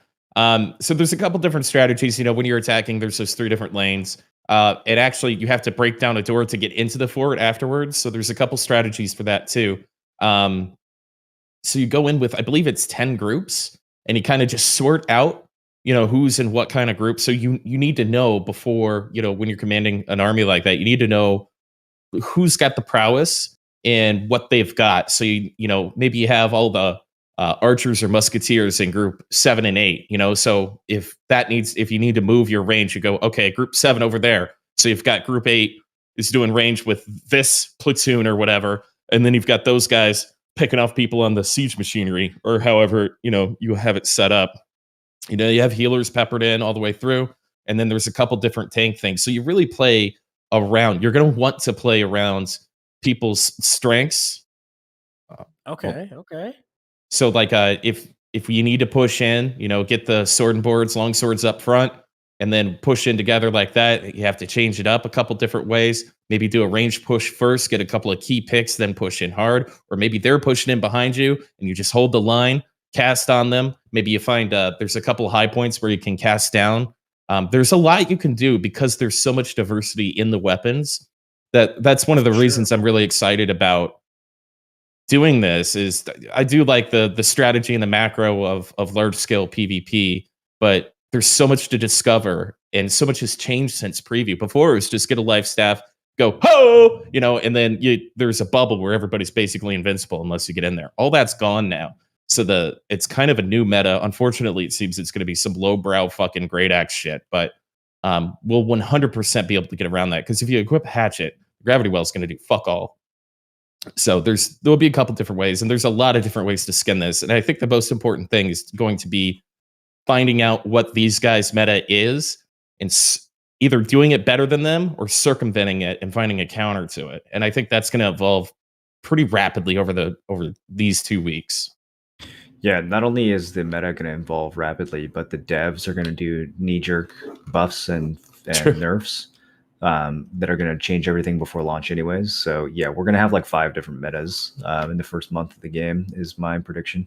So there's a couple different strategies. You know, when you're attacking, there's those 3 different lanes. And actually, you have to break down a door to get into the fort afterwards. So there's a couple strategies for that too. So you go in with, I believe it's 10 groups, and you kind of just sort out, you know, who's in what kind of group. So you need to know before, you know, when you're commanding an army like that, you need to know who's got the prowess and what they've got. So you know, maybe you have all the archers or musketeers in group 7 and 8, you know, so if you need to move your range, you go, okay, group 7 over there. So you've got group 8 is doing range with this platoon or whatever. And then you've got those guys picking off people on the siege machinery or however, you know, you have it set up. You know, you have healers peppered in all the way through. And then there's a couple different tank things. So you really play around. You're going to want to play around people's strengths. Okay. So like if you need to push in, you know, get the sword and boards, long swords up front, and then push in together like that, you have to change it up a couple different ways. Maybe do a range push first, get a couple of key picks, then push in hard. Or maybe they're pushing in behind you and you just hold the line, cast on them. Maybe you find there's a couple of high points where you can cast down. There's a lot you can do because there's so much diversity in the weapons. That's one of the reasons I'm really excited about doing this. Is I do like the strategy and the macro of large scale PvP, but there's so much to discover and so much has changed since preview. Before it was just get a life staff, go ho, you know, and then there's a bubble where everybody's basically invincible unless you get in there. All that's gone now. So it's kind of a new meta. Unfortunately, it seems it's going to be some lowbrow fucking great axe shit, but we'll 100% be able to get around that because if you equip Hatchet, Gravity Well is going to do fuck all. So there'll be a couple different ways, and there's a lot of different ways to skin this. And I think the most important thing is going to be finding out what these guys' meta is and either doing it better than them or circumventing it and finding a counter to it. And I think that's going to evolve pretty rapidly over these 2 weeks. Yeah, not only is the meta going to evolve rapidly, but the devs are going to do knee-jerk buffs and nerfs that are going to change everything before launch anyways. So yeah, we're going to have like 5 different metas in the first month of the game is my prediction.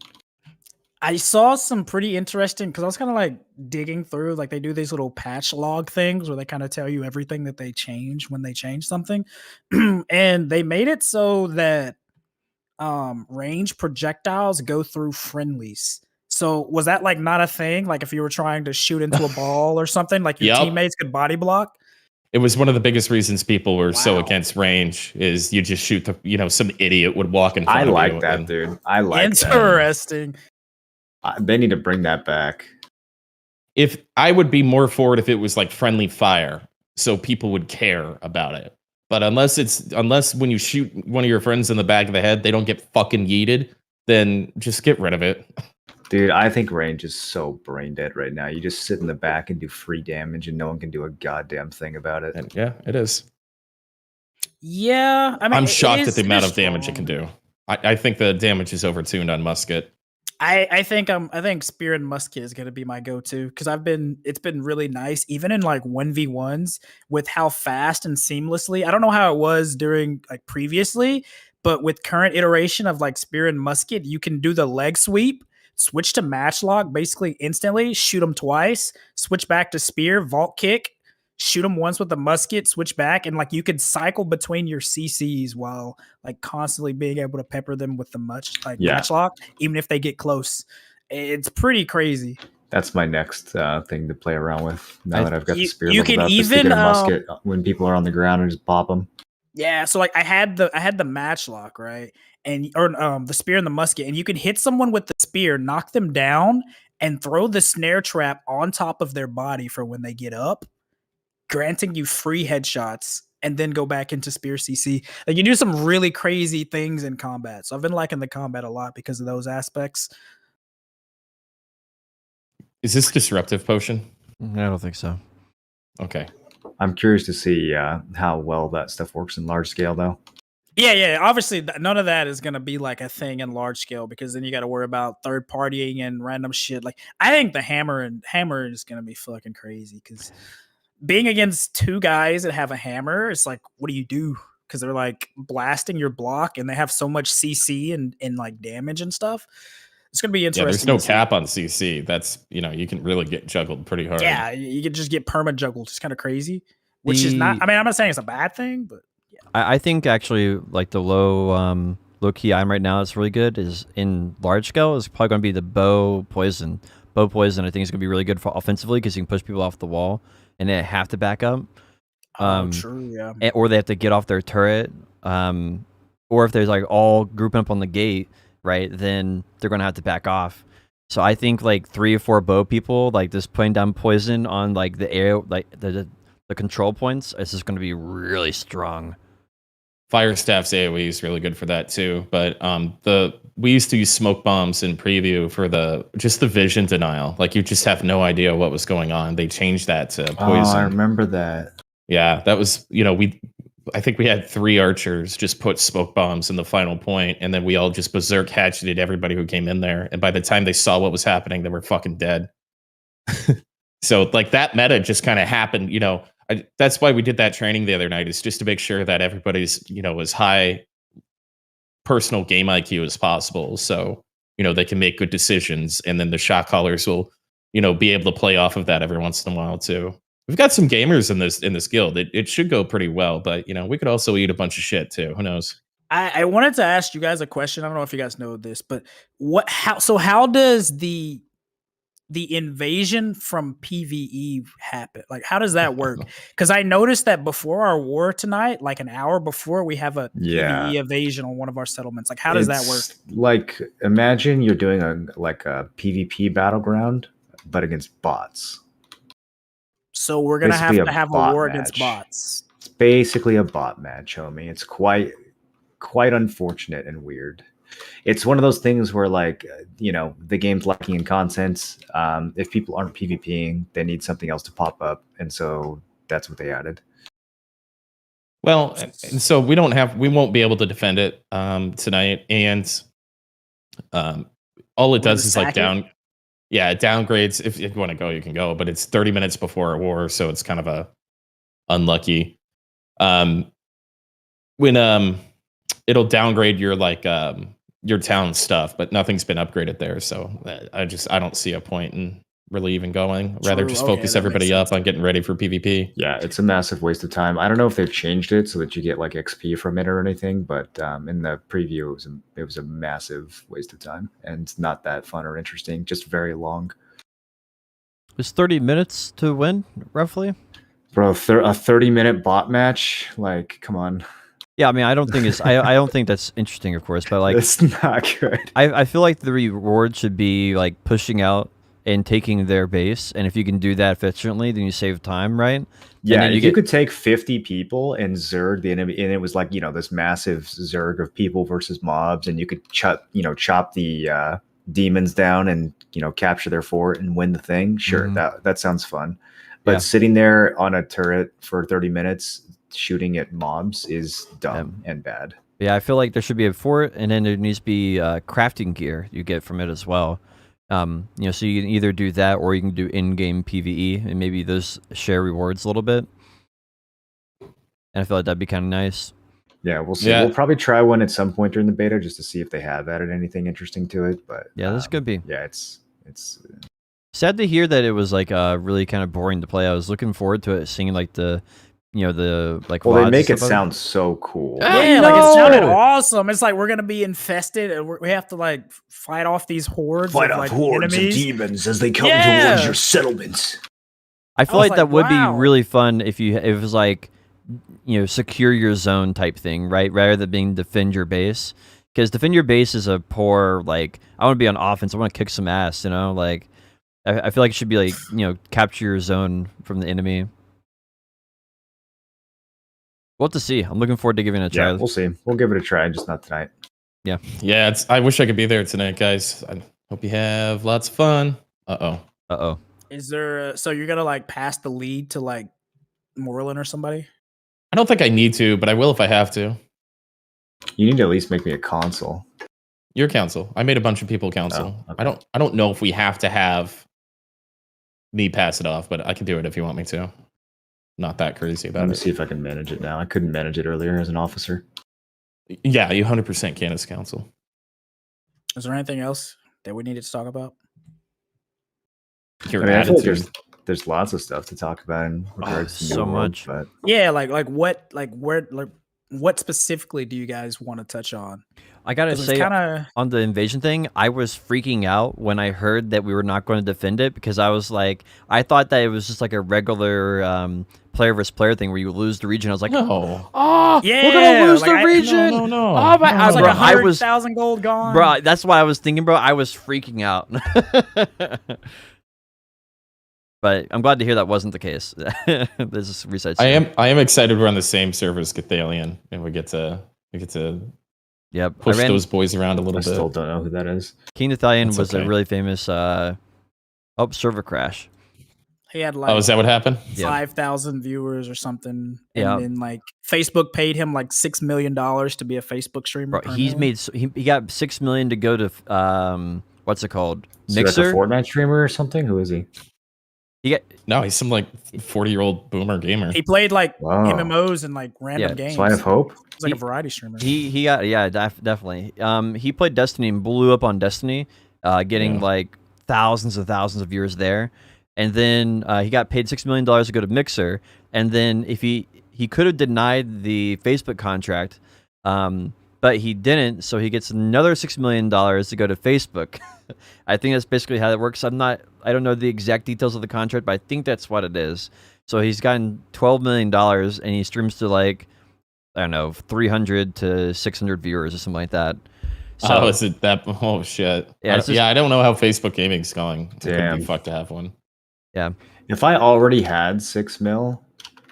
I saw some pretty interesting, because I was kind of like digging through, like they do these little patch log things where they kind of tell you everything that they change when they change something. And they made it so that range projectiles go through friendlies. So was that like not a thing? Like if you were trying to shoot into a ball or something, like your teammates could body block? It was one of the biggest reasons people were so Wow. against range is you just shoot some idiot would walk in front I of you. like that, dude. I like that. Interesting. They need to bring that back. If I would be more for it if it was like friendly fire, so people would care about it. But unless when you shoot one of your friends in the back of the head, they don't get fucking yeeted, then just get rid of it. Dude, I think range is so brain dead right now. You just sit in the back and do free damage and no one can do a goddamn thing about it. And yeah, it is. Yeah. I mean, I'm shocked at the amount of strong. damage it can do. I think the damage is overtuned on musket. I think Spear and Musket is gonna be my go-to, because it's been really nice, even in like 1v1s, with how fast and seamlessly. I don't know how it was during like previously, but with current iteration of like Spear and Musket, you can do the leg sweep, switch to matchlock basically instantly, shoot them twice, switch back to Spear, vault kick, shoot them once with the musket, switch back, and like you could cycle between your CCs while like constantly being able to pepper them with the matchlock, even if they get close. It's pretty crazy. That's my next thing to play around with. Now that I've got the spear, you can up, just to even get a musket when people are on the ground and just pop them. Yeah, so like I had the matchlock, right, or the spear and the musket, and you can hit someone with the spear, knock them down, and throw the snare trap on top of their body for when they get up, granting you free headshots, and then go back into spear CC. Like you do some really crazy things in combat. So I've been liking the combat a lot because of those aspects. Is this disruptive potion? I don't think so. Okay. I'm curious to see how well that stuff works in large scale, though. Yeah. Obviously, none of that is going to be like a thing in large scale, because then you got to worry about third partying and random shit. Like I think the hammer is going to be fucking crazy, because being against 2 guys that have a hammer, it's like, what do you do? Because they're like blasting your block and they have so much CC and like damage and stuff. It's going to be interesting. Yeah, there's no cap on CC. That's, you can really get juggled pretty hard. Yeah, you can just get perma juggled. It's kind of crazy, which is not, I mean, I'm not saying it's a bad thing, but yeah. I think actually like the low key item right now that's really good is in large scale is probably going to be the bow poison. Bow poison I think is going to be really good for offensively, because you can push people off the wall and they have to back up. True, yeah. Or they have to get off their turret. Or if there's like all grouping up on the gate, right, then they're going to have to back off. So I think like 3 or 4 bow people, like just putting down poison on like the air, like the control points, is just going to be really strong. Firestaff's AoE is really good for that too. But we used to use smoke bombs in preview for the vision denial. Like you just have no idea what was going on. They changed that to poison. Oh, I remember that. Yeah, that was, I think we had 3 archers just put smoke bombs in the final point, and then we all just berserk hatcheted everybody who came in there. And by the time they saw what was happening, they were fucking dead. So like that meta just kind of happened, that's why we did that training the other night, is just to make sure that everybody's, as high personal game IQ as possible. So, they can make good decisions, and then the shot callers will, be able to play off of that every once in a while too. We've got some gamers in this guild. It should go pretty well, but we could also eat a bunch of shit too. Who knows? I wanted to ask you guys a question. I don't know if you guys know this, but how does the invasion from PvE happen? Like, how does that work? Because I noticed that before our war tonight, like an hour before, we have a PvE invasion on one of our settlements. Like, how does that work? Like, imagine you're doing a PvP battleground, but against bots. So we're gonna have to have a war against bots. It's basically a bot match, homie. It's quite unfortunate and weird. It's one of those things where, like, the game's lacking in content. If people aren't PvPing, they need something else to pop up, and so that's what they added. Well, and so we won't be able to defend it tonight, and all it does is like it downgrades. If you want to go, you can go, but it's 30 minutes before a war, so it's kind of a unlucky. When it'll downgrade your your town stuff, but nothing's been upgraded there, so I don't see a point in really even going. Rather just focus everybody up on getting ready for PvP. Yeah, it's a massive waste of time. I don't know if they've changed it so that you get like XP from it or anything, but in the preview it was a massive waste of time and not that fun or interesting, just very long. It's 30 minutes to win, roughly. Bro, a 30-minute bot match, like, come on. Yeah, I mean, I don't think I don't think that's interesting, of course, but like, it's not good. I feel like the reward should be like pushing out and taking their base, and if you can do that efficiently, then you save time, right? Yeah, and you could take 50 people and Zerg the enemy, and it was like, this massive Zerg of people versus mobs, and you could chop the demons down and capture their fort and win the thing. Sure, that sounds fun, but sitting there on a turret for 30 minutes shooting at mobs is dumb and bad. Yeah, I feel like there should be a fort, and then there needs to be crafting gear you get from it as well. So you can either do that or you can do in-game PvE, and maybe those share rewards a little bit. And I feel like that'd be kind of nice. Yeah, we'll see. We'll probably try one at some point during the beta just to see if they have added anything interesting to it. But yeah, this could be. Yeah, it's sad to hear that it was like really kind of boring to play. I was looking forward to it, seeing like the like. Well, they make it sound so cool. Yeah, like it sounded awesome. It's like we're gonna be infested, and we have to like fight off these hordes. Fight off like, hordes of demons as they come towards your settlements. I feel like that would be really fun if it was like, secure your zone type thing, right? Rather than being defend your base, because defend your base is a poor like. I want to be on offense. I want to kick some ass. Like I feel like it should be like capture your zone from the enemy. We'll have to see. I'm looking forward to giving it a try. Yeah, we'll see. We'll give it a try, just not tonight. Yeah. Yeah, I wish I could be there tonight, guys. I hope you have lots of fun. Uh-oh. Is there so you're gonna like pass the lead to like Moreland or somebody? I don't think I need to, but I will if I have to. You need to at least make me a console. Your council. I made a bunch of people council. Oh, okay. I don't know if we have to have me pass it off, but I can do it if you want me to. Not that crazy about it. Let me see if I can manage it now. I couldn't manage it earlier as an officer. Yeah, you 100% can as council. Is there anything else that we needed to talk about? Your I feel like attitude. there's lots of stuff to talk about in regards to so New World, much. But Yeah, what specifically do you guys want to touch on? I gotta say, kinda... on the invasion thing, I was freaking out when I heard that we were not going to defend it, because I was like, I thought that it was just like a regular player versus player thing where you lose the region. I was like, no. oh, Yeah, we're gonna lose the region. No. Oh my! I was like bro, 100,000 gold gone. Bro, that's what I was thinking, bro. I was freaking out. But I'm glad to hear that wasn't the case. This is research. I am excited we're on the same server as Cathalion, and we get to push those boys around a little I bit. still don't know who that is. King Nathalion That's was okay. a really famous server crash. He had like Is that what happened? 5,000 viewers or something. Yeah. And then like Facebook paid him like $6 million to be a Facebook streamer. Bro, he got $6 million to go to what's it called? So that's a Mixer. Fortnite streamer or something? Who is he? No, he's some like 40-year-old boomer gamer. He played like Wow. MMOs and like random games. So I have hope. He's like a variety streamer. He got definitely. He played Destiny and blew up on Destiny, getting like thousands of viewers there, and then he got paid $6 million to go to Mixer, and then if he could have denied the Facebook contract, but he didn't, so he gets another $6 million to go to Facebook. I think that's basically how it works. I don't know the exact details of the contract, but I think that's what it is. So he's gotten $12 million, and he streams to like, I don't know, 300 to 600 viewers or something like that. So, is it that? Oh shit! Yeah, I don't know how Facebook Gaming's going. It could Damn. be fucked to have one. Yeah. If I already had 6 mil,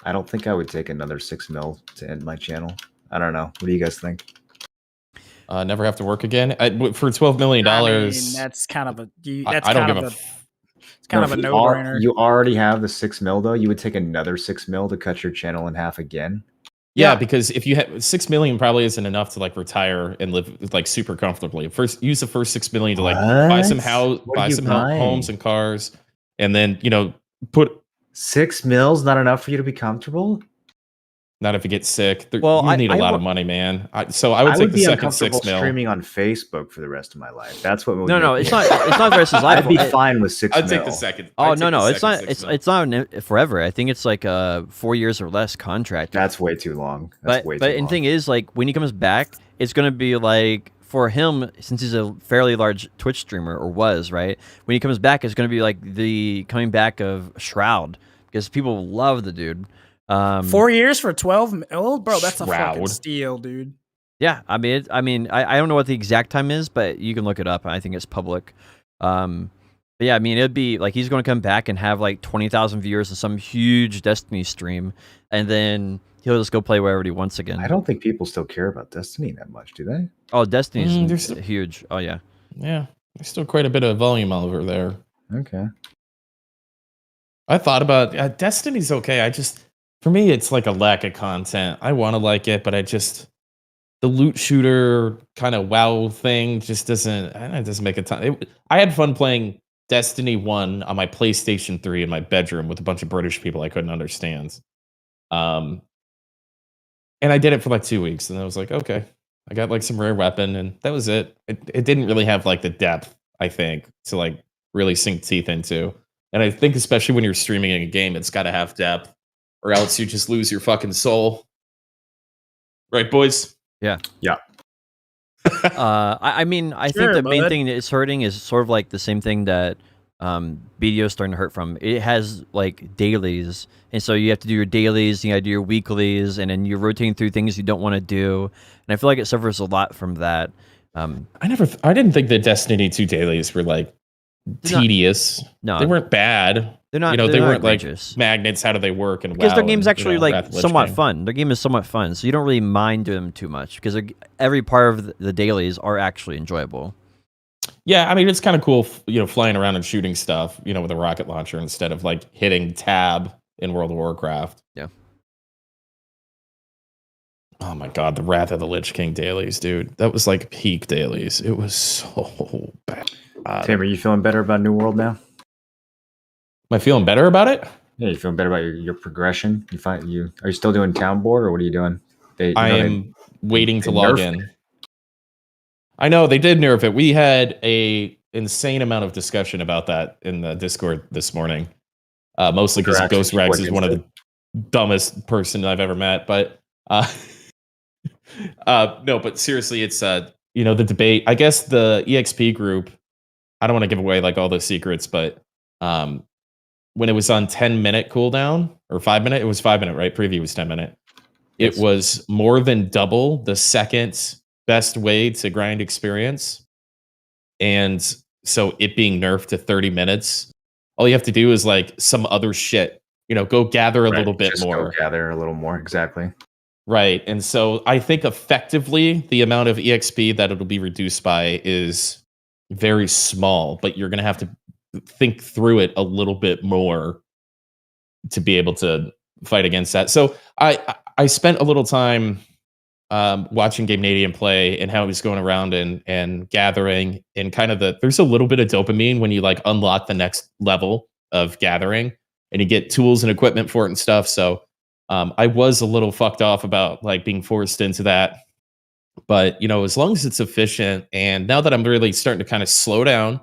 I don't think I would take another 6 mil to end my channel. I don't know. What do you guys think? Never have to work again for $12 million. I mean, that's kind of a. I don't give a. It's kind No, of a if no-brainer. You already have the 6 mil though. You would take another 6 mil to cut your channel in half again. Yeah, Yeah. because if you have 6 million, probably isn't enough to like retire and live like super comfortably. First, use the first 6 million to like buy some house, What are you homes buying? and cars, and then put. 6 mil's not enough for you to be comfortable. Not if you get sick. Well, you need a I lot wa- of money, man. So I would I take would the be second uncomfortable 6 mil. streaming on Facebook for the rest of my life. That's what would No, make me it's not the rest of his life. I'd be fine with 6 I'd mil. take the second. Oh I'd take no, the it's second not. 6 mil. It's not forever. I think it's like 4 years or less contract. That's way too long. That's way But too the long. thing is, like when he comes back, it's gonna be like for him, since he's a fairly large Twitch streamer or was, right? When he comes back, it's gonna be like the coming back of Shroud because people love the dude. 4 years for 12 mil, bro. That's a fucking Shroud. steal, dude. Yeah, I mean, I don't know what the exact time is, but you can look it up. I think it's public. But yeah, I mean, it'd be like he's going to come back and have like 20,000 viewers in some huge Destiny stream, and then he'll just go play wherever he wants again. I don't think people still care about Destiny that much, do they? Oh, Destiny's there's still- huge. Oh yeah. Yeah, there's still quite a bit of volume over there. Okay. I thought about Destiny's okay. For me, it's like a lack of content. I want to like it, but the loot shooter kind of WoW thing just doesn't make a ton. I had fun playing Destiny 1 on my PlayStation 3 in my bedroom with a bunch of British people I couldn't understand. And I did it for like 2 weeks, and I was like, okay, I got like some rare weapon, and that was it. It didn't really have like the depth, I think, to like really sink teeth into. And I think especially when you're streaming a game, it's got to have depth, or else you just lose your fucking soul. Right, boys? Yeah. Yeah. I mean, I Sure, think the main bud. thing that is hurting is sort of like the same thing that BDO is starting to hurt from. It has like dailies, and so you have to do your dailies, you got to do your weeklies, and then you're rotating through things you don't want to do. And I feel like it suffers a lot from that. I didn't think the Destiny 2 dailies were like They're not- tedious. No, They weren't bad. They're not. They they're not weren't like egregious. magnets. How do they work? And Because WoW their game's and, actually Wrath like of the Lich somewhat King. fun. Their game is somewhat fun, so you don't really mind doing them too much because every part of the dailies are actually enjoyable. Yeah, I mean it's kind of cool, flying around and shooting stuff, with a rocket launcher instead of like hitting tab in World of Warcraft. Yeah. Oh my god, the Wrath of the Lich King dailies, dude. That was like peak dailies. It was so bad. Tim, are you feeling better about New World now? Am I feeling better about it? Yeah, you feeling better about your progression? Are you still doing town board or what are you doing? I am waiting to they log nerfed in. I know they did nerf it. We had a insane amount of discussion about that in the Discord this morning. Mostly because Drax Ghost Rex is against one of it. the dumbest person I've ever met. But no, but seriously, it's the debate. I guess the EXP group. I don't want to give away like all the secrets, but when it was on 10-minute cooldown or 5-minute, it was 5-minute, right? Preview was 10-minute. Yes. It was more than double the second best way to grind experience. And so it being nerfed to 30 minutes, all you have to do is like some other shit, go gather a Right, little bit just more. Go gather a little more, exactly. Right. And so I think effectively the amount of EXP that it'll be reduced by is very small, but you're going to have to think through it a little bit more to be able to fight against that. So I spent a little time watching Game Nadian play and how he was going around and gathering and kind of there's a little bit of dopamine when you like unlock the next level of gathering and you get tools and equipment for it and stuff. So I was a little fucked off about like being forced into that. But, as long as it's efficient, and now that I'm really starting to kind of slow down,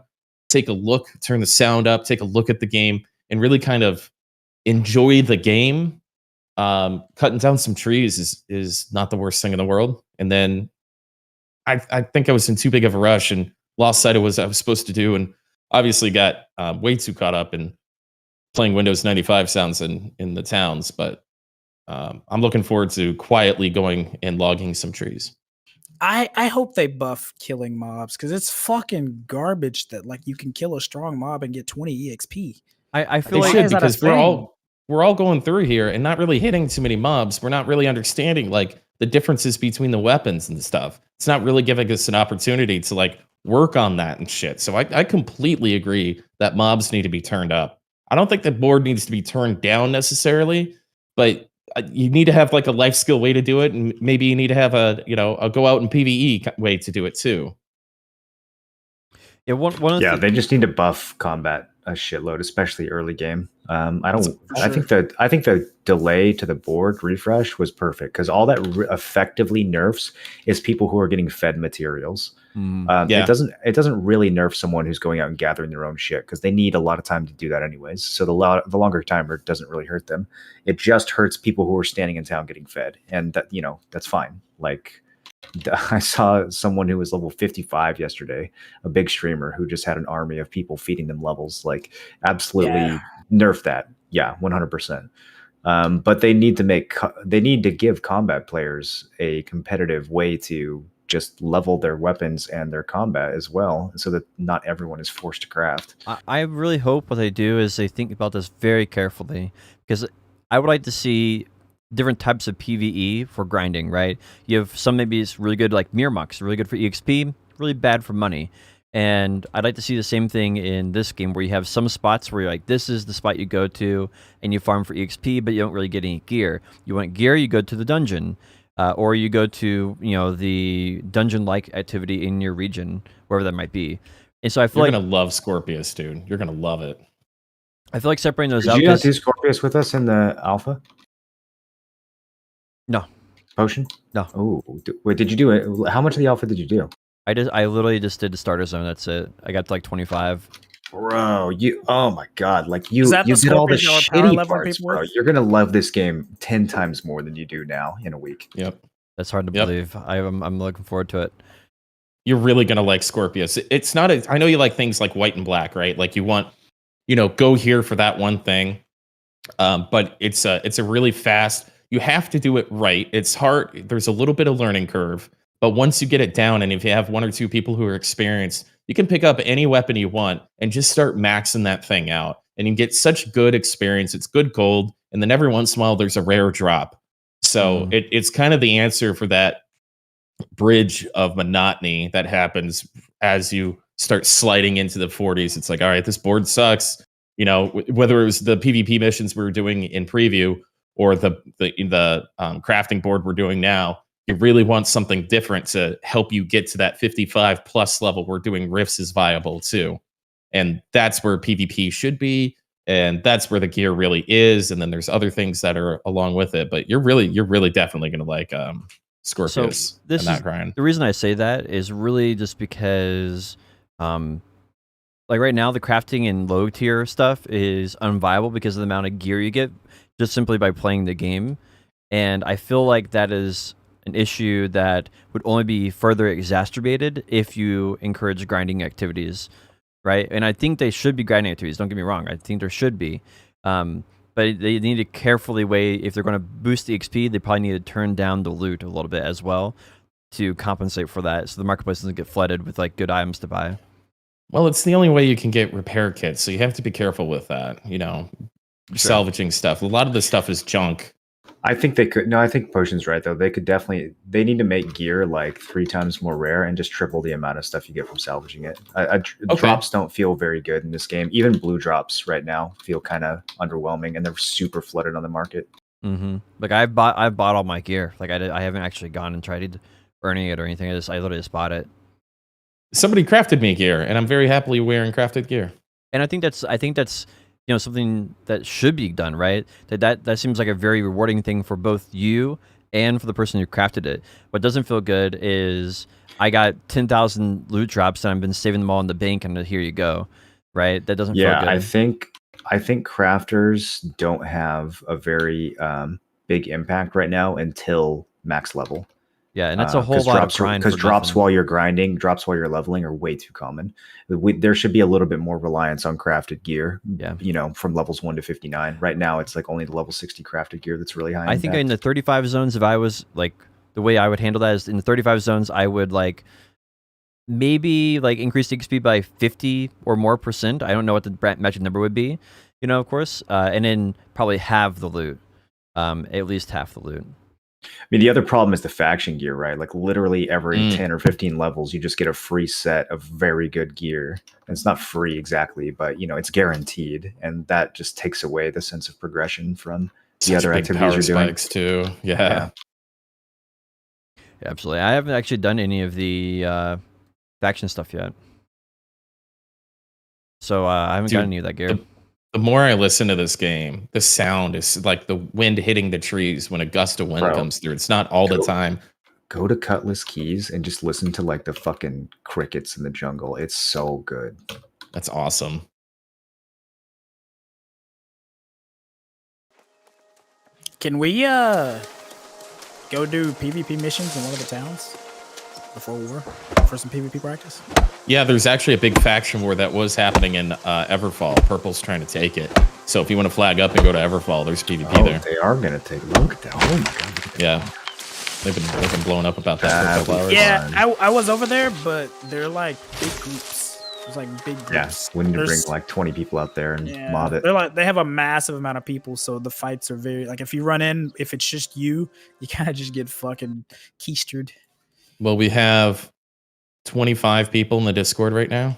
take a look, turn the sound up, take a look at the game, and really kind of enjoy the game, cutting down some trees is not the worst thing in the world. And then I think I was in too big of a rush and lost sight of what I was supposed to do, and obviously got way too caught up in playing Windows 95 sounds in the towns. But I'm looking forward to quietly going and logging some trees. I hope they buff killing mobs because it's fucking garbage that like you can kill a strong mob and get 20 EXP. I They feel like should, is that a because we're thing? all going through here and not really hitting too many mobs. We're not really understanding like the differences between the weapons and stuff. It's not really giving us an opportunity to like work on that and shit. So I completely agree that mobs need to be turned up. I don't think the board needs to be turned down necessarily, but you need to have like a life skill way to do it, and maybe you need to have a go out and PVE way to do it too. Yeah, one of Yeah, the, they just need to buff combat a shitload, especially early game. I don't. For I think the delay to the board refresh was perfect because all that effectively nerfs is people who are getting fed materials. Yeah. It doesn't really nerf someone who's going out and gathering their own shit because they need a lot of time to do that anyways. So the longer timer doesn't really hurt them. It just hurts people who are standing in town getting fed, and that's fine. Like, I saw someone who was level 55 yesterday, a big streamer who just had an army of people feeding them levels. Like, absolutely nerf that. Yeah, 100%. But they need to give combat players a competitive way to just level their weapons and their combat as well, so that not everyone is forced to craft. I really hope what they do is they think about this very carefully, because I would like to see different types of PvE for grinding, right? You have some maybe it's really good, like Mirmux, really good for EXP, really bad for money. And I'd like to see the same thing in this game, where you have some spots where you're like, this is the spot you go to and you farm for EXP, but you don't really get any gear. You want gear, you go to the dungeon. Or you go to, the dungeon-like activity in your region, wherever that might be. And so I feel You're like gonna love Scorpius, dude. You're gonna love it. I feel like separating those Did out. you not do Scorpius with us in the alpha? No. Potion? No. Oh, wait, did you do it? How much of the alpha did you do? I literally just did the starter zone. That's it. I got to like 25. Bro, oh my god, like you Is that the did all the Scorpions that were power shitty leveling parts, people with? bro. You're gonna love this game 10 times more than you do now in a week. Yep. That's hard to Yep. believe. I'm looking forward to it. You're really gonna like Scorpius. It's not I know you like things like white and black, right? Like you want, go here for that one thing. But it's a really fast. You have to do it right. It's hard. There's a little bit of learning curve, but once you get it down, and if you have one or two people who are experienced, you can pick up any weapon you want and just start maxing that thing out. And you get such good experience. It's good gold, and then every once in a while there's a rare drop. So it's kind of the answer for that bridge of monotony that happens as you start sliding into the 40s. It's like, all right, this board sucks. Whether it was the PvP missions we were doing in preview or the crafting board we're doing now, you really want something different to help you get to that 55 plus level where doing rifts is viable too. And that's where PvP should be. And that's where the gear really is. And then there's other things that are along with it. But you're really definitely going to like Scorpius and that grind. The reason I say that is really just because, like right now, the crafting and low tier stuff is unviable because of the amount of gear you get just simply by playing the game. And I feel like that is an issue that would only be further exacerbated if you encourage grinding activities. Right, and I think they should be grinding activities. Don't get me wrong. I think there should be, but they need to carefully weigh. If they're going to boost the XP, they probably need to turn down the loot a little bit as well to compensate for that, so the marketplace doesn't get flooded with like good items to buy. Well, it's the only way you can get repair kits, so you have to be careful with that. Salvaging stuff. A lot of the stuff is junk. I think they could. No, I think Potion's right though. They need to make gear like 3 times more rare and just triple the amount of stuff you get from salvaging it. Drops don't feel very good in this game. Even blue drops right now feel kind of underwhelming, and they're super flooded on the market. Like I've bought all my gear. Like I haven't actually gone and tried earning it or anything. I literally just bought it. Somebody crafted me gear, and I'm very happily wearing crafted gear. And I think that's something that should be done, right? That seems like a very rewarding thing for both you and for the person who crafted it. What doesn't feel good is I got 10,000 loot drops and I've been saving them all in the bank, and here you go, right? That doesn't feel good. I think crafters don't have a very big impact right now until max level. Yeah, and that's a whole lot of grind. Because drops while you're grinding, drops while you're leveling are way too common. There should be a little bit more reliance on crafted gear. Yeah. From levels 1 to 59. Right now, it's like only the level 60 crafted gear that's really high. I think in the 35 zones, if I was like, the way I would handle that is in the 35 zones, I would like maybe like increase the XP by 50 or more %. I don't know what the magic number would be, of course, and then probably halve the loot, at least half the loot. I mean, the other problem is the faction gear, right? Like literally every 10 or 15 levels, you just get a free set of very good gear. And it's not free exactly, but it's guaranteed, and that just takes away the sense of progression from the other big activities power you're doing. spikes too. Yeah. Yeah. Yeah, absolutely. I haven't actually done any of the faction stuff yet, so I haven't got Dude, any of that gear. The more I listen to this game, the sound is like the wind hitting the trees when a gust of wind Bro, comes through. It's not all the go- time. Go to Cutlass Keys and just listen to like the fucking crickets in the jungle. It's so good. That's awesome. Can we go do PvP missions in one of the towns before war for some PvP practice? Yeah, there's actually a big faction war that was happening in Everfall. Purple's trying to take it. So if you want to flag up and go to Everfall, there's PvP there. They are gonna take a look at that. Oh my god. Look at that. Yeah. They've been blowing up about that for a couple hours. Yeah, I was over there, but they're like big groups. There's like big groups. Yeah, we need to bring There's- like 20 people out there and Yeah, mob it. they're like they have a massive amount of people, so the fights are very like if you run in, if it's just you kind of just get fucking keistered. Well, we have 25 people in the Discord right now.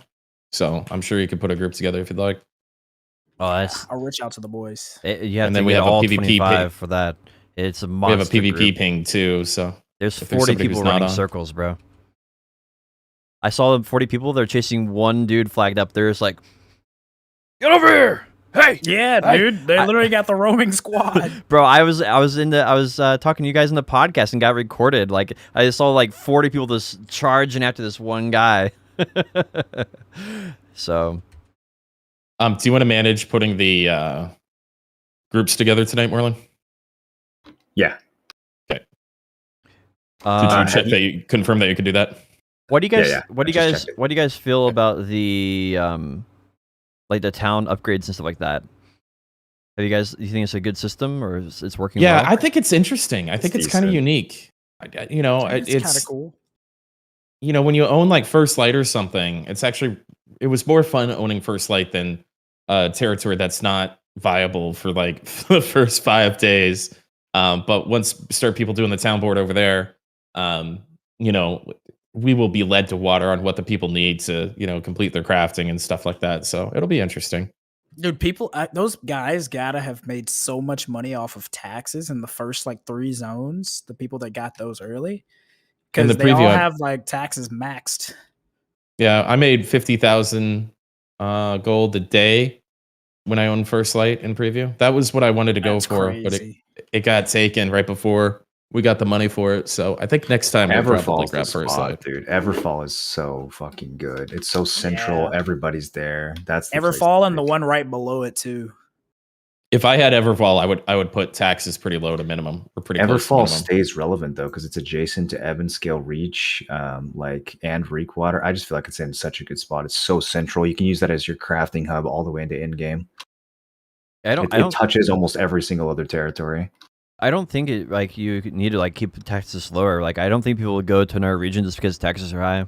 So I'm sure you could put a group together if you'd like. Oh, that's I'll reach out to the boys. you have And to then we get have a all PvP 25 for that. It's a We have monster a PvP group. ping too. So There's if there's 40 somebody people who's not running on. circles, bro. I saw them 40 people. They're chasing one dude flagged up. There's like, get over here! Hey, Yeah, dude, they literally got the roaming squad. bro! I was talking to you guys in the podcast and got recorded. Like I saw like 40 people just charging after this one guy. So, do you want to manage putting the groups together tonight, Merlin? Yeah. Did uh, you check that you confirm that you could do that? what do you guys? Yeah, What do you I just guys? checked it. What do you guys feel about the like the town upgrades and stuff like that? Have you guys? You think it's a good system or it's working? Yeah, well? I think it's interesting. I think it's kind of decent. unique. It's kind of cool. When you own like First Light or something, it was more fun owning First Light than territory that's not viable for like the first 5 days. But once start people doing the town board over there, we will be led to water on what the people need to, complete their crafting and stuff like that. So it'll be interesting. Dude, those guys gotta have made so much money off of taxes in the first like 3 zones. The people that got those early, In the because they all preview, have like taxes maxed. Yeah, I made 50,000 gold a day when I owned First Light in preview. That was what I wanted to go That's for, but crazy. it got taken right before we got the money for it. So I think next time we'll probably Everfall's the grab First spot, Light. dude. Everfall is so fucking good. It's so central. Yeah. Everybody's there. That's the place Everfall to and the be. one right below it too. If I had Everfall, I would put taxes pretty low to minimum or pretty close to Everfall minimum. stays relevant though because it's adjacent to Ebon Scale Reach, and Reekwater. I just feel like it's in such a good spot. It's so central. You can use that as your crafting hub all the way into in game. I don't. It touches almost every single other territory. I don't think it like you need to like keep taxes lower. Like I don't think people would go to another region just because taxes are high.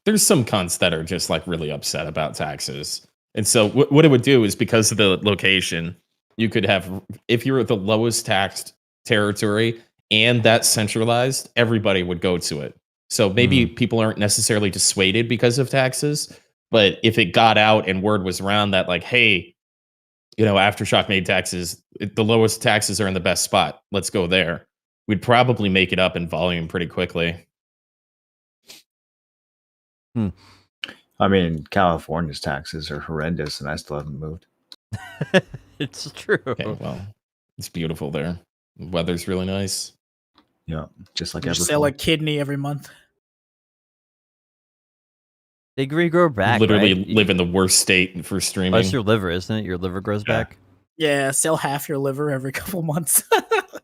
There's some cunts that are just like really upset about taxes. And so what it would do is because of the location, you could have, if you're at the lowest taxed territory and that's centralized, everybody would go to it. So maybe people aren't necessarily dissuaded because of taxes, but if it got out and word was around that like, hey, Aftershock made taxes, the lowest taxes are in the best spot, let's go there, we'd probably make it up in volume pretty quickly. I mean, California's taxes are horrendous, and I still haven't moved. It's true. Okay, well, it's beautiful there. The weather's really nice. Yeah, just like You just sell a Everfall. kidney every month. They regrow back. Literally right? live in the worst state for Oh, streaming. it's your liver, isn't it? Your liver grows Yeah. back. Yeah, sell half your liver every couple months.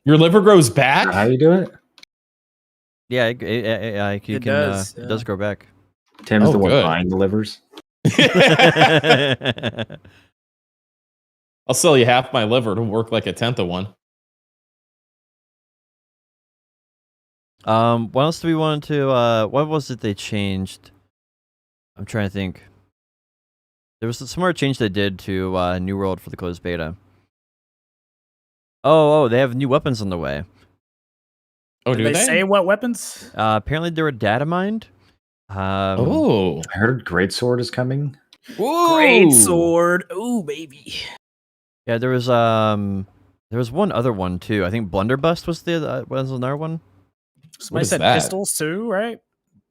Your liver grows back? How you do it? Yeah, it It does, It does grow back. Tim's Oh, the one good. buying the livers. I'll sell you half my liver to work like a tenth of one. What else do we want to? What was it they changed? I'm trying to think. There was some more change they did to New World for the closed beta. Oh, they have new weapons on the way. Oh, Did do they say what weapons? Apparently, they were data mined. Oh. I heard Greatsword is coming. Great sword. Ooh, baby. Yeah, there was one other one too. I think Blunderbuss was was another one. Somebody is said that? pistols too, right?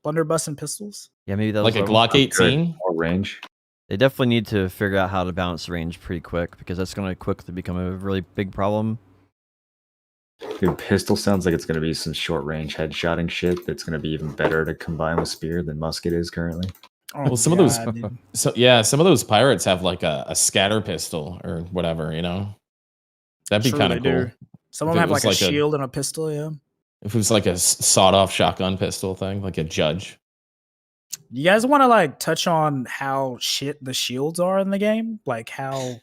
Blunderbuss and pistols. Yeah, maybe that Like was a the other one. Glock 18? More range. They definitely need to figure out how to balance range pretty quick because that's going to quickly become a really big problem. Dude, pistol sounds like it's going to be some short range headshotting shit that's going to be even better to combine with spear than musket is currently. Oh, Well, some of those, dude. some of those pirates have like a scatter pistol or whatever, you know. That'd be True, kind they of cool. do. Some If of them it have was like a like a- shield and a pistol. Yeah. If it was like a sawed-off shotgun pistol thing, like a judge. You guys want to like touch on how shit the shields are in the game? Like how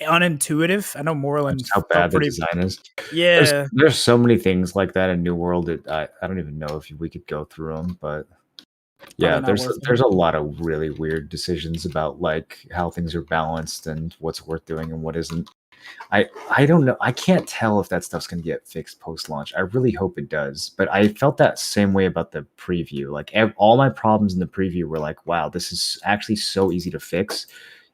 unintuitive. I know Moreland Just how felt bad the pretty. design is. Yeah. There's so many things like that in New World. I don't even know if we could go through them, but yeah, Probably not worth there's a lot of really weird decisions about like how things are balanced and what's worth doing and what isn't. I don't know. I can't tell if that stuff's going to get fixed post launch. I really hope it does, but I felt that same way about the preview. Like all my problems in the preview were like, wow, this is actually so easy to fix.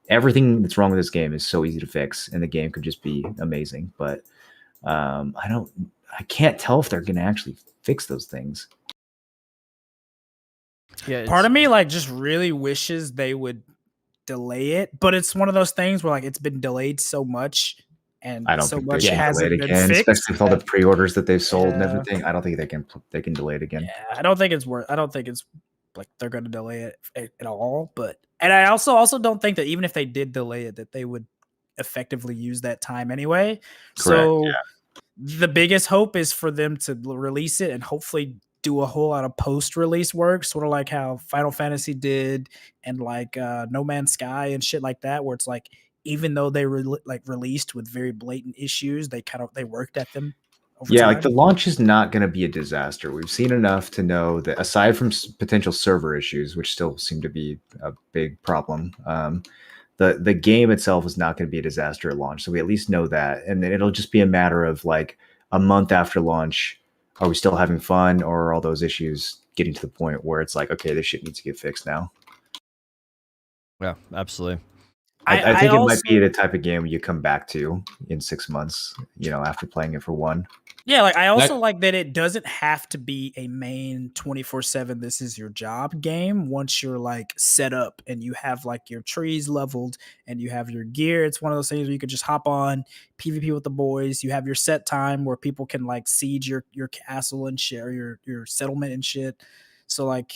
Everything that's wrong with this game is so easy to fix, and the game could just be amazing. But I can't tell if they're going to actually fix those things. Yeah, Part of me like just really wishes they would delay it, but it's one of those things where like it's been delayed so much and I don't so think much they can delay hasn't it been again, fixed. especially with all the pre-orders that they've sold and Yeah. everything. I don't think they can delay it again. Yeah, I don't think it's like they're going to delay it at all. But and I also don't think that even if they did delay it, that they would effectively use that time anyway. So the biggest hope is for them to release it and hopefully do a whole lot of post-release work, sort of like how Final Fantasy did and like No Man's Sky and shit like that, where it's like even though they were released with very blatant issues, they worked at them. Yeah, like the launch is not going to be a disaster. We've seen enough to know that aside from potential server issues, which still seem to be a big problem, the game itself is not going to be a disaster at launch. So we at least know that, and then it'll just be a matter of like a month after launch, are we still having fun, or are all those issues getting to the point where it's like, okay, this shit needs to get fixed now? Yeah, absolutely. I think it might be the type of game you come back to in 6 months, after playing it for one. Yeah, like I also like that it doesn't have to be a main 24/7 this is your job game once you're like set up and you have like your trees leveled and you have your gear. It's one of those things where you could just hop on PvP with the boys. You have your set time where people can like siege your castle and share your settlement and shit. So like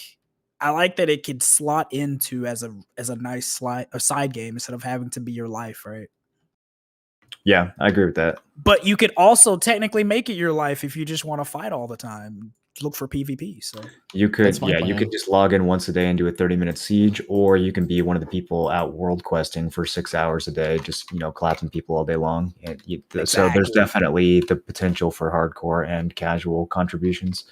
I like that it could slot into as a nice side game instead of having to be your life, right? Yeah, I agree with that. But you could also technically make it your life if you just want to fight all the time. Look for PvP. So you could, That's my you plan. could just log in once a day and do a 30-minute siege, or you can be one of the people out world questing for 6 hours a day, just clapping people all day long. And so there's Exactly. definitely the potential for hardcore and casual contributions.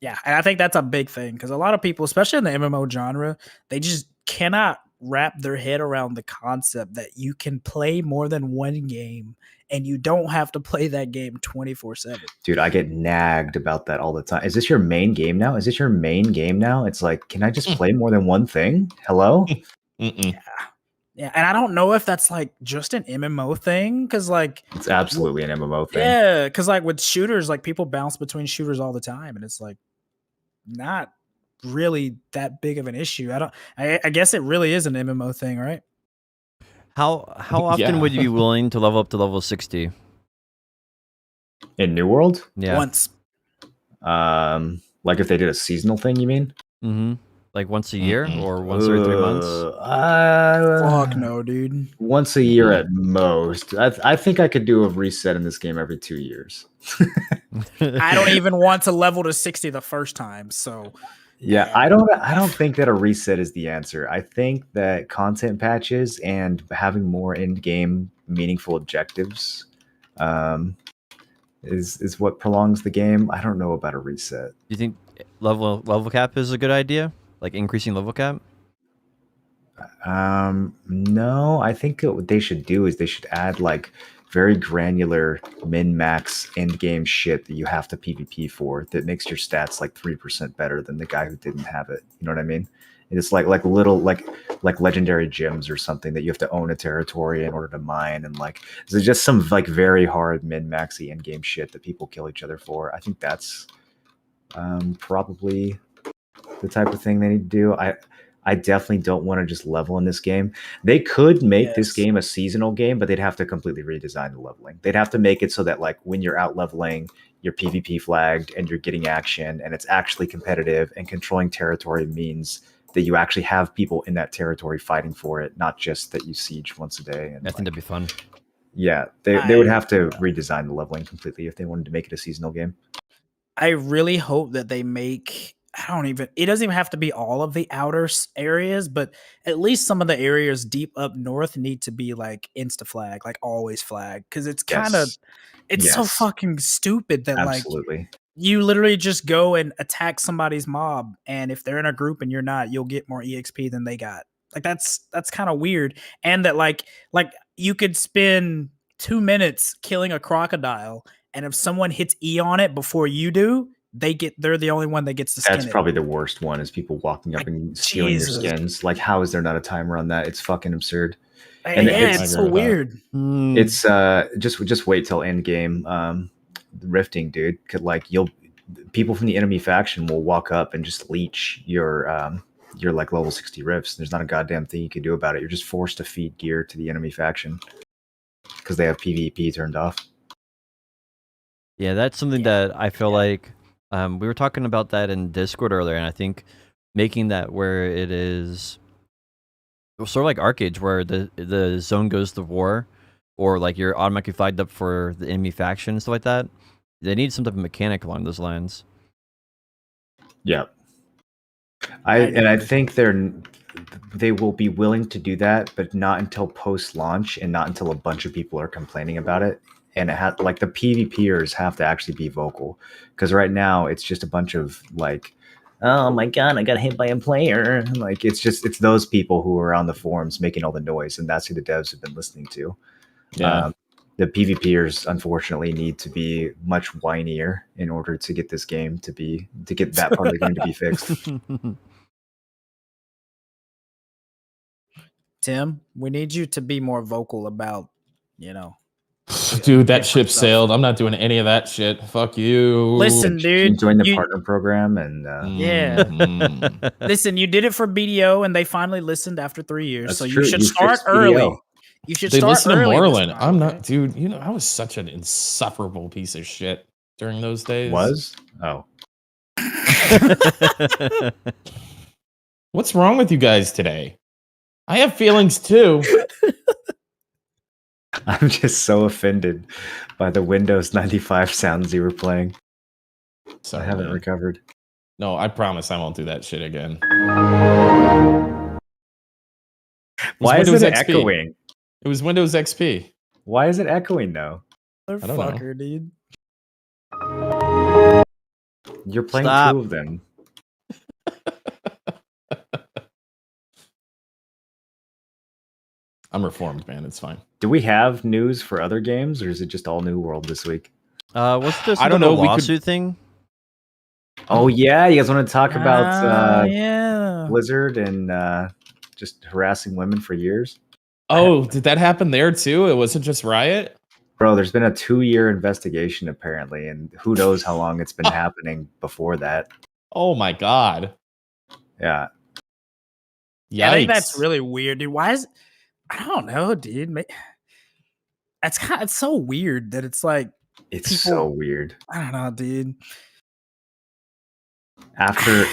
yeah, and I think that's a big thing because a lot of people, especially in the MMO genre, they just cannot wrap their head around the concept that you can play more than one game and you don't have to play that game 24/7. Dude, I get nagged about that all the time. Is this your main game now? Is this your main game now? It's like, can I just play more than one thing? Hello? Mm-mm. Yeah, and I don't know if that's like just an MMO thing because like It's absolutely an MMO thing. yeah, because like with shooters, like people bounce between shooters all the time, and it's like not really that big of an issue. I guess it really is an MMO thing, right? How often Yeah. would you be willing to level up to level 60? In New World? Yeah. Once. Like if they did a seasonal thing, you mean? Mm-hmm. Like once a year Mm-mm. or once every 3 months? Fuck no, dude. Once a year at most. I think I could do a reset in this game every 2 years. I don't even want to level to 60 the first time. So Yeah, I don't think that a reset is the answer. I think that content patches and having more in-game meaningful objectives is what prolongs the game. I don't know about a reset. Do you think level cap is a good idea? Like increasing level cap? No, I think what they should do is they should add like very granular min-max end-game shit that you have to PvP for that makes your stats like 3% better than the guy who didn't have it. You know what I mean? And it's like little like legendary gems or something that you have to own a territory in order to mine, and like there's just some like very hard min-maxy end-game shit that people kill each other for. I think that's probably the type of thing they need to do. I definitely don't want to just level in this game. They could make this game a seasonal game, but they'd have to completely redesign the leveling. They'd have to make it so that like when you're out leveling, you're PvP flagged and you're getting action and it's actually competitive, and controlling territory means that you actually have people in that territory fighting for it, not just that you siege once a day. And I think that'd be fun. Yeah, they would have to redesign the leveling completely if they wanted to make it a seasonal game. I really hope that they make. It doesn't even have to be all of the outer areas, but at least some of the areas deep up north need to be like insta flag, like always flag. Cause it's kind of, so fucking stupid that Absolutely. like you literally just go and attack somebody's mob. And if they're in a group and you're not, you'll get more EXP than they got. Like that's kind of weird. And that like you could spend 2 minutes killing a crocodile, and if someone hits E on it before you do, they're the only one that gets the skin. That's probably the worst one, is people walking up and stealing their skins. Like, how is there not a timer on that? It's fucking absurd. And it's so weird. It's just wait till end game rifting, dude. People from the enemy faction will walk up and just leech your like level 60 rifts. There's not a goddamn thing you can do about it. You're just forced to feed gear to the enemy faction because they have PvP turned off. Yeah, that's something that I feel like we were talking about that in Discord earlier, and I think making that where it is sort of like Arcade, where the zone goes to war, or like you're automatically flagged up for the enemy faction and stuff like that. They need some type of mechanic along those lines. Yeah, I think they will be willing to do that, but not until post launch, and not until a bunch of people are complaining about it. And it has like the PvPers have to actually be vocal, because right now it's just a bunch of like, oh my god, I got hit by a player. Like it's those people who are on the forums making all the noise, and that's who the devs have been listening to. Yeah. The PvPers unfortunately need to be much whinier in order to get this game to get that part of the game to be fixed. Tim, we need you to be more vocal about, Dude, that ship sailed. I'm not doing any of that shit. Fuck you. Listen, dude. Join the partner program and Listen, you did it for BDO, and they finally listened after 3 years. That's so true. You should You start fixed BDO. early. You should They start listen to early. Moreland. I'm not, dude. I was such an insufferable piece of shit during those days. Was? Oh. What's wrong with you guys today? I have feelings too. I'm just so offended by the Windows 95 sounds you were playing. Sorry, I haven't man. recovered. No, I promise I won't do that shit again. Why is Windows it XP. echoing? It was Windows XP. Why is it echoing though? don't know. Motherfucker, dude. You're playing Stop. two of them. I'm reformed, man. It's fine. Do we have news for other games, or is it just all New World this week? What's this? I don't know, we could- lawsuit thing. Oh yeah, you guys want to talk about yeah. Blizzard and just harassing women for years? Oh, did that happen there too? It wasn't just Riot? Bro, there's been a 2-year investigation apparently, and who knows how long it's been happening before that. Oh my god. Yeah. Yikes. I think that's really weird, dude. Why is I don't know, dude. It's so weird that it's like It's people- so weird. I don't know, dude. After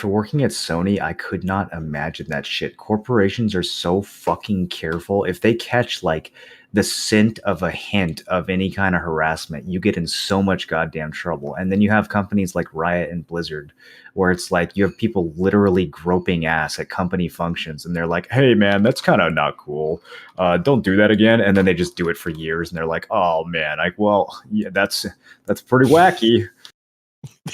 working at Sony, I could not imagine that shit. Corporations are so fucking careful. If they catch like the scent of a hint of any kind of harassment, you get in so much goddamn trouble. And then you have companies like Riot and Blizzard, where it's like you have people literally groping ass at company functions, and they're like, "Hey man, that's kind of not cool. Don't do that again." And then they just do it for years, and they're like, "Oh man, yeah, that's pretty wacky."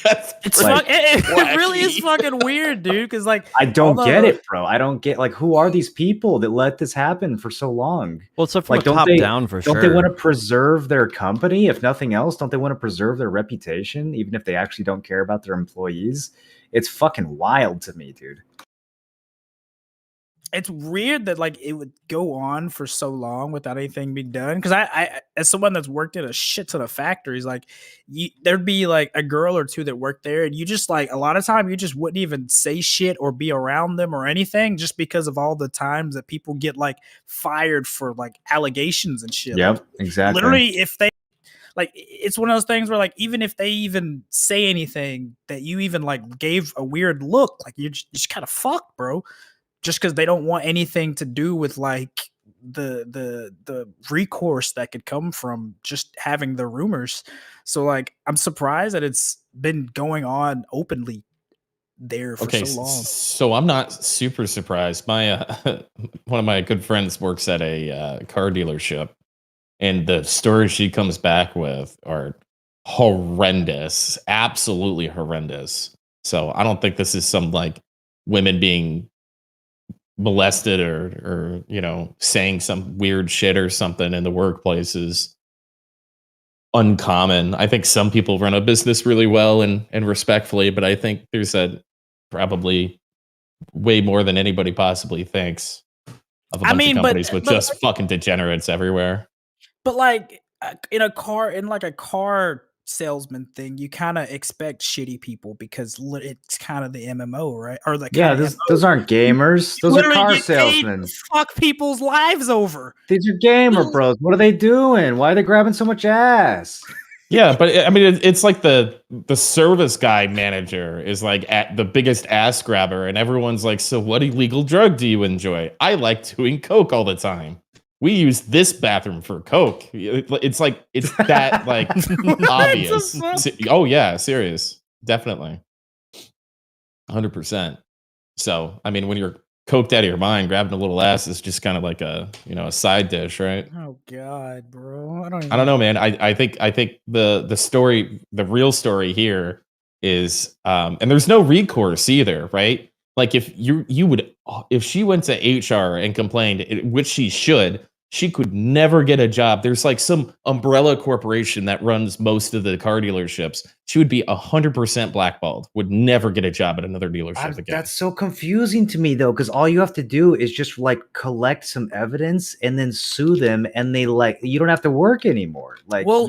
That's It's Like, it really is wacky. fucking weird, dude. Because like I don't although get the- it, bro. I don't get like who are these people that let this happen for so long? Well, it's up from Like, the top down for don't sure. they want to preserve their company? If nothing else, don't they want to preserve their reputation, even if they actually don't care about their employees? It's fucking wild to me, dude. it's weird that like it would go on for so long without anything being done. Because I, as someone that's worked in a shit ton of factories, like there'd be like a girl or two that worked there, and you just like a lot of time you just wouldn't even say shit or be around them or anything, just because of all the times that people get like fired for like allegations and shit. Yep, Like, exactly. literally, if they like, it's one of those things where like even if they even say anything that you even like gave a weird look, like you just kind of fucked, bro. Just because they don't want anything to do with like the recourse that could come from just having the rumors. So like I'm surprised that it's been going on openly there for Okay, so long. so I'm not super surprised. My one of my good friends works at a car dealership, and the stories she comes back with are horrendous, absolutely horrendous. So I don't think this is some like women being molested or saying some weird shit or something in the workplace is uncommon. I think some people run a business really well and respectfully, but I think there's probably way more than anybody possibly thinks of a bunch of companies with just fucking degenerates everywhere. But like in like a car salesman thing, you kind of expect shitty people because it's kind of the MMO, right? Or the Yeah, those aren't gamers. Those are car salesmen. Fuck people's lives over. These are gamer bros. What are they doing? Why are they grabbing so much ass? Yeah, but I mean, it's like the service guy manager is like at the biggest ass grabber, and everyone's like, "So, what illegal drug do you enjoy?" I like doing coke all the time. We use this bathroom for coke. It's like it's that like obvious. Oh yeah, serious, definitely, 100%. So, I mean, when you're coked out of your mind, grabbing a little ass is just kind of like a side dish, right? Oh god, bro. I don't know, man. I think the story, the real story here is and there's no recourse either, right? Like if if she went to HR and complained, which she should, she could never get a job. There's like some umbrella corporation that runs most of the car dealerships. She would be 100% blackballed, would never get a job at another dealership again. That's so confusing to me though, because all you have to do is just like collect some evidence and then sue them, and they like you don't have to work anymore. Like, well,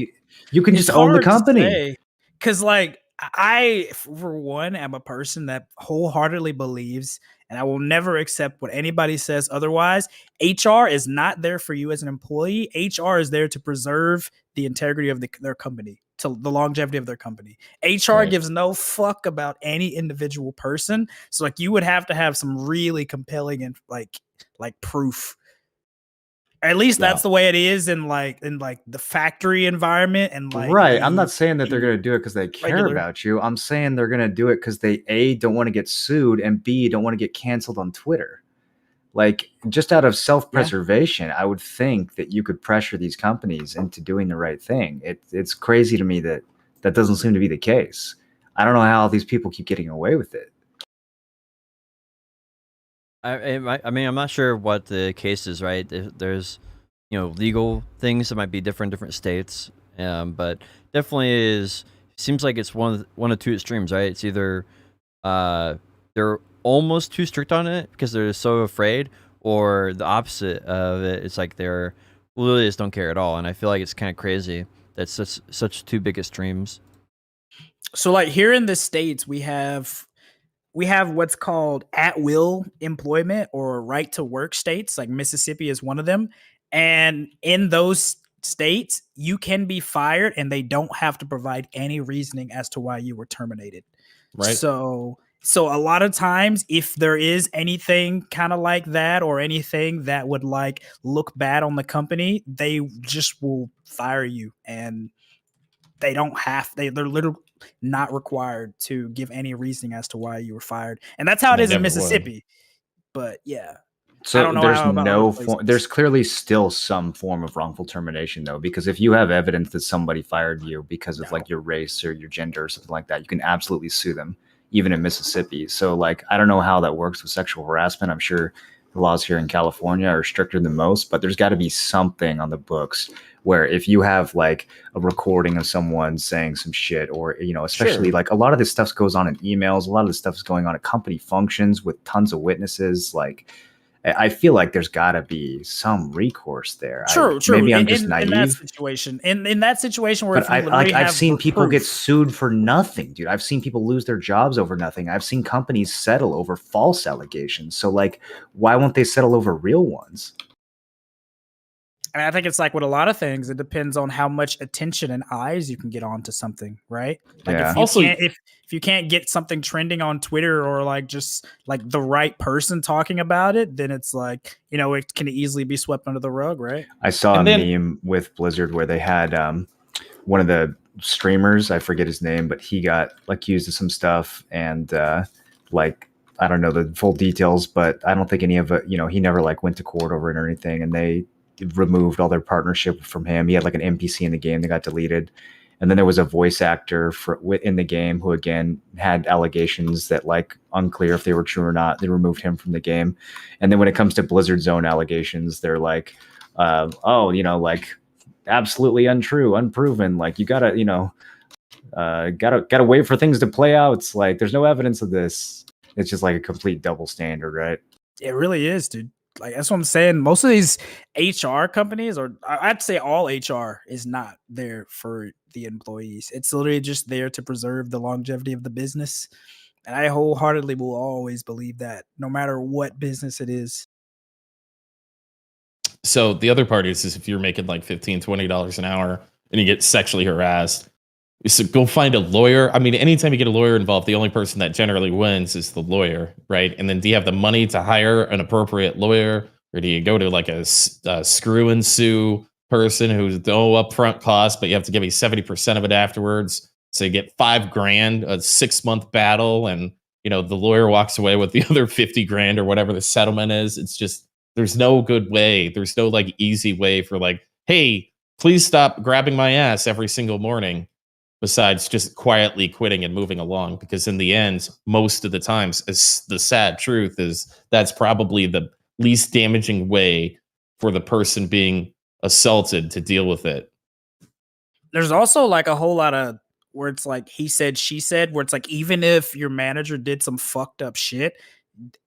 you can just own the company. Because like I, for one, am a person that wholeheartedly believes, and I will never accept what anybody says otherwise. HR is not there for you as an employee. HR is there to preserve the integrity of their company, to the longevity of their company. HR gives no fuck about any individual person. So like you would have to have some really compelling and like proof. At least that's the way it is in like the factory environment and like right. I'm not saying that they're gonna do it because they care about you. I'm saying they're gonna do it because they A, don't want to get sued, and B, don't want to get canceled on Twitter. Like just out of self-preservation, I would think that you could pressure these companies into doing the right thing. It's crazy to me that doesn't seem to be the case. I don't know how these people keep getting away with it. I mean, I'm not sure what the case is, right? There's, legal things that might be different states, but definitely seems like it's one of two extremes, right? It's either they're almost too strict on it because they're so afraid, or the opposite of it. It's like they're literally just don't care at all, and I feel like it's kind of crazy. That's such two big extremes. So, like here in the States, we have what's called at-will employment or right-to-work states. Like Mississippi is one of them. And in those states, you can be fired and they don't have to provide any reasoning as to why you were terminated. Right. So a lot of times, if there is anything kind of like that or anything that would like look bad on the company, they just will fire you, and they're literally not required to give any reasoning as to why you were fired. And that's how it is in Mississippi. But yeah. So don't know there's how about no other places. there's clearly still some form of wrongful termination though, because if you have evidence that somebody fired you because of like your race or your gender or something like that, you can absolutely sue them, even in Mississippi. So like I don't know how that works with sexual harassment. I'm sure the laws here in California are stricter than most, but there's got to be something on the books where if you have like a recording of someone saying some shit, or especially Sure. like a lot of this stuff goes on in emails, a lot of this stuff is going on at company functions with tons of witnesses. Like I feel like there's got to be some recourse there. True. Maybe I'm just in that naive. situation, in that situation where But if you literally I've have seen people get proof. sued for nothing, dude. I've seen people lose their jobs over nothing. I've seen companies settle over false allegations. So like, why won't they settle over real ones? And I think it's like with a lot of things, it depends on how much attention and eyes you can get onto something, right? Like Yeah. if you Also- can't, if you can't get something trending on Twitter or like just like the right person talking about it, then it's like, it can easily be swept under the rug, right? I saw And a then- meme with Blizzard where they had one of the streamers, I forget his name, but he got accused of some stuff, and like I don't know the full details, but I don't think any of it, he never like went to court over it or anything, and they removed all their partnership from him. He had like an NPC in the game that got deleted. And then there was a voice actor in the game who again had allegations that like unclear if they were true or not. They removed him from the game. And then when it comes to Blizzard's own allegations, they're like, like absolutely untrue, unproven. Like you gotta, gotta wait for things to play out. It's like there's no evidence of this. It's just like a complete double standard, right? It really is, dude. Like that's what I'm saying. Most of these HR companies, or I'd say all HR, is not there for the employees. It's literally just there to preserve the longevity of the business. And I wholeheartedly will always believe that, no matter what business it is. So the other part is if you're making like $15, $20 an hour and you get sexually harassed, so go find a lawyer. I mean, anytime you get a lawyer involved, the only person that generally wins is the lawyer, right? And then do you have the money to hire an appropriate lawyer, or do you go to like a screw and sue person who's no upfront cost, but you have to give me 70% of it afterwards? So you get $5,000, a 6-month battle, and the lawyer walks away with the other 50 grand or whatever the settlement is. It's just there's no good way. There's no like easy way for like, hey, please stop grabbing my ass every single morning. Besides just quietly quitting and moving along, because in the end, most of the times, as the sad truth is, that's probably the least damaging way for the person being assaulted to deal with it. There's also like a whole lot of where it's like he said, she said, where it's like even if your manager did some fucked up shit,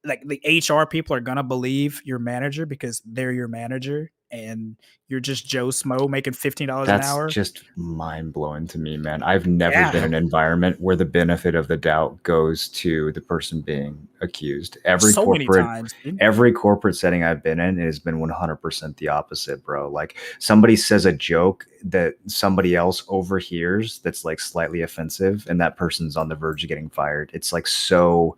like the HR people are gonna believe your manager because they're your manager and you're just Joe Smo making $15 an That's hour. just mind blowing to me, man. I've never Yeah. been in an environment where the benefit of the doubt goes to the person being accused. So many times, dude. Every corporate setting I've been in, it has been 100% the opposite, bro. Like somebody says a joke that somebody else overhears that's like slightly offensive, and that person's on the verge of getting fired. It's like so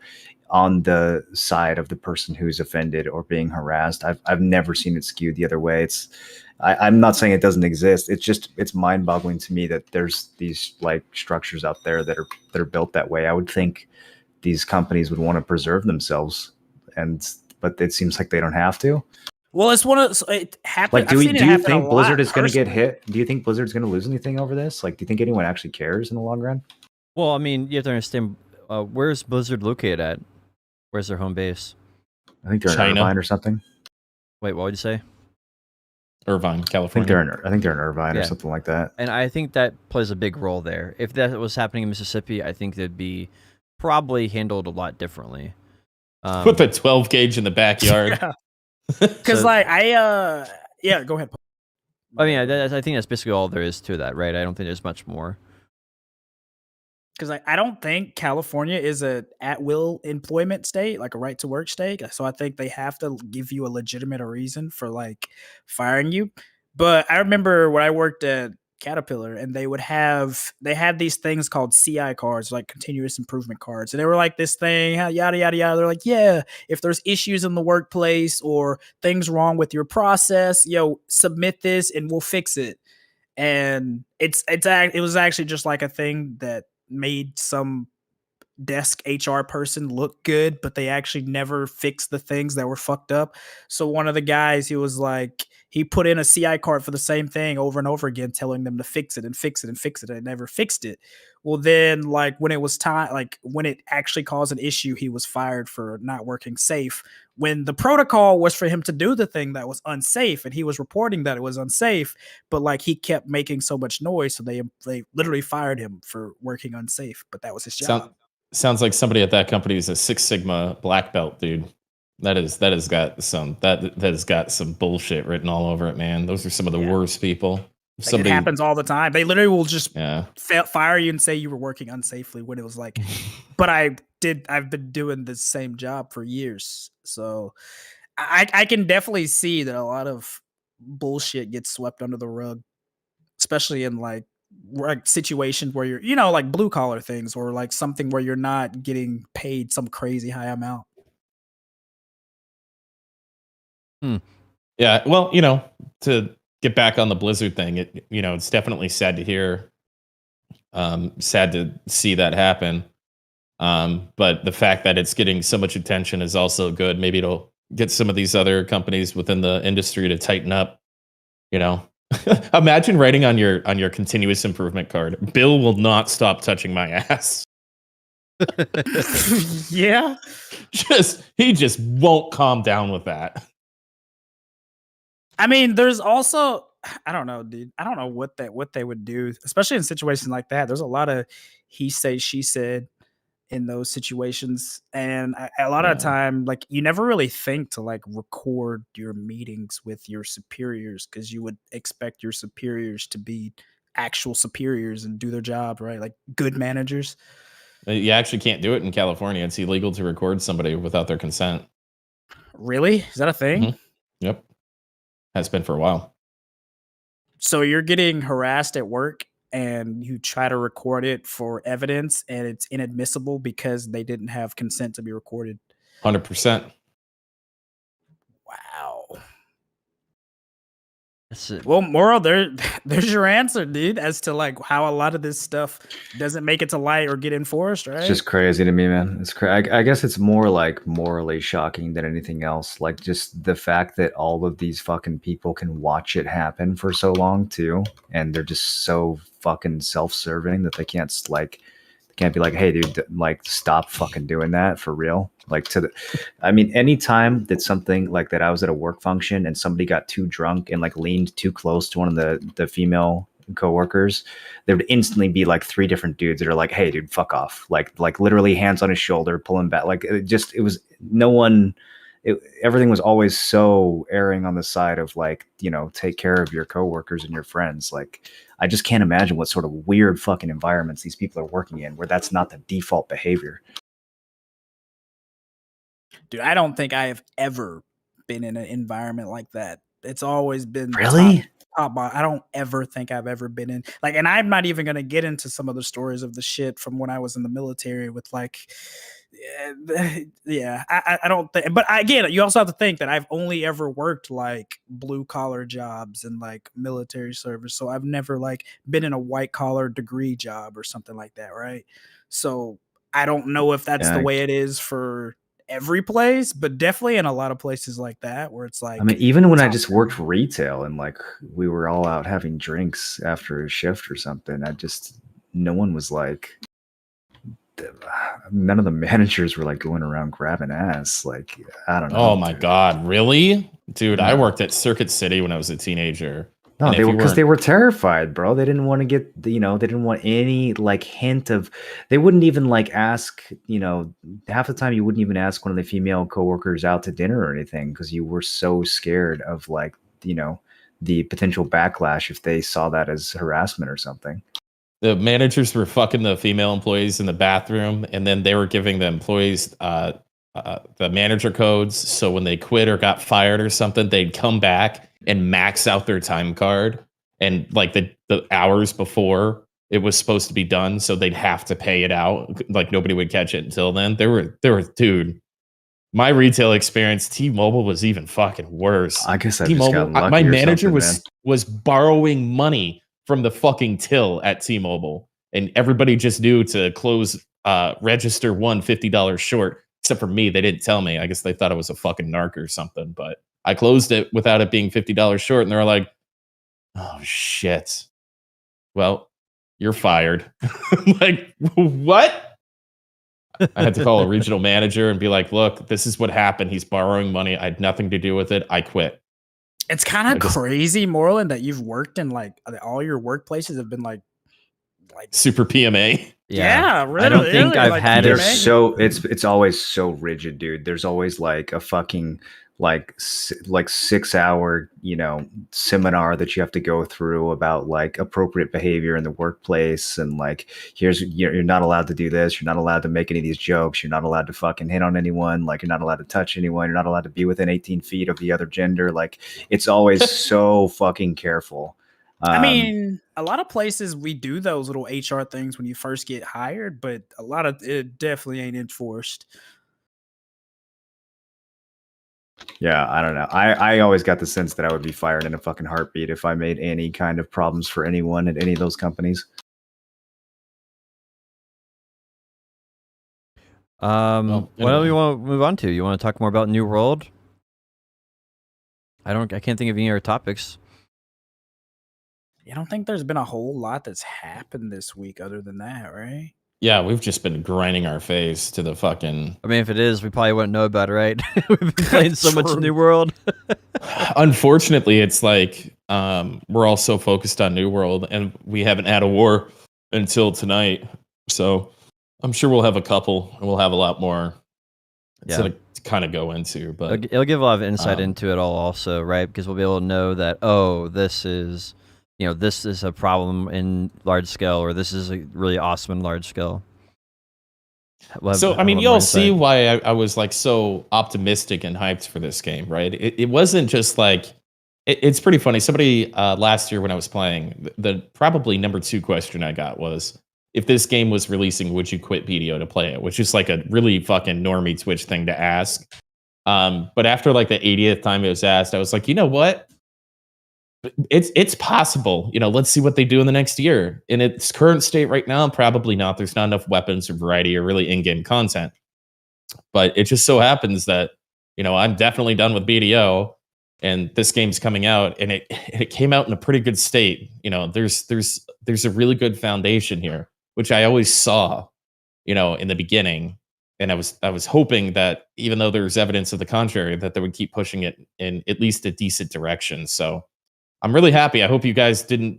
on the side of the person who's offended or being harassed. I've never seen it skewed the other way. I'm not saying it doesn't exist. It's mind boggling to me that there's these like structures out there that are built that way. I would think these companies would want to preserve themselves, but it seems like they don't have to. Well, it's one of it happened. Like, do you think Blizzard is going to get hit? Do you think Blizzard's going to lose anything over this? Like, do you think anyone actually cares in the long run? Well, I mean, you have to understand, where's Blizzard located at? Where's their home base? I think they're in China. Irvine or something. Wait, what would you say? Irvine, I California. think they're in Irvine Yeah. or something like that. And I think that plays a big role there. If that was happening in Mississippi, I think that'd be probably handled a lot differently. Put the 12 gauge in the backyard. Because So- like yeah, go ahead. I mean, I think that's basically all there is to that, right? I don't think there's much more. Because I don't think California is a at-will employment state, like a right-to-work state. So I think they have to give you a legitimate reason for like firing you. But I remember when I worked at Caterpillar, and they had these things called CI cards, like continuous improvement cards, and they were like this thing, yada yada yada. They're like, yeah, if there's issues in the workplace or things wrong with your process, submit this and we'll fix it. And it was actually just like a thing that made some desk HR person look good, but they actually never fixed the things that were fucked up. So one of the guys, he was like, he put in a CI card for the same thing over and over again, telling them to fix it and fix it and fix it, and never fixed it. Well, then like when it was time, like when it actually caused an issue, he was fired for not working safe. When the protocol was for him to do the thing that was unsafe, and he was reporting that it was unsafe, but like he kept making so much noise, so they literally fired him for working unsafe. But that was his job. Sounds like somebody at that company is a Six Sigma black belt, dude. That has got some bullshit written all over it, man. Those are some of the worst people. Like, it happens all the time. They literally will just yeah. fire you and say you were working unsafely when it was like, but I've been doing the same job for years. So I can definitely see that a lot of bullshit gets swept under the rug, especially in like situations where you're, like blue collar things, or like something where you're not getting paid some crazy high amount. Yeah. Well, to get back on the Blizzard thing, it's definitely sad to hear, sad to see that happen. But the fact that it's getting so much attention is also good. Maybe it'll get some of these other companies within the industry to tighten up. Imagine writing on your continuous improvement card, Bill will not stop touching my ass. Yeah. He just won't calm down with that. I mean, there's also, I don't know, dude. I don't know what they would do, especially in situations like that. There's a lot of he said, she said in those situations, and a lot of the time, like, you never really think to like record your meetings with your superiors, because you would expect your superiors to be actual superiors and do their job, right? Like good managers. You actually can't do it in California. It's illegal to record somebody without their consent. Really? Is that a thing? Mm-hmm. Yep. Has been for a while. So you're getting harassed at work and you try to record it for evidence, and it's inadmissible because they didn't have consent to be recorded. 100%. Wow. That's it. Well, Moral, there's your answer, dude, as to like how a lot of this stuff doesn't make it to light or get enforced, right? It's just crazy to me, man. It's crazy. I guess it's more like morally shocking than anything else. Like just the fact that all of these fucking people can watch it happen for so long too, and they're just so fucking self-serving that they can't be like, hey, dude, like stop fucking doing that for real. Like anytime that something like that, I was at a work function and somebody got too drunk and like leaned too close to one of the female coworkers, there would instantly be like 3 different dudes that are like, hey, dude, fuck off. Like literally hands on his shoulder, pulling back. Like everything was always so erring on the side of like, take care of your coworkers and your friends. Like, I just can't imagine what sort of weird fucking environments these people are working in where that's not the default behavior. Dude, I don't think I have ever been in an environment like that. It's always been really top. I don't ever think I've ever been in like, and I'm not even going to get into some of the stories of the shit from when I was in the military with like, I don't think, but again, you also have to think that I've only ever worked like blue collar jobs and like military service. So I've never like been in a white collar degree job or something like that. Right. So I don't know if that's the way it is for every place, but definitely in a lot of places like that where it's like, I mean, even when I just worked retail and like we were all out having drinks after a shift or something, no one was like, none of the managers were like going around grabbing ass. Like, I don't know. Oh my God. Really? Dude, I worked at Circuit City when I was a teenager. No, they were terrified, bro. They didn't want to get, they didn't want any like hint of, they wouldn't even like ask, half the time you wouldn't even ask one of the female coworkers out to dinner or anything because you were so scared of like, the potential backlash if they saw that as harassment or something. The managers were fucking the female employees in the bathroom, and then they were giving the employees the manager codes. So when they quit or got fired or something, they'd come back and max out their time card. And like the hours before it was supposed to be done, so they'd have to pay it out. Like nobody would catch it until then. There were dude. My retail experience, T-Mobile was even fucking worse. I guess T-Mobile. My manager was borrowing money from the fucking till at T-Mobile, and everybody just knew to close register won $50 short. Except for me, they didn't tell me. I guess they thought I was a fucking narc or something. But I closed it without it being $50 short, and they're like, "Oh shit! Well, you're fired." I'm like, what? I had to call a regional manager and be like, "Look, this is what happened. He's borrowing money. I had nothing to do with it. I quit." It's kind of crazy, Moreland, that you've worked in like all your workplaces have been like super PMA. Yeah, really. I don't think I've like had They're PMA. so it's always so rigid, dude. There's always like a fucking like 6 hour seminar that you have to go through about like appropriate behavior in the workplace, and like you're not allowed to do this, you're not allowed to make any of these jokes, you're not allowed to fucking hit on anyone, like you're not allowed to touch anyone, you're not allowed to be within 18 feet of the other gender. Like it's always so fucking careful. I mean, a lot of places we do those little HR things when you first get hired, but a lot of it definitely ain't enforced. Yeah, I don't know. I always got the sense that I would be fired in a fucking heartbeat if I made any kind of problems for anyone at any of those companies. What do we want to move on to? You want to talk more about New World? I can't think of any other topics. I don't think there's been a whole lot that's happened this week other than that, right? Yeah, we've just been grinding our face to the fucking. I mean, if it is, we probably wouldn't know about it, right? We've been playing so much New World. Unfortunately, it's like we're all so focused on New World, and we haven't had a war until tonight. So I'm sure we'll have a couple, and we'll have a lot more to kind of go into. But it'll give a lot of insight into it all, also, right? Because we'll be able to know that this is. This is a problem in large scale, or this is a really awesome in large scale. So, I mean, you'll see why I was like so optimistic and hyped for this game, right? It wasn't just like, it's pretty funny. Somebody last year when I was playing, the probably number 2 question I got was, if this game was releasing, would you quit BDO to play it? Which is like a really fucking normie Twitch thing to ask. But after like the 80th time it was asked, I was like, you know what? It's possible. Let's see what they do in the next year. In its current state right now, probably not. There's not enough weapons or variety or really in-game content. But it just so happens that, I'm definitely done with BDO, and this game's coming out, and it came out in a pretty good state. There's a really good foundation here, which I always saw, in the beginning. And I was hoping that even though there's evidence of the contrary, that they would keep pushing it in at least a decent direction. So I'm really happy. I hope you guys didn't,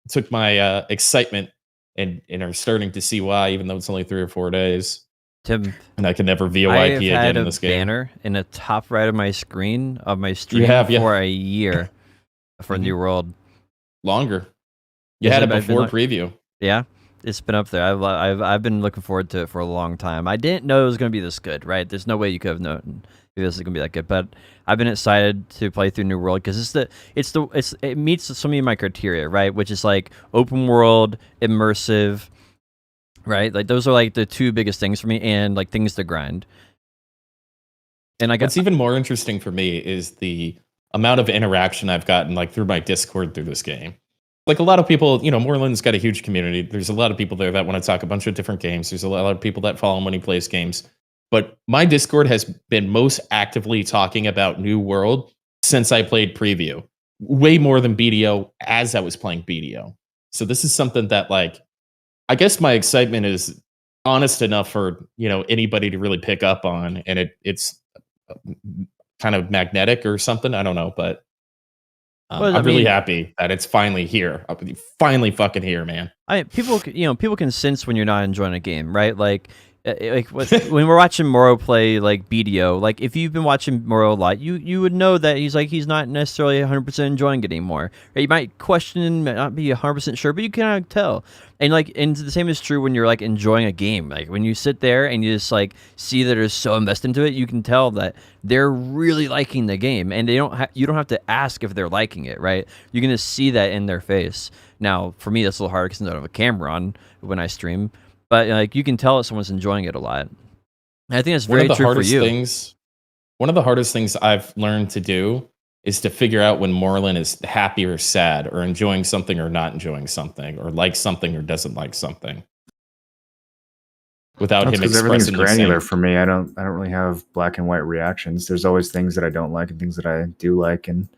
took my excitement and are starting to see why, even though it's only 3 or 4 days. Tim, and I can never VoIP again in this game. I have had a banner in the top right of my screen of my stream for a year for New World. Longer. You had it before preview. Yeah, it's been up there. I've been looking forward to it for a long time. I didn't know it was going to be this good, right? There's no way you could have known this is going to be that good, but I've been excited to play through New World because it meets so many of my criteria, right? Which is like open world, immersive, right? Like those are like the 2 biggest things for me, and like things to grind. And what's even more interesting for me is the amount of interaction I've gotten like through my Discord through this game. Like a lot of people, Moreland's got a huge community. There's a lot of people there that want to talk a bunch of different games. There's a lot of people that follow him when he plays games. But my Discord has been most actively talking about New World since I played preview. Way more than BDO as I was playing BDO. So this is something that, like, I guess my excitement is honest enough for, anybody to really pick up on. And it's kind of magnetic or something. I don't know. But I'm really happy that it's finally here. Finally fucking here, man. People can sense when you're not enjoying a game, right? Like when we're watching Moro play like BDO, like if you've been watching Moro a lot, you would know that he's not necessarily 100% enjoying it anymore. Right? You might question, might not be 100% sure, but you can tell. And the same is true when you're like enjoying a game. Like when you sit there and you just like see that they're so invested into it, you can tell that they're really liking the game, and you don't have to ask if they're liking it, right? You can just see that in their face. Now, for me, that's a little harder because I don't have a camera on when I stream. But like you can tell if someone's enjoying it a lot. And I think that's very true for you. One of the hardest things I've learned to do is to figure out when Moreland is happy or sad, or enjoying something or not enjoying something, or likes something or doesn't like something. without That's him because everything's expressing granular for me. I don't really have black and white reactions. There's always things that I don't like and things that I do like, and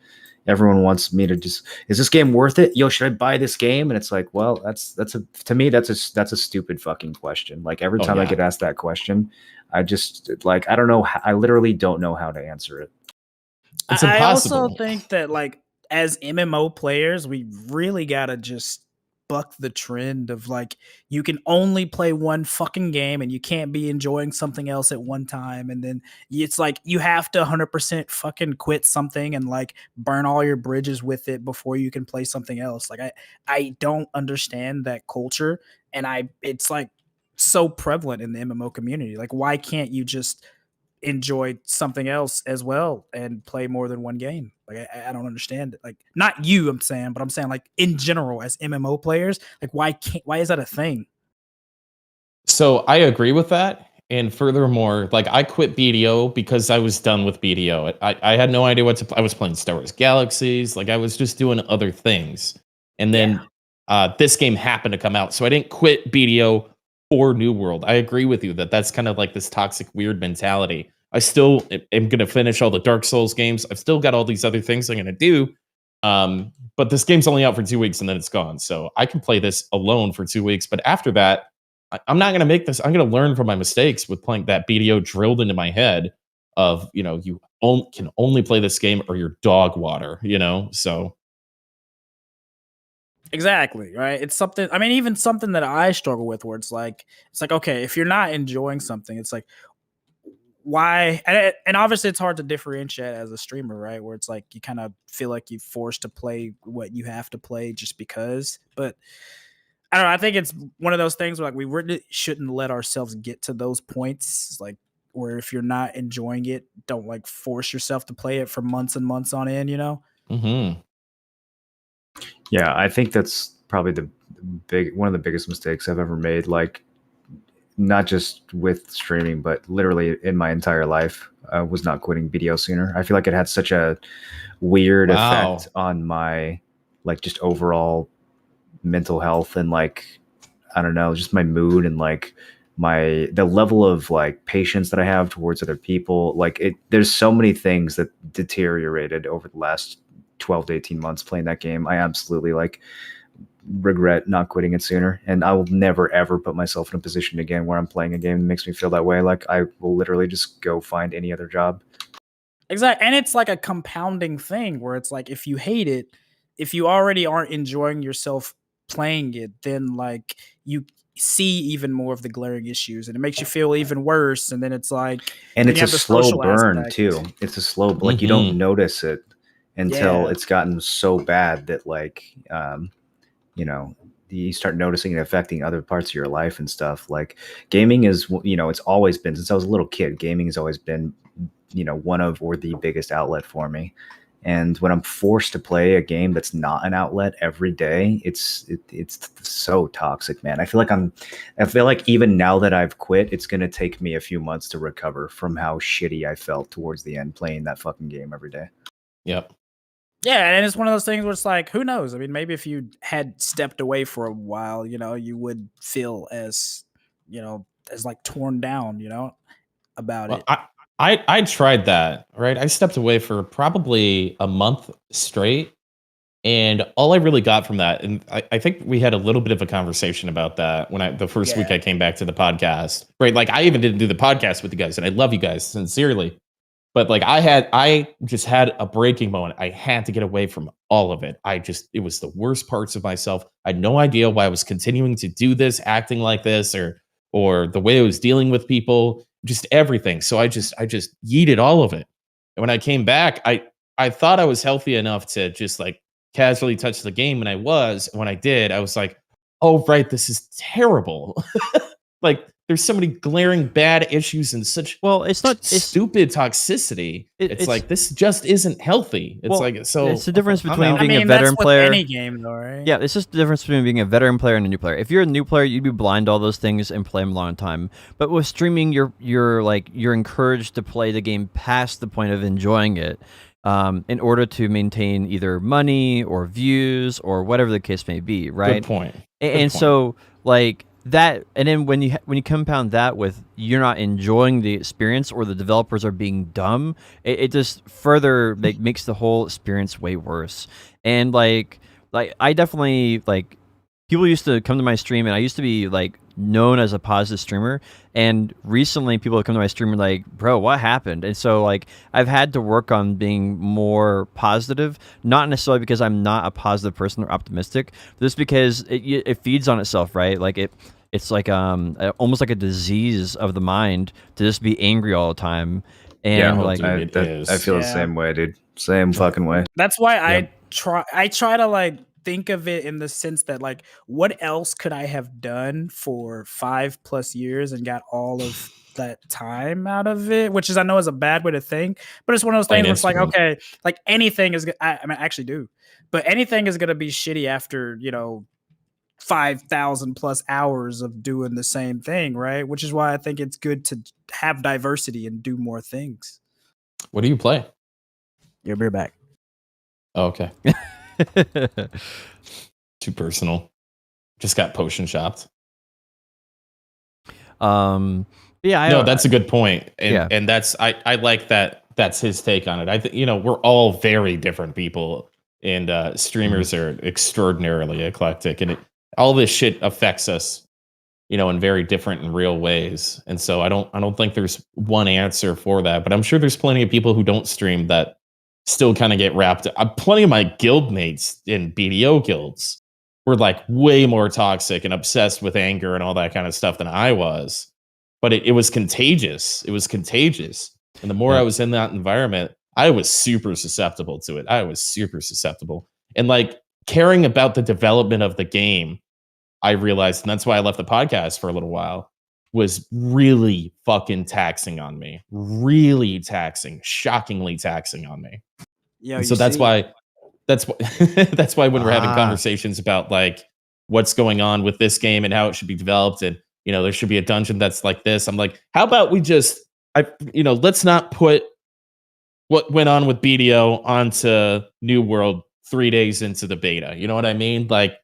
everyone wants me to just, is this game worth it? Yo, should I buy this game? And it's like, well, to me that's a stupid fucking question. Like every time I get asked that question, I just like, I don't know. I literally don't know how to answer it. It's I impossible. also think that like as MMO players, we really gotta just buck the trend of like you can only play one fucking game and you can't be enjoying something else at one time, and then it's like you have to 100% fucking quit something and like burn all your bridges with it before you can play something else. Like I don't understand that culture, and it's like so prevalent in the MMO community. Like why can't you just enjoy something else as well and play more than one game? Like I don't understand it. Like not you, I'm saying, but I'm saying like in general as MMO players, like why is that a thing? So I agree with that. And furthermore, like I quit BDO because I was done with BDO. I had no idea what to. I was playing Star Wars Galaxies. Like I was just doing other things. And then this game happened to come out, so I didn't quit BDO for New World. I agree with you that that's kind of like this toxic, weird mentality. I still am going to finish all the Dark Souls games. I've still got all these other things I'm going to do. But this game's only out for 2 weeks and then it's gone. So I can play this alone for 2 weeks. But after that, I'm not going to make this. I'm going to learn from my mistakes with playing that BDO drilled into my head of, you know, you can only play this game or you're dog water, you know? So. Exactly, right? It's something, I mean, even something that I struggle with where it's like, okay, if you're not enjoying something, it's like, why? And obviously it's hard to differentiate as a streamer, right? Where it's like, you kind of feel like you're forced to play what you have to play just because. But I don't know. I think it's one of those things where like we really shouldn't let ourselves get to those points, like where if you're not enjoying it, don't like force yourself to play it for months and months on end, you know? Mm-hmm. Yeah, I think that's probably one of the biggest mistakes I've ever made. Like, not just with streaming, but literally in my entire life, was not quitting BDO sooner. I feel like it had such a weird effect on my like just overall mental health and like I don't know, just my mood and like the level of like patience that I have towards other people. Like there's so many things that deteriorated over the last 12 to 18 months playing that game. I absolutely like regret not quitting it sooner, and I will never ever put myself in a position again where I'm playing a game that makes me feel that way. Like I will literally just go find any other job. Exactly. And it's like a compounding thing where it's like if you hate it, if you already aren't enjoying yourself playing it, then like you see even more of the glaring issues and it makes you feel even worse. And then it's like, and it's you a have the slow social burn aspect. too. It's a slow, like you don't notice it until it's gotten so bad that like, you know, you start noticing it affecting other parts of your life and stuff. Like gaming is, you know, it's always been, since I was a little kid, gaming has always been, you know, one of or the biggest outlet for me. And when I'm forced to play a game that's not an outlet every day, it's so toxic, man. I feel like even now that I've quit, it's going to take me a few months to recover from how shitty I felt towards the end playing that fucking game every day. Yep. Yeah, and it's one of those things where it's like, who knows? I mean, maybe if you had stepped away for a while, you know, you would feel as, you know, as like torn down, you know, about it. I tried that, right? I stepped away for probably a month straight, and all I really got from that, and I think we had a little bit of a conversation about that when the first week I came back to the podcast, right? Like I even didn't do the podcast with you guys, and I love you guys sincerely. But like I just had a breaking moment. I had to get away from all of it. It was the worst parts of myself. I had no idea why I was continuing to do this, acting like this, or the way I was dealing with people, just everything. So I just yeeted all of it. And when I came back, I thought I was healthy enough to just like casually touch the game, and I was. And when I did, I was like, oh right, this is terrible. Like there's so many glaring bad issues and such stupid toxicity. It's like this just isn't healthy. It's like so it's the difference between being a veteran player. Any game though, right? Yeah, it's just the difference between being a veteran player and a new player. If you're a new player, you'd be blind to all those things and play them a long time. But with streaming, you're encouraged to play the game past the point of enjoying it, in order to maintain either money or views or whatever the case may be. Right. Good point. And so like that, and then when you compound that with you're not enjoying the experience or the developers are being dumb, it just further makes the whole experience way worse. And like I definitely like people used to come to my stream and I used to be like known as a positive streamer, and recently people have come to my stream and like, bro, what happened? And so like I've had to work on being more positive, not necessarily because I'm not a positive person or optimistic, just because it feeds on itself, right? Like it's like almost like a disease of the mind to just be angry all the time. And like dude, I feel the same way, dude. Same fucking way. That's why Yep. I try to like think of it in the sense that like what else could I have done for 5+ years and got all of that time out of it, which is I know is a bad way to think, but it's one of those things where it's like, Instagram. okay, like anything is I mean I actually do, but anything is gonna be shitty after 5,000 plus hours of doing the same thing, right? Which is why I think it's good to have diversity and do more things. What do you play? Your beer back. Oh, okay. Too personal. Just got potion shopped. Yeah, No, that's a good point. And Yeah. and that's I like that that's his take on it. I think we're all very different people, and streamers are extraordinarily eclectic, and all this shit affects us, in very different and real ways. And so I don't think there's one answer for that, but I'm sure there's plenty of people who don't stream that still kind of get wrapped up. Plenty of my guild mates in BDO guilds were like way more toxic and obsessed with anger and all that kind of stuff than I was. But it was contagious. It was contagious. And the more I was in that environment, I was super susceptible to it. I was super susceptible. And like caring about the development of the game, I realized, and that's why I left the podcast for a little while, was really fucking taxing on me. Really taxing, shockingly taxing on me. Yeah. And so that's why that's why when we're having conversations about like what's going on with this game and how it should be developed, and there should be a dungeon that's like this, I'm like, how about we just let's not put what went on with BDO onto New World 3 days into the beta. You know what I mean? Like,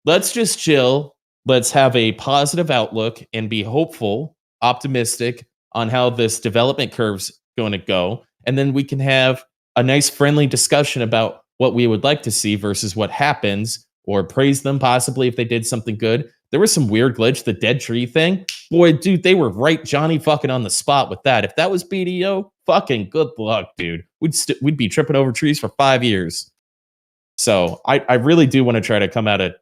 let's just chill. Let's have a positive outlook and be hopeful, optimistic on how this development curve's going to go. And then we can have a nice friendly discussion about what we would like to see versus what happens, or praise them possibly if they did something good. There was some weird glitch, the dead tree thing. Boy, dude, they were right Johnny fucking on the spot with that. If that was BDO, fucking good luck, dude. We'd be tripping over trees for 5 years. So I really do want to try to come at a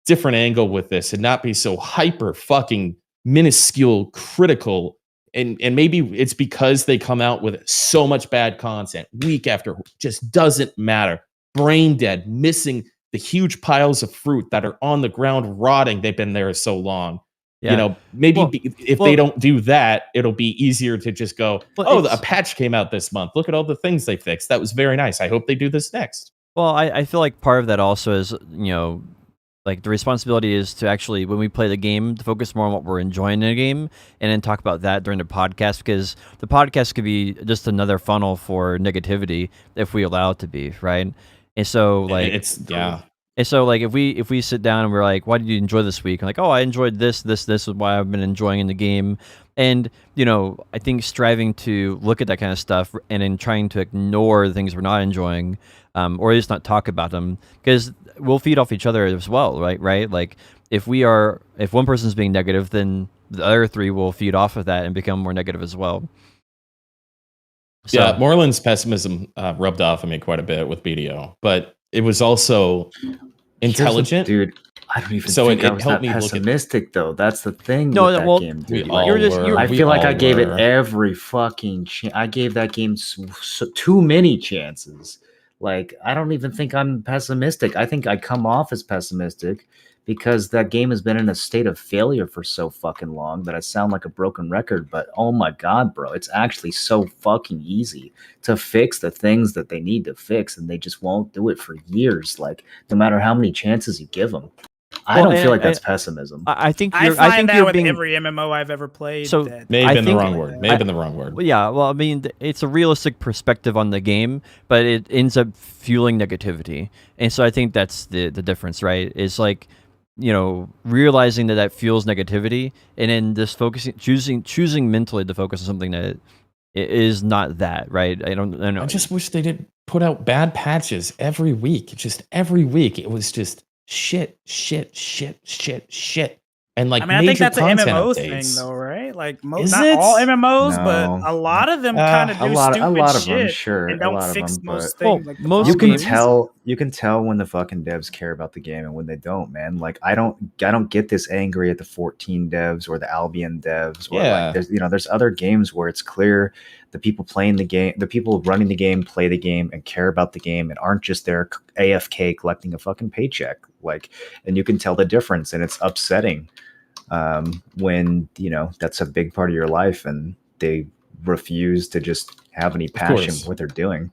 different angle with this and not be so hyper fucking minuscule critical. And maybe it's because they come out with so much bad content week after, just doesn't matter. Brain dead, missing the huge piles of fruit that are on the ground rotting. They've been there so long. Yeah. Maybe if they don't do that, it'll be easier to just go, a patch came out this month. Look at all the things they fixed. That was very nice. I hope they do this next. Well, I feel like part of that also is, like the responsibility is to actually, when we play the game, to focus more on what we're enjoying in the game, and then talk about that during the podcast, because the podcast could be just another funnel for negativity if we allow it to be, right? And so like And so like if we sit down and we're like, why did you enjoy this week? I'm like, I enjoyed this is why I've been enjoying in the game. And I think striving to look at that kind of stuff and then trying to ignore the things we're not enjoying, or at least not talk about them, because we'll feed off each other as well, right? Like if one person's being negative, then the other three will feed off of that and become more negative as well. So, yeah, Moreland's pessimism rubbed off on me quite a bit with BDO, but it was also intelligent, dude. I don't even so think it I was helped that me look at. pessimistic though. That's the thing. No, with that well, game, We dude. all were. I feel like I gave it were. every fucking chance. I gave that game too many chances. Like, I don't even think I'm pessimistic. I think I come off as pessimistic because that game has been in a state of failure for so fucking long that I sound like a broken record. But oh my god, bro, it's actually so fucking easy to fix the things that they need to fix, and they just won't do it for years. Like, no matter how many chances you give them. I don't feel like that's pessimism. I think I you're, find I think that you're with being, every MMO I've ever played. So, that May have I been the think- wrong word. May have been the wrong word. Well, yeah, well, I mean, it's a realistic perspective on the game, but it ends up fueling negativity, and so I think that's the difference, right? Is like realizing that fuels negativity, and then just choosing mentally to focus on something that is not that, right? I don't know. I just wish they didn't put out bad patches every week. Just every week, it was just shit. And like, I mean, I think major that's an content MMO updates. thing, though, right? Like, Is not it? all MMOs, but No. a lot of them kind of do a lot stupid of them, shit sure, and a don't lot of fix them, most but- things. Like the most You can problems. tell when the fucking devs care about the game and when they don't, man. Like I don't get this angry at the 14 devs or the Albion devs or Yeah. like there's other games where it's clear the people playing the game, the people running the game play the game and care about the game and aren't just there AFK collecting a fucking paycheck. Like, and you can tell the difference, and it's upsetting when that's a big part of your life and they refuse to just have any passion course. for what they're doing.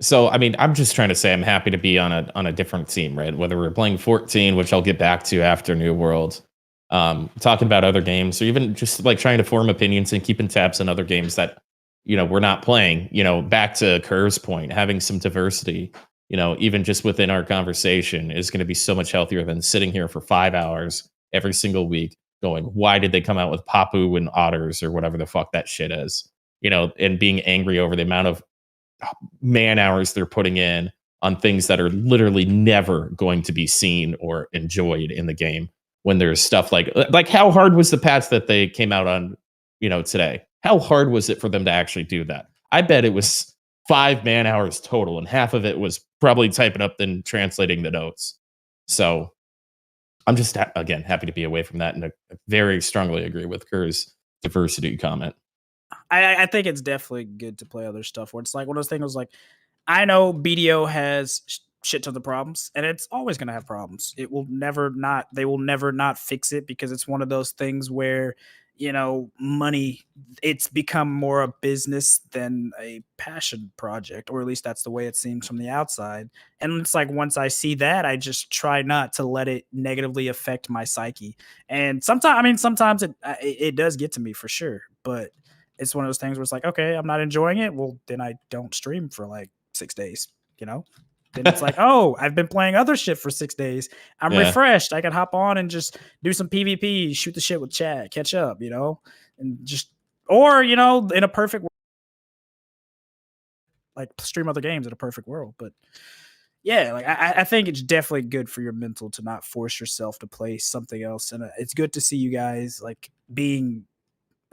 So, I mean, I'm just trying to say I'm happy to be on a different team, right? Whether we're playing 14, which I'll get back to after New World, talking about other games, or even just like trying to form opinions and keeping tabs on other games that, we're not playing. Back to Kerr's point, having some diversity, even just within our conversation is going to be so much healthier than sitting here for 5 hours every single week going, why did they come out with Papu and Otters or whatever the fuck that shit is, and being angry over the amount of man hours they're putting in on things that are literally never going to be seen or enjoyed in the game, when there's stuff like how hard was the patch that they came out on today? How hard was it for them to actually do that? I bet it was 5 man hours total, and half of it was probably typing up and translating the notes. So I'm just again happy to be away from that, and I very strongly agree with Kerr's diversity comment. I think it's definitely good to play other stuff where it's like one of those things like, I know BDO has shit tons of problems and it's always going to have problems. They will never not fix it because it's one of those things where, money, it's become more a business than a passion project, or at least that's the way it seems from the outside. And it's like, once I see that, I just try not to let it negatively affect my psyche. And sometimes it does get to me for sure, but it's one of those things where it's like, okay, I'm not enjoying it. Well, then I don't stream for like 6 days, Then it's like, oh, I've been playing other shit for 6 days. I'm refreshed. I can hop on and just do some PvP, shoot the shit with chat, catch up, and just, or, in a perfect world, like stream other games in a perfect world. But yeah, like I think it's definitely good for your mental to not force yourself to play something else. And it's good to see you guys like being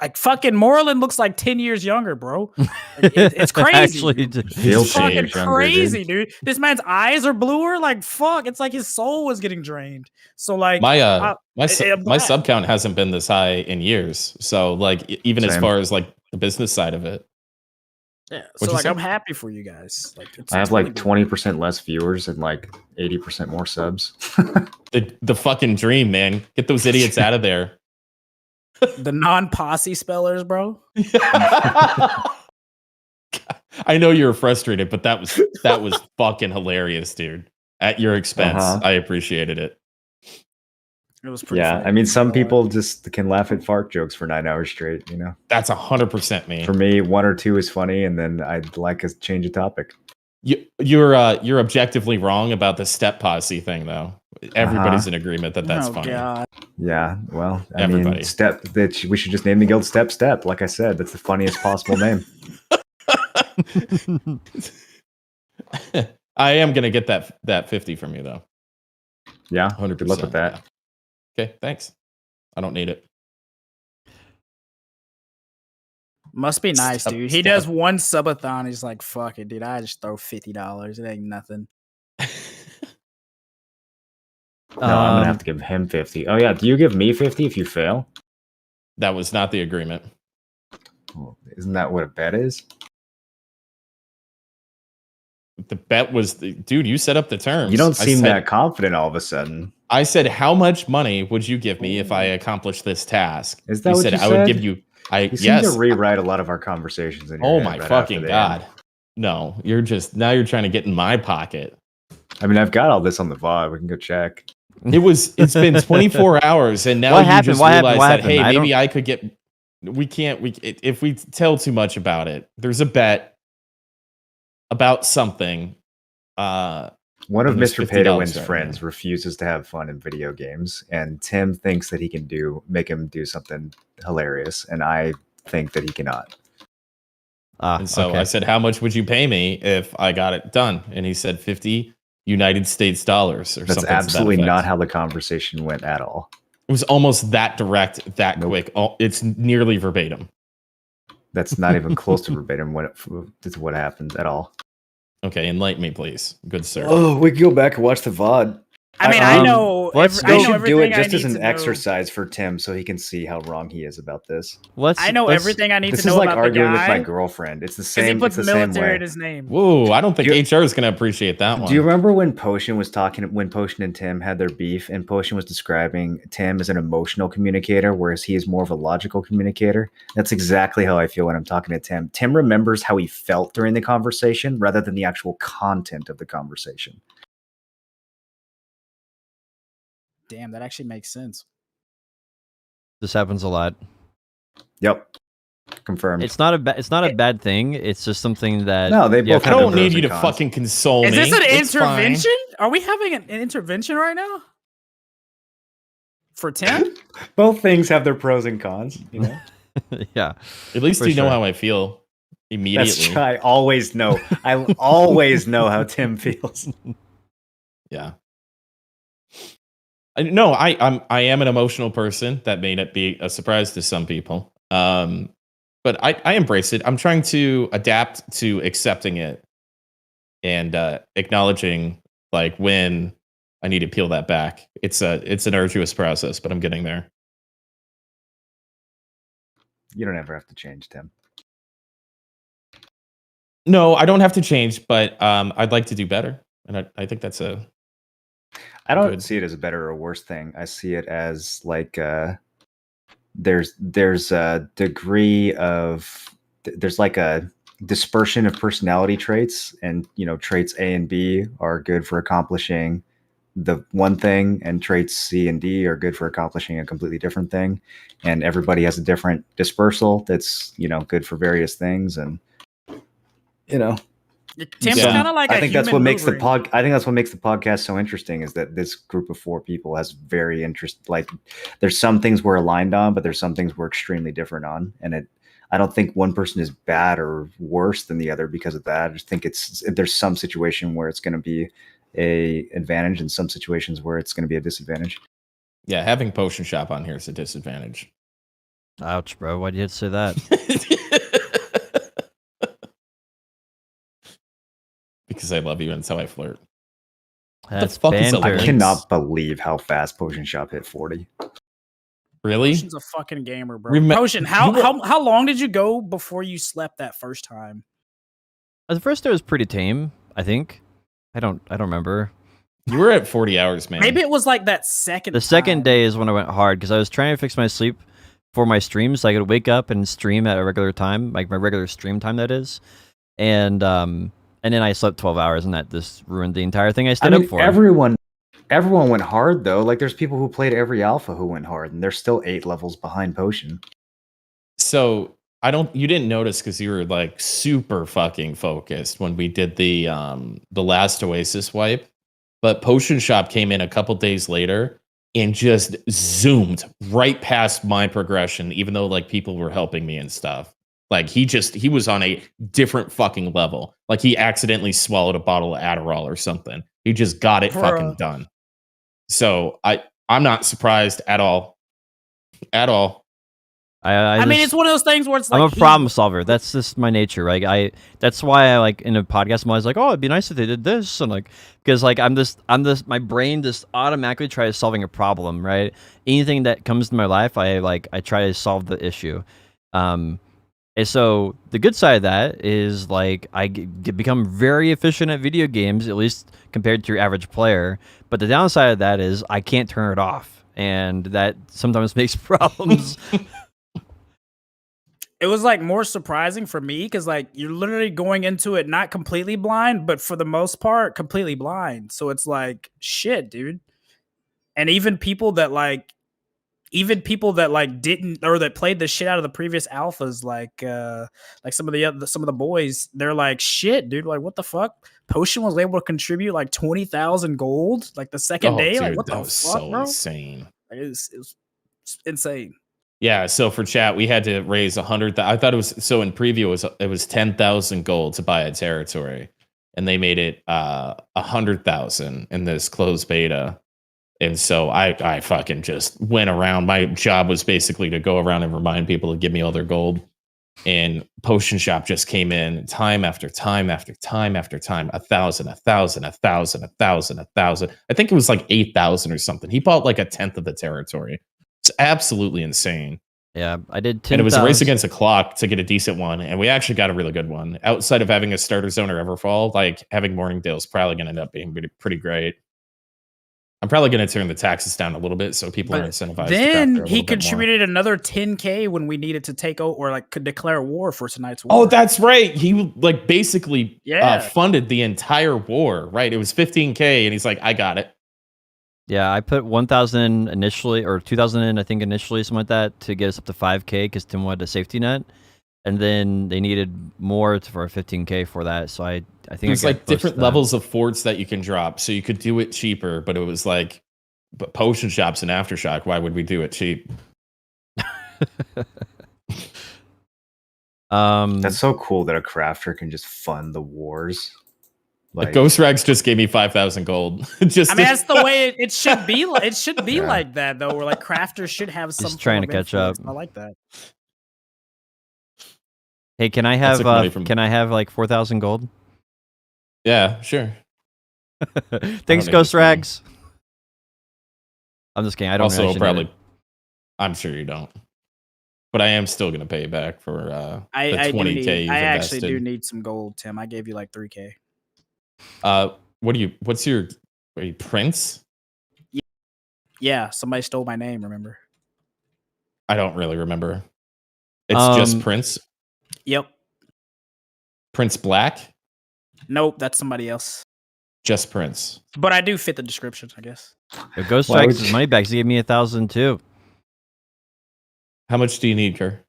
like, fucking Moreland looks like 10 years younger, bro. Like, it's crazy. Actually, Feel It's fucking change younger, crazy, dude. This man's eyes are bluer. Like, fuck. It's like his soul was getting drained. So, like, My I'm my glad. sub count hasn't been this high in years. So like even as Same. far as like the business side of it, Yeah. What'd So, you like, say? I'm happy for you guys. Like, I have like really good. 20% less viewers and like 80% more subs. the fucking dream, man. Get those idiots out of there. The non-posse spellers, bro. I know you were frustrated, but that was fucking hilarious, dude. At your expense, I appreciated it. It was pretty Yeah, funny. I mean, some people just can laugh at fart jokes for 9 hours straight. That's 100% me. For me, 1 or 2 is funny, and then I'd like a change of topic. You're objectively wrong about the step posse thing, though. Everybody's in agreement that's funny. God. Yeah, well, I Everybody. mean, we should just name the guild Step. Like I said, that's the funniest possible name. I am gonna get that 50 from you though. Yeah, 100%. good luck with that. Yeah. Okay, thanks. I don't need it. Must be nice, Step- dude. He step. does one subathon. He's like, fuck it, dude. I just throw $50. It ain't nothing. No, I'm gonna have to give him 50. Oh yeah, do you give me 50 if you fail? That was not the agreement. Well, isn't that what a bet is? The bet was, dude, you set up the terms. You don't seem I said, that confident all of a sudden. I said, how much money would you give me if I accomplished this task? Is that you what said? you I would said? give you. You seem Yes. to rewrite a lot of our conversations in your Oh head my right after fucking the god! end. No, you're trying to get in my pocket. I mean, I've got all this on the VOD. We can go check. It's been 24 hours, and now What you happened? just What realize happened? that hey, I don't- maybe I could get. We can't. If we tell too much about it, there's a bet about something. One of And there's Mr. $50 Pay-to-Win's right friends now. refuses to have fun in video games, and Tim thinks that he can make him do something hilarious, and I think that he cannot. And so Okay. I said, how much would you pay me if I got it done? And he said 50 United States dollars or That's something. to that absolutely effect. not how the conversation went at all. It was almost that direct, that Nope. quick. Oh, it's nearly verbatim. That's not even close to verbatim what happened at all. Okay, enlighten me, please. Good sir. Oh, we can go back and watch the VOD. I mean, I know. let's I They know should do it everything I just as need an to know. exercise for Tim so he can see how wrong he is about this. I know everything I need This to is know like about the arguing with my guy girlfriend. It's the because he same. puts It's the same military way. in his name. Whoa, I don't think Do HR is going to appreciate that one. Do you remember when Potion and Tim had their beef, and Potion was describing Tim as an emotional communicator, whereas he is more of a logical communicator? That's exactly how I feel when I'm talking to Tim. Tim remembers how he felt during the conversation rather than the actual content of the conversation. Damn, that actually makes sense. This happens a lot. Yep. Confirmed. It's not a bad thing. It's just something that No, they you both have I have to- don't their need pros you to and cons. fucking console Is me. this an It's fine. intervention? Are we having an intervention right now? For Tim? Both things have their pros and cons, you know? yeah. At least For you know sure. how I feel immediately. That's true. I always know. I always know how Tim feels. Yeah. No, I am an emotional person. That may not be a surprise to some people. But I embrace it. I'm trying to adapt to accepting it and acknowledging like when I need to peel that back. It's an arduous process, but I'm getting there. You don't ever have to change, Tim. No, I don't have to change, but I'd like to do better. And I think that's I don't Good. see it as a better or worse thing. I see it as like there's a degree of there's like a dispersion of personality traits, and traits A and B are good for accomplishing the one thing, and traits C and D are good for accomplishing a completely different thing, and everybody has a different dispersal that's good for various things, and Tim's Yeah. kind of like I a think that's what human makes the Wolverine. I think that's what makes the podcast so interesting, is that this group of 4 people has very like there's some things we're aligned on, but there's some things we're extremely different on, and I don't think one person is bad or worse than the other because of that. I just think there's some situation where it's going to be a advantage and some situations where it's going to be a disadvantage. yeah, having Potion Shop on here is a disadvantage. Ouch, bro. Why'd you have to say that? Because I love you and it's how I flirt. That's fuck is a banter. I Thanks. cannot believe how fast Potion Shop hit 40. Really? Potion's a fucking gamer, bro. Remem- Potion, how long did you go before you slept that first time? The first day was pretty tame, I think. I don't remember. You were at 40 hours, man. Maybe it was like that second. The second time. day is when I went hard because I was trying to fix my sleep for my stream so I could wake up and stream at a regular time, like my regular stream time, that is. And then I slept 12 hours, and that just ruined the entire thing I stayed up for. Everyone went hard though. Like there's people who played every alpha who went hard, and they're still 8 levels behind Potion. So you didn't notice because you were like super fucking focused when we did the last Oasis wipe. But Potion Shop came in a couple days later and just zoomed right past my progression, even though like people were helping me and stuff. Like he was on a different fucking level. Like he accidentally swallowed a bottle of Adderall or something. He just got it fucking done. So I'm not surprised at all. At all. I mean, just- it's one of those things where it's like I'm a problem solver. That's just my nature. Right? That's why I like in a podcast I'm always like, oh, it'd be nice if they did this, and like because like I'm my brain just automatically tries solving a problem. Right? Anything that comes to my life, I try to solve the issue. And so the good side of that is like I become very efficient at video games, at least compared to your average player. But the downside of that is I can't turn it off, and that sometimes makes problems. It was like more surprising for me because like you're literally going into it not completely blind, but for the most part completely blind. So it's like shit, dude. And even people that didn't, or that played the shit out of the previous alphas, like some of the boys, they're like, shit, dude, like what the fuck? Potion was able to contribute like 20,000 gold like the second day. Like, dude, what that the was fuck, so bro? insane. Like, it was insane. Yeah, so for chat, we had to raise 100. I thought it was so in preview it was 10,000 gold to buy a territory, and they made it 100,000 in this closed beta. And so I fucking just went around. My job was basically to go around and remind people to give me all their gold. And Potion Shop just came in time after time after time after time. 1,000, 1,000, 1,000, 1,000, 1,000. I think it was like 8,000 or something. He bought like a tenth of the territory. It's absolutely insane. Yeah, I did 10,000. And it was a race against the clock to get a decent one. And we actually got a really good one. Outside of having a starter zone or Everfall, like having Morningdale is probably going to end up being pretty great. I'm probably going to turn the taxes down a little bit so people are incentivized. Then he contributed another 10K when we needed to take out or like could declare war for tonight's war. Oh, that's right. He like basically Yeah. funded the entire war. Right. It was 15K and he's like, I got it. Yeah, I put 1,000 initially, or 2,000 in, I think initially, something like that, to get us up to 5K because Tim wanted a safety net, and then they needed more for a 15K for that. So I think there's like different levels of forts that you can drop, so you could do it cheaper. But it was like, but Potion Shops and Aftershock, why would we do it cheap? That's so cool that a crafter can just fund the wars. Like Ghost Rags just gave me 5,000 gold. Just I mean, that's the way it should be. It should be Yeah. like that, though. Where like crafters should have some. He's trying form to of catch up. influence. I like that. Hey, can I That's have like money from- can I have like 4,000 gold? Yeah, sure. Thanks, need Ghost this money. Rags. I'm just kidding. I don't Also, actually need probably, it. I'm sure you don't. But I am still going to pay you back for the I 20K you've actually invested. do need some gold, Tim. I gave you like 3K. What's your, are you Prince? Yeah, somebody stole my name. Remember? I don't really remember. It's just Prince? Yep. Prince Black? Nope, that's somebody else. Just Prince. But I do fit the description, I guess. Yo, Ghost Why Rags would is you- money back. He gave me 1,000 too. How much do you need, Kerr?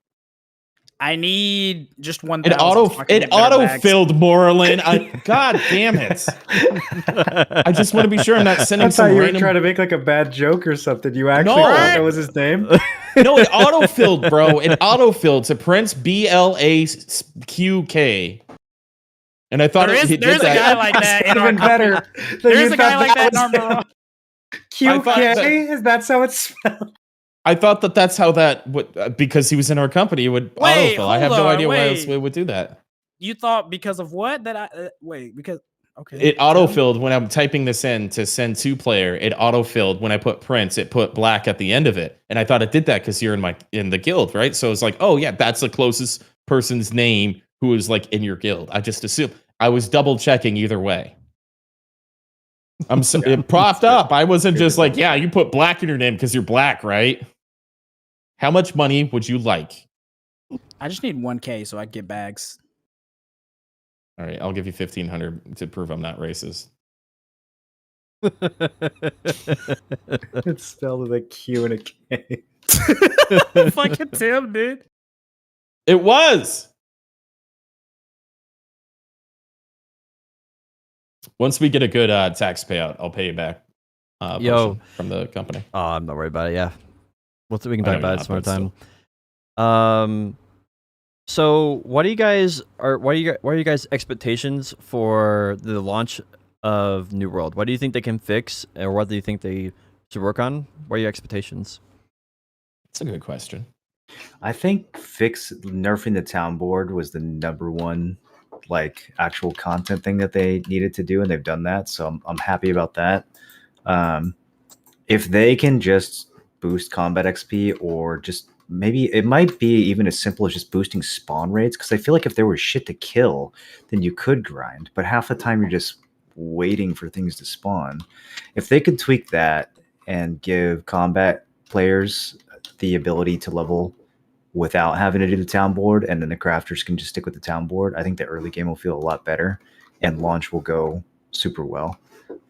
I need just 1,000. It auto-filled, Moreland. God damn it. I just want to be sure I'm not sending I thought some you were random... trying to make like a bad joke or something. You actually No. thought that was his name? No, it auto-filled, bro. It auto-filled to Prince BLAQK. And I thought There's he a did guy that. like that in That's our even better. company. than There's you a guy thought like that in was our him. Morocco. I thought QK? that- Is that how it's spelled? I thought that's how that would, because he was in our company, it would Wait, autofill. I have hold no on, idea why wait. else it would do that. You thought because of what? That I wait, because okay. It autofilled when I'm typing this in to send to player. It autofilled when I put Prince. It put Black at the end of it, and I thought it did that because you're in the guild, right? So it's like, oh yeah, that's the closest person's name who is like in your guild. I just assumed. I was double checking either way. It popped up. I wasn't just like, yeah, you put Black in your name because you're Black, right? How much money would you like? I just need 1K so I get bags. All right, I'll give you 1,500 to prove I'm not racist. It's spelled with a Q and a K. Fucking Tim, dude. It was. Once we get a good tax payout, I'll pay you back. Yo. From the company. Oh, I'm not worried about it. Yeah, we can I talk know about you're it not, some other but time. So what are you guys expectations for the launch of New World? What do you think they can fix, or what do you think they should work on? What are your expectations? That's a good question. I think nerfing the town board was the number one like actual content thing that they needed to do, and they've done that. So I'm happy about that. If they can just boost combat XP, or just maybe it might be even as simple as just boosting spawn rates, because I feel like if there was shit to kill, then you could grind. But half the time you're just waiting for things to spawn. If they could tweak that and give combat players the ability to level without having to do the town board, and then the crafters can just stick with the town board, I think the early game will feel a lot better and launch will go super well.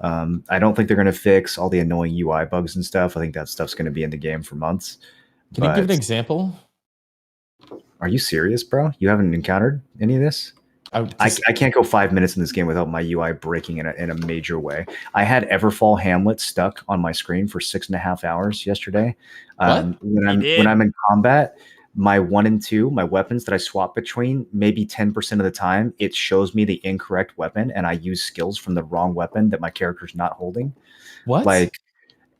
I don't think they're going to fix all the annoying UI bugs and stuff. I think that stuff's going to be in the game for months. Can you give an But- example? Are you serious, bro? You haven't encountered any of this? I can't go 5 minutes in this game without my UI breaking in a major way. I had Everfall Hamlet stuck on my screen for 6.5 hours yesterday. When I'm in combat, my 1 and 2, my weapons that I swap between, maybe 10% of the time, it shows me the incorrect weapon, and I use skills from the wrong weapon that my character's not holding. What? Like,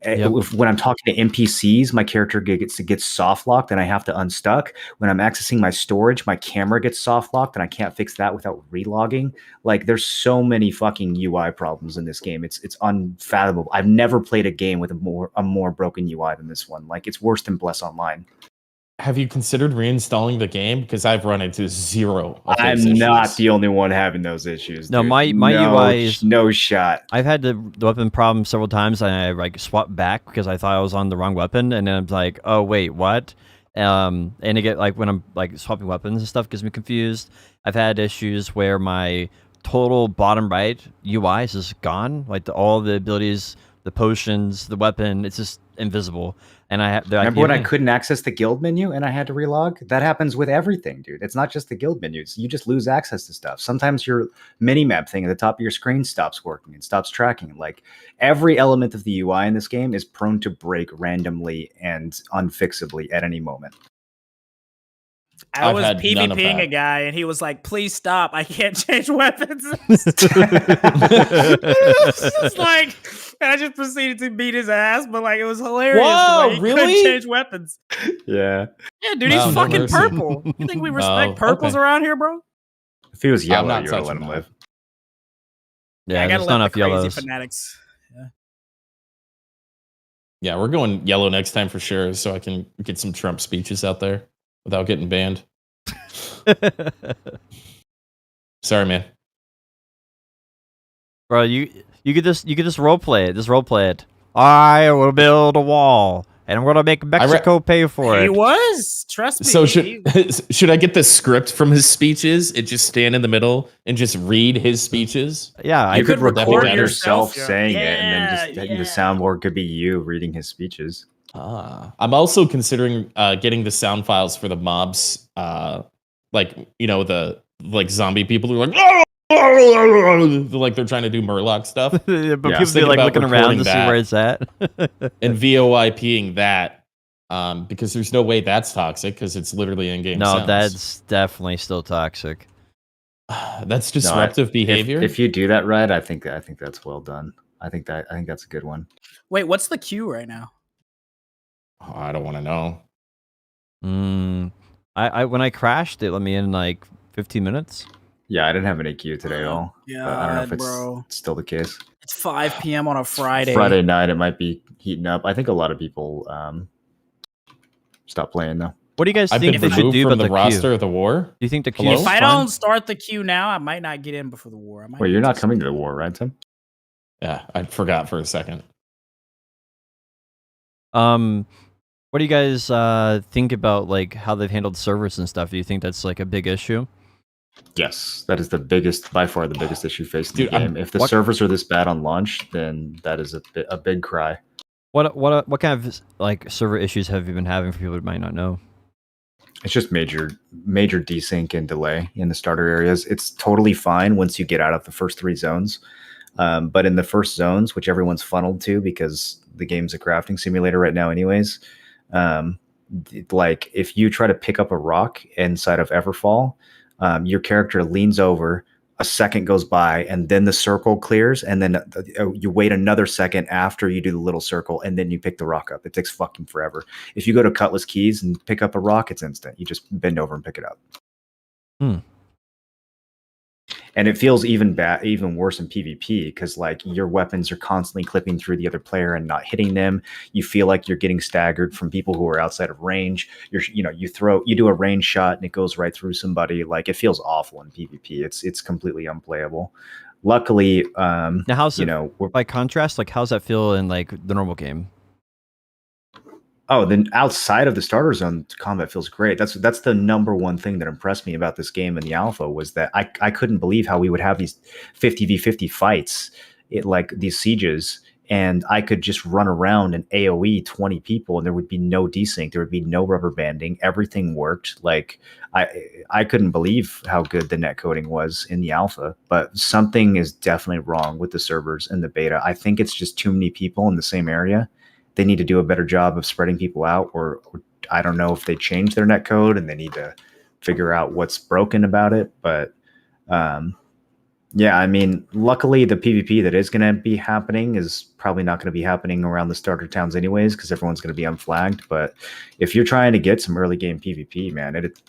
when I'm talking to NPCs, my character gets soft locked and I have to unstuck. When I'm accessing my storage, my camera gets soft locked and I can't fix that without relogging. Like, there's so many fucking UI problems in this game. It's unfathomable. I've never played a game with a more broken UI than this one. Like, it's worse than Bless Online. Have you considered reinstalling the game? Because I've run into zero of those I'm issues. not the only one having those issues. No, dude. my UI is no shot. I've had the weapon problem several times, and I like swapped back because I thought I was on the wrong weapon, and then I'm like, oh wait, what? And it get like when I'm like swapping weapons and stuff gets me confused. I've had issues where my total bottom right UI is just gone, like all the abilities, the potions, the weapon, it's just invisible. And Remember when I couldn't access the guild menu and I had to relog? That happens with everything, dude. It's not just the guild menus. You just lose access to stuff. Sometimes your mini-map thing at the top of your screen stops working and stops tracking. Like, every element of the UI in this game is prone to break randomly and unfixably at any moment. I was had none of PvPing that. a guy, and he was like, "Please stop! I can't change weapons." It's like, and I just proceeded to beat his ass, but like it was hilarious. 'cause, Whoa, like, he really? couldn't change weapons. Yeah. Yeah, dude, No, he's no fucking mercy. purple. You think we respect No, purples okay. around here, bro? If he was yellow, not you would have let touching him that. live. yeah, I there's gotta not let the enough crazy yellows. fanatics. Yeah, we're going yellow next time for sure, so I can get some Trump speeches out there without getting banned. Sorry, man. Bro, you could just role play it. Just role play it. I will build a wall, and I'm gonna make Mexico pay for He it. was. Trust me. So he- should I get the script from his speeches and just stand in the middle and just read his speeches? Yeah, You could could record record yourself yourself, saying it, yeah, and then the soundboard could be you reading his speeches. I'm also considering getting the sound files for the mobs, like the zombie people who are like, like they're trying to do Murloc stuff, but Yeah, people think be like about looking around recording to see that. where it's at. and VoIPing that, because there's no way that's toxic because it's literally in-game No, sounds. that's definitely still toxic. That's disruptive behavior. If you do that right, I think that's well done. I think that's a good one. Wait, what's the queue right now? I don't want to know. I when I crashed, it let me in like 15 minutes. Yeah, I didn't have any queue today at all. Yeah, But I don't know if it's bro. still the case. It's 5 p.m. on a Friday. Friday night, it might be heating up. I think a lot of people stop playing though. What do you guys I've think been they should removed do from about the the roster queue? of the war. Do you think the queue Hello? is If I fun? don't start the queue now, I might not get in before the war. I might Well, you're not just- coming to the war, right, Tim? Yeah, I forgot for a second. What do you guys think about like how they've handled servers and stuff? Do you think that's like a big issue? Yes, that is by far the biggest issue facing Dude, the game. If the what- servers are this bad on launch, then that is a big cry. What kind of like server issues have you been having for people that might not know? It's just major desync and delay in the starter areas. It's totally fine once you get out of the first 3 zones. But in the first zones, which everyone's funneled to because the game's a crafting simulator right now anyways, like if you try to pick up a rock inside of Everfall, your character leans over, a second goes by, and then the circle clears, and then you wait another second after you do the little circle, and then you pick the rock up. It takes fucking forever. If you go to Cutlass Keys and pick up a rock, it's instant. You just bend over and pick it up. And it feels even worse in PvP because like your weapons are constantly clipping through the other player and not hitting them. You feel like you're getting staggered from people who are outside of range. You do a range shot and it goes right through somebody. Like it feels awful in PvP. It's completely unplayable. Luckily, Now, how's it, we're by contrast, like how's that feel in like the normal game? Oh, then outside of the starter zone, combat feels great. That's the number one thing that impressed me about this game in the alpha was that I couldn't believe how we would have these 50v50 fights, like these sieges and I could just run around and AoE 20 people, and there would be no desync, there would be no rubber banding, everything worked. Like I couldn't believe how good the netcoding was in the alpha, but something is definitely wrong with the servers in the beta. I think it's just too many people in the same area. They need to do a better job of spreading people out, or I don't know if they changed their netcode and they need to figure out what's broken about it. But yeah, I mean, luckily the PvP that is going to be happening is probably not going to be happening around the starter towns anyways, because everyone's going to be unflagged. But if you're trying to get some early game PvP, man, it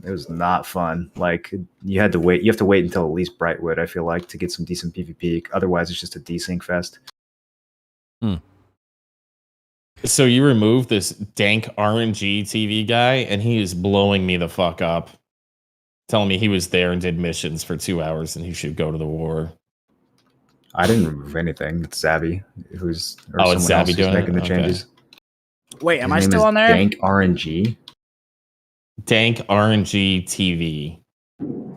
was not fun. Like you have to wait until at least Brightwood, I feel like, to get some decent PvP. Otherwise, it's just a desync fest. So you removed this dank RNG TV guy, and he is blowing me the fuck up, telling me he was there and did missions for 2 hours and he should go to the war. I didn't remove anything. It's Zabby it's Zabby else who's doing making it? the changes. Wait, am His I name still is on there? Dank RNG. Dank RNG TV.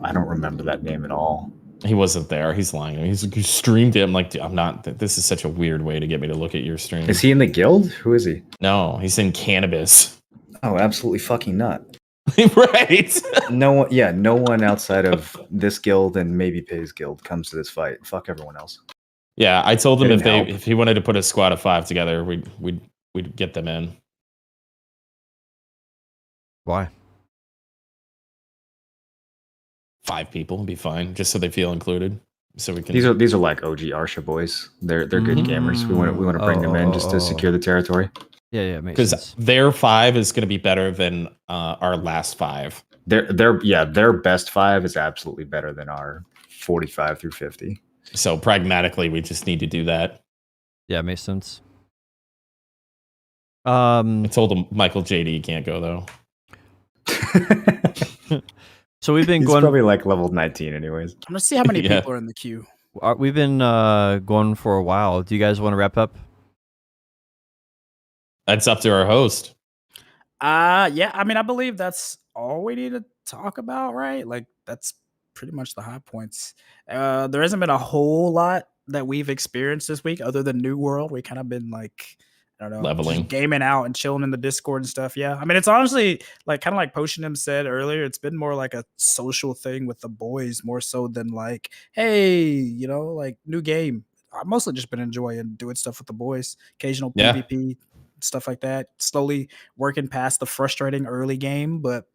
I don't remember that name at all. He wasn't there. He's lying. He streamed it. I'm like, I'm not. This is such a weird way to get me to look at your stream. Is he in the guild? Who is he? No, he's in cannabis. Oh, absolutely fucking not. Right. No one outside of this guild and maybe Pay's guild comes to this fight. Fuck everyone else. Yeah, I told him Didn't help. if he wanted to put a squad of 5 together, we'd get them in. Why? 5 people would be fine, just so they feel included. So we can. These are like OG Arsha boys. They're good gamers. We want to bring them in just to secure the territory. Yeah, makes Because sense. their 5 is going to be better than our last 5. Their best 5 is absolutely better than our 45 through 50. So pragmatically, we just need to do that. Yeah, makes sense. I told him Michael JD can't go though. So we've been He's going. probably like level 19 anyways. I'm gonna see how many Yeah. people are in the queue. We've been going for a while. Do you guys want to wrap up? That's up to our host. Yeah, I mean, I believe that's all we need to talk about, right? Like, that's pretty much the high points. There hasn't been a whole lot that we've experienced this week other than New World. We kind of been like, I don't know, Leveling. just gaming out and chilling in the Discord and stuff. Yeah, I mean, it's honestly like kind of like Potionum said earlier. It's been more like a social thing with the boys, more so than like, hey, like new game. I've mostly just been enjoying doing stuff with the boys, occasional Yeah. PvP, stuff like that. Slowly working past the frustrating early game, but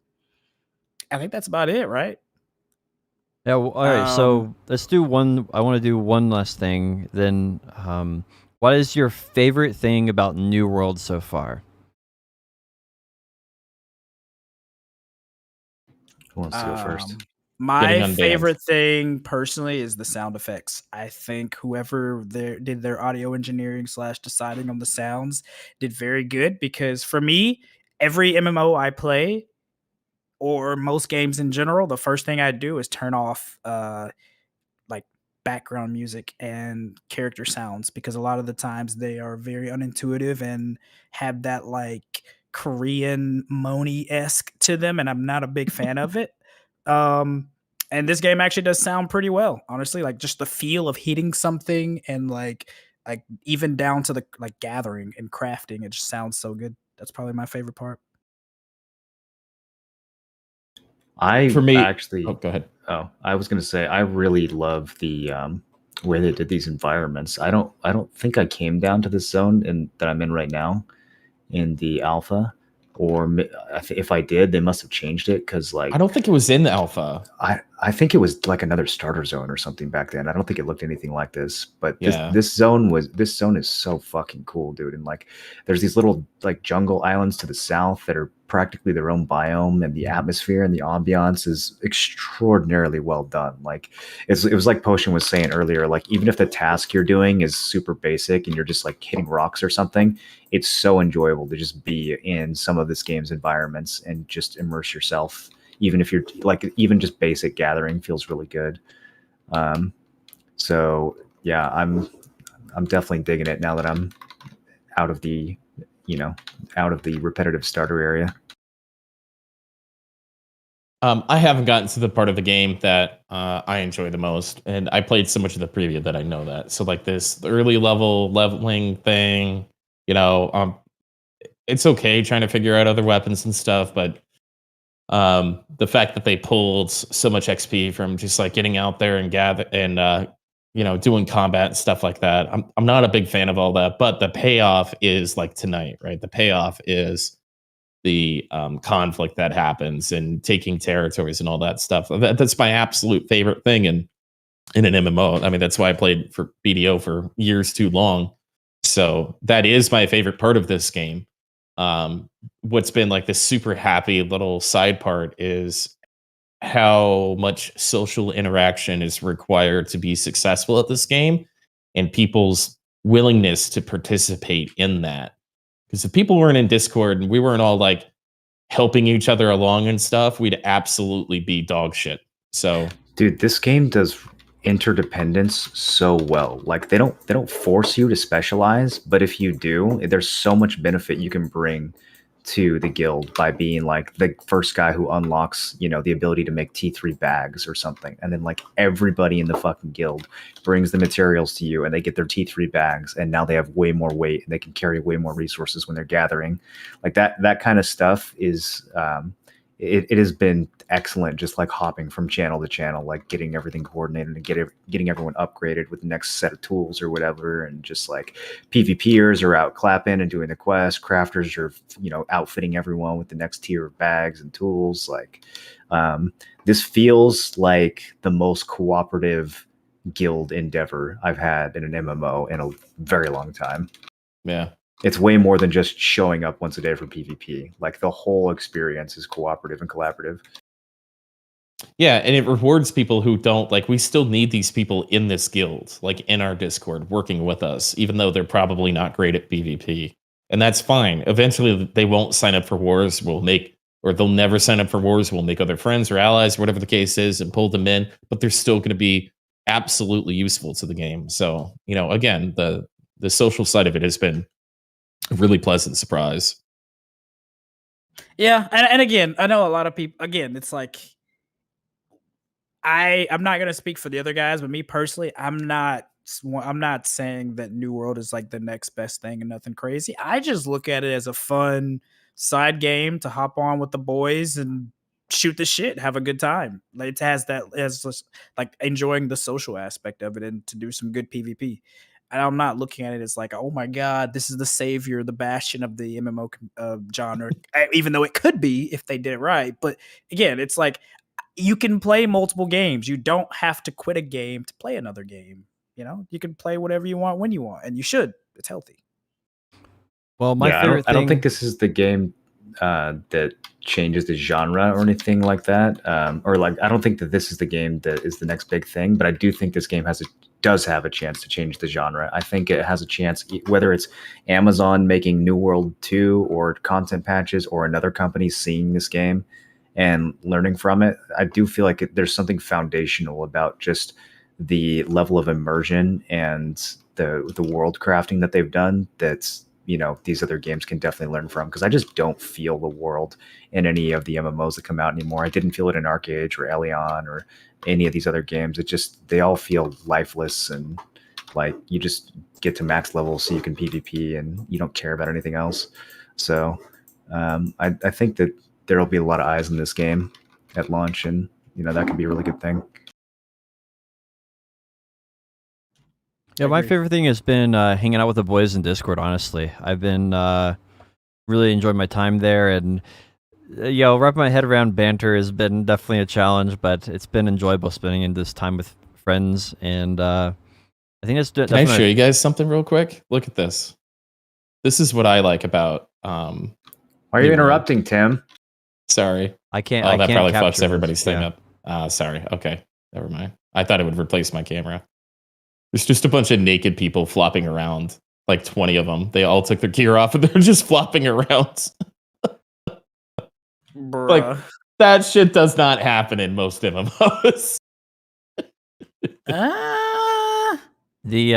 I think that's about it, right? Yeah. Well, all right. So let's do one. I want to do one last thing. Then, what is your favorite thing about New World so far? Who wants to go first? Getting My unbanned. favorite thing personally is the sound effects. I think whoever did their audio engineering / deciding on the sounds did very good, because for me, every MMO I play or most games in general, the first thing I do is turn off like background music and character sounds, because a lot of the times they are very unintuitive and have that like Korean moany-esque to them, and I'm not a big fan of it. And this game actually does sound pretty well, honestly. Like just the feel of hitting something and like even down to the like gathering and crafting, it just sounds so good. That's probably my favorite part. For me- actually. Oh, go ahead. Oh, I was gonna say I really love the way they did these environments. I don't think I came down to this zone that I'm in right now in the alpha, or if I did, they must have changed it, because like I don't think it was in the alpha. I think it was like another starter zone or something back then. I don't think it looked anything like this, but Yeah. this zone is so fucking cool, dude. And like, there's these little like jungle islands to the south that are practically their own biome, and the atmosphere and the ambiance is extraordinarily well done. Like, it was like Potion was saying earlier, like even if the task you're doing is super basic and you're just like hitting rocks or something, it's so enjoyable to just be in some of this game's environments and just immerse yourself. Even if you're like, even just basic gathering feels really good. So yeah, I'm definitely digging it now that I'm out of the repetitive starter area. I haven't gotten to the part of the game that I enjoy the most, and I played so much of the preview that I know that. So like this early leveling thing, it's okay trying to figure out other weapons and stuff, but the fact that they pulled so much XP from just like getting out there and gather and doing combat and stuff like that, I'm not a big fan of all that. But the payoff is like tonight, right? The payoff is the conflict that happens and taking territories and all that stuff. That's my absolute favorite thing in an MMO. I mean, that's why I played for BDO for years too long. So that is my favorite part of this game. What's been like this super happy little side part is how much social interaction is required to be successful at this game and people's willingness to participate in that. Because if people weren't in Discord and we weren't all like helping each other along and stuff, we'd absolutely be dog shit. So, dude, this game does interdependence so well. Like they don't force you to specialize, but if you do, there's so much benefit you can bring to the guild by being like the first guy who unlocks, the ability to make T3 bags or something. And then like everybody in the fucking guild brings the materials to you and they get their T3 bags and now they have way more weight and they can carry way more resources when they're gathering. Like that kind of stuff is it has been excellent, just like hopping from channel to channel, like getting everything coordinated and getting everyone upgraded with the next set of tools or whatever. And just like PvPers are out clapping and doing the quest, crafters are, outfitting everyone with the next tier of bags and tools. Like this feels like the most cooperative guild endeavor I've had in an MMO in a very long time. Yeah. It's way more than just showing up once a day for PvP. Like the whole experience is cooperative and collaborative. Yeah, and it rewards people who don't like. We still need these people in this guild, like in our Discord, working with us, even though they're probably not great at PvP, and that's fine. Eventually, they won't sign up for wars. They'll never sign up for wars. We'll make other friends or allies, whatever the case is, and pull them in. But they're still going to be absolutely useful to the game. So, again, the social side of it has been a really pleasant surprise. Yeah, and again, I know a lot of people. Again, it's like I'm not gonna speak for the other guys, but me personally, I'm not saying that New World is like the next best thing and nothing crazy. I just look at it as a fun side game to hop on with the boys and shoot the shit, have a good time. Like it has that as just like enjoying the social aspect of it and to do some good PvP. And I'm not looking at it as like, oh my god, this is the savior, the bastion of the MMO genre. Even though it could be if they did it right. But again, it's like you can play multiple games. You don't have to quit a game to play another game. You can play whatever you want when you want, and you should. It's healthy. Well, my favorite I don't think this is the game that changes the genre or anything like that. I don't think that this is the game that is the next big thing, but I do think this game does have a chance to change the genre. I think it has a chance, whether it's Amazon making New World 2 or content patches or another company seeing this game and learning from it. I do feel like there's something foundational about just the level of immersion and the world crafting that they've done that's, these other games can definitely learn from, because I just don't feel the world in any of the MMOs that come out anymore. I didn't feel it in ArcheAge or Elion or any of these other games. They all feel lifeless and like you just get to max level so you can PvP and you don't care about anything else. So I think that there'll be a lot of eyes in this game at launch, and that could be a really good thing. Yeah, my favorite thing has been hanging out with the boys in Discord, honestly. I've been really enjoying my time there, and wrapping my head around banter has been definitely a challenge, but it's been enjoyable spending this time with friends, and I think it's Can I show you guys something real quick? Look at this. This is what I like about... Why are you interrupting, Tim? Sorry. I can't. Oh, that probably fucks capture everybody's this, thing yeah. up. Sorry. Okay. Never mind. I thought it would replace my camera. There's just a bunch of naked people flopping around, like 20 of them. They all took their gear off and they're just flopping around. Like, that shit does not happen in most MMOs. The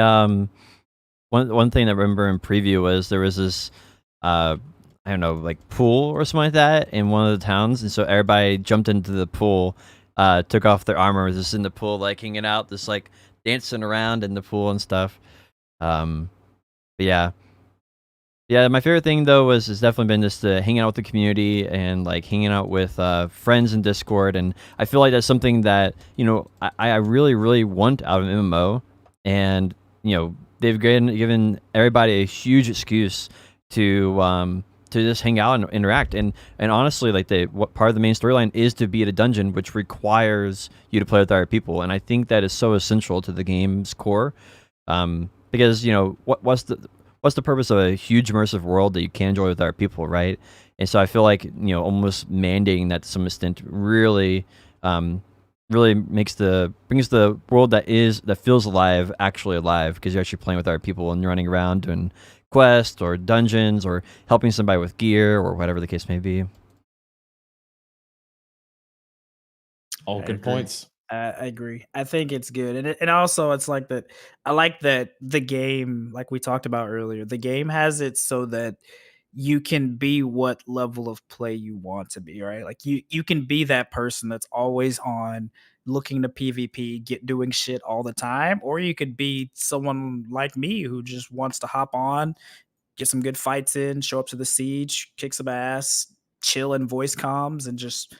one thing that I remember in preview was there was this I don't know, like pool or something like that in one of the towns, and so everybody jumped into the pool, took off their armor, was just in the pool, like hanging out, just like dancing around in the pool and stuff. But yeah, my favorite thing though has definitely been just hanging out with the community and like hanging out with friends in Discord, and I feel like that's something that I really really want out of MMO, and they've given everybody a huge excuse to just hang out and interact, and honestly, like what part of the main storyline is to be at a dungeon, which requires you to play with other people, and I think that is so essential to the game's core, because what's the purpose of a huge immersive world that you can enjoy with other people, right? And so I feel like almost mandating that to some extent really really brings the world that feels alive actually alive, because you're actually playing with other people and running around doing quests or dungeons or helping somebody with gear or whatever the case may be. All good points. I agree. I think it's good, and also it's like that. I like that the game, like we talked about earlier, the game has it so that you can be what level of play you want to be, right? Like you can be that person that's always on, looking to PvP, doing shit all the time, or you could be someone like me who just wants to hop on, get some good fights in, show up to the siege, kick some ass, chill in voice comms, and just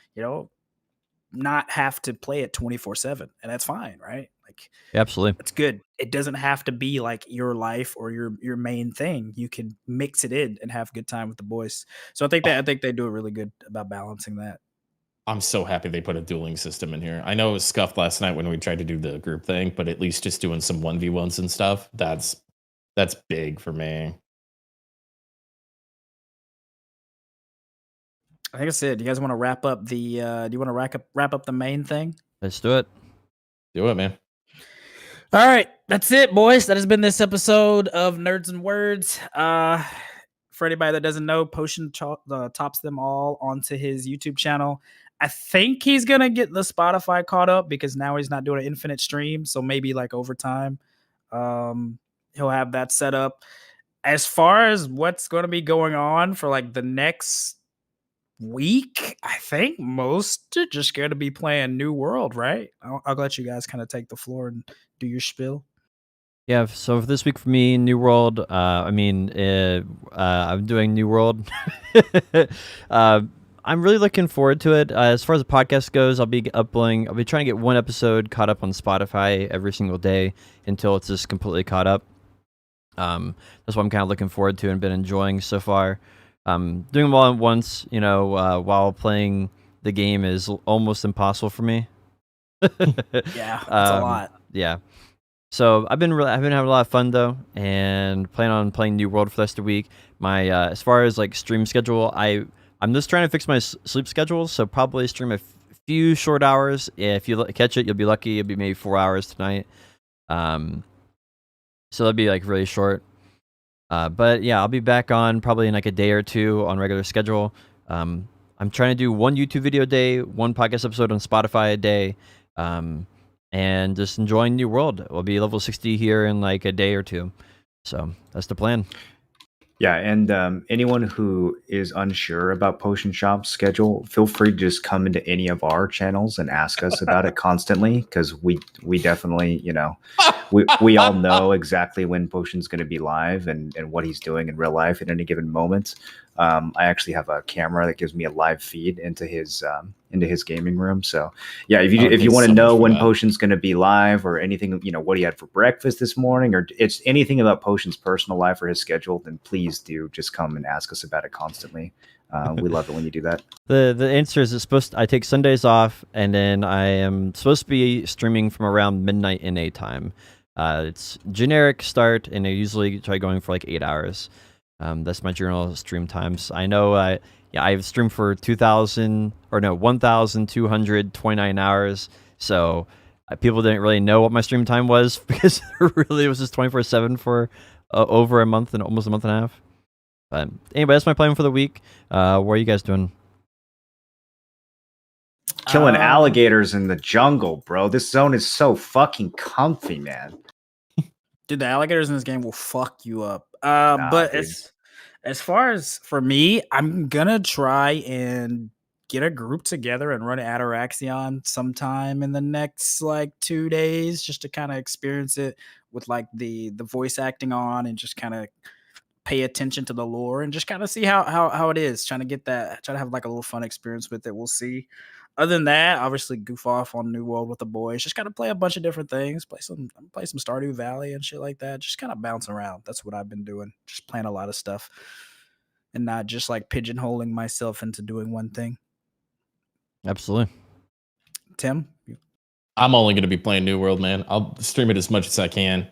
not have to play it 24/7, and that's fine, right? Like, Absolutely. it's good. It doesn't have to be like your life or your main thing. You can mix it in and have a good time with the boys. So I think they do it really good about balancing that. I'm so happy they put a dueling system in here. I know it was scuffed last night when we tried to do the group thing, but at least just doing some 1v1s and stuff, that's big for me. I think I said, do you guys want to wrap up the do you want to wrap up the main thing? Let's do it. Do it, man. All right, that's it, boys. That has been this episode of Nerds and Words. For anybody that doesn't know, Potion tops them all onto his YouTube channel. I think he's gonna get the Spotify caught up because now he's not doing an infinite stream, so maybe like over time, he'll have that set up. As far as what's going to be going on for like the next week, I think most are just going to be playing New World, right? I'll let you guys kind of take the floor and do your spiel. Yeah, so for this week for me, New World, I'm doing New World. I'm really looking forward to it. As far as the podcast goes, I'll be trying to get one episode caught up on Spotify every single day until it's just completely caught up. That's what I'm kind of looking forward to and been enjoying so far. Doing them all at once, while playing the game is almost impossible for me. Yeah, that's a lot. Yeah. So I've been having a lot of fun though, and plan on playing New World for the rest of the week. My as far as like stream schedule, I'm just trying to fix my sleep schedule, so probably stream a few short hours. If you catch it, you'll be lucky. It'll be maybe 4 hours tonight. So that'll be like really short. But yeah, I'll be back on probably in like a day or two on regular schedule. I'm trying to do one YouTube video a day, one podcast episode on Spotify a day, and just enjoying New World. We'll be level 60 here in like a day or two. So that's the plan. Yeah, and anyone who is unsure about Potion Shop's schedule, feel free to just come into any of our channels and ask us about it constantly, because we definitely, we all know exactly when Potion's going to be live and what he's doing in real life at any given moment. I actually have a camera that gives me a live feed into his gaming room. So yeah, if you want to know when Potion's going to be live or anything, what he had for breakfast this morning, or it's anything about Potion's personal life or his schedule, then please do just come and ask us about it constantly. We love it when you do that. The answer is I take Sundays off, and then I am supposed to be streaming from around midnight NA time. It's generic start, and I usually try going for like 8 hours. That's my general stream times. I know I've streamed for 1,229 hours. So people didn't really know what my stream time was because really it was just 24/7 for over a month and almost a month and a half. But anyway, that's my plan for the week. What are you guys doing? Killing alligators in the jungle, bro. This zone is so fucking comfy, man. Dude, the alligators in this game will fuck you up. But dude. As far as for me, I'm gonna try and get a group together and run Ataraxion sometime in the next like 2 days, just to kind of experience it with like the voice acting on, and just kind of pay attention to the lore and just kind of see how it is. Trying to get that, try to have like a little fun experience with it. We'll see. Other than that, obviously goof off on New World with the boys. Just kind of play a bunch of different things. Play some Stardew Valley and shit like that. Just kind of bounce around. That's what I've been doing. Just playing a lot of stuff and not just like pigeonholing myself into doing one thing. Absolutely. Tim, I'm only going to be playing New World, man. I'll stream it as much as I can.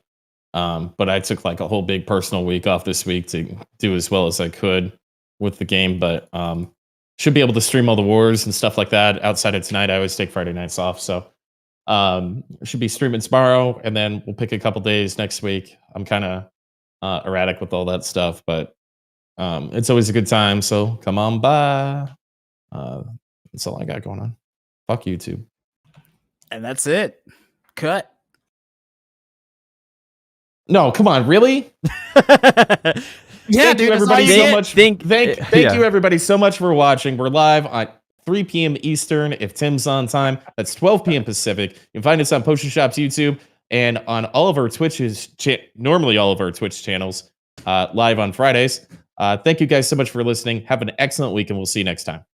But I took like a whole big personal week off this week to do as well as I could with the game. But should be able to stream all the wars and stuff like that outside of tonight. I always take Friday nights off. So should be streaming tomorrow, and then we'll pick a couple days next week. I'm kind of erratic with all that stuff, but it's always a good time. So come on by. That's all I got going on. Fuck YouTube. and that's it. Cut. No, come on, really? Yeah, Thank dude. you, That's all everybody, you so get. much. Think- Thank yeah. you, everybody, so much for watching. We're live at 3 p.m. Eastern. If Tim's on time, that's 12 p.m. Pacific. You can find us on Potion Shop's YouTube and on all of our Twitches, normally all of our Twitch channels, live on Fridays. Thank you guys so much for listening. Have an excellent week, and we'll see you next time.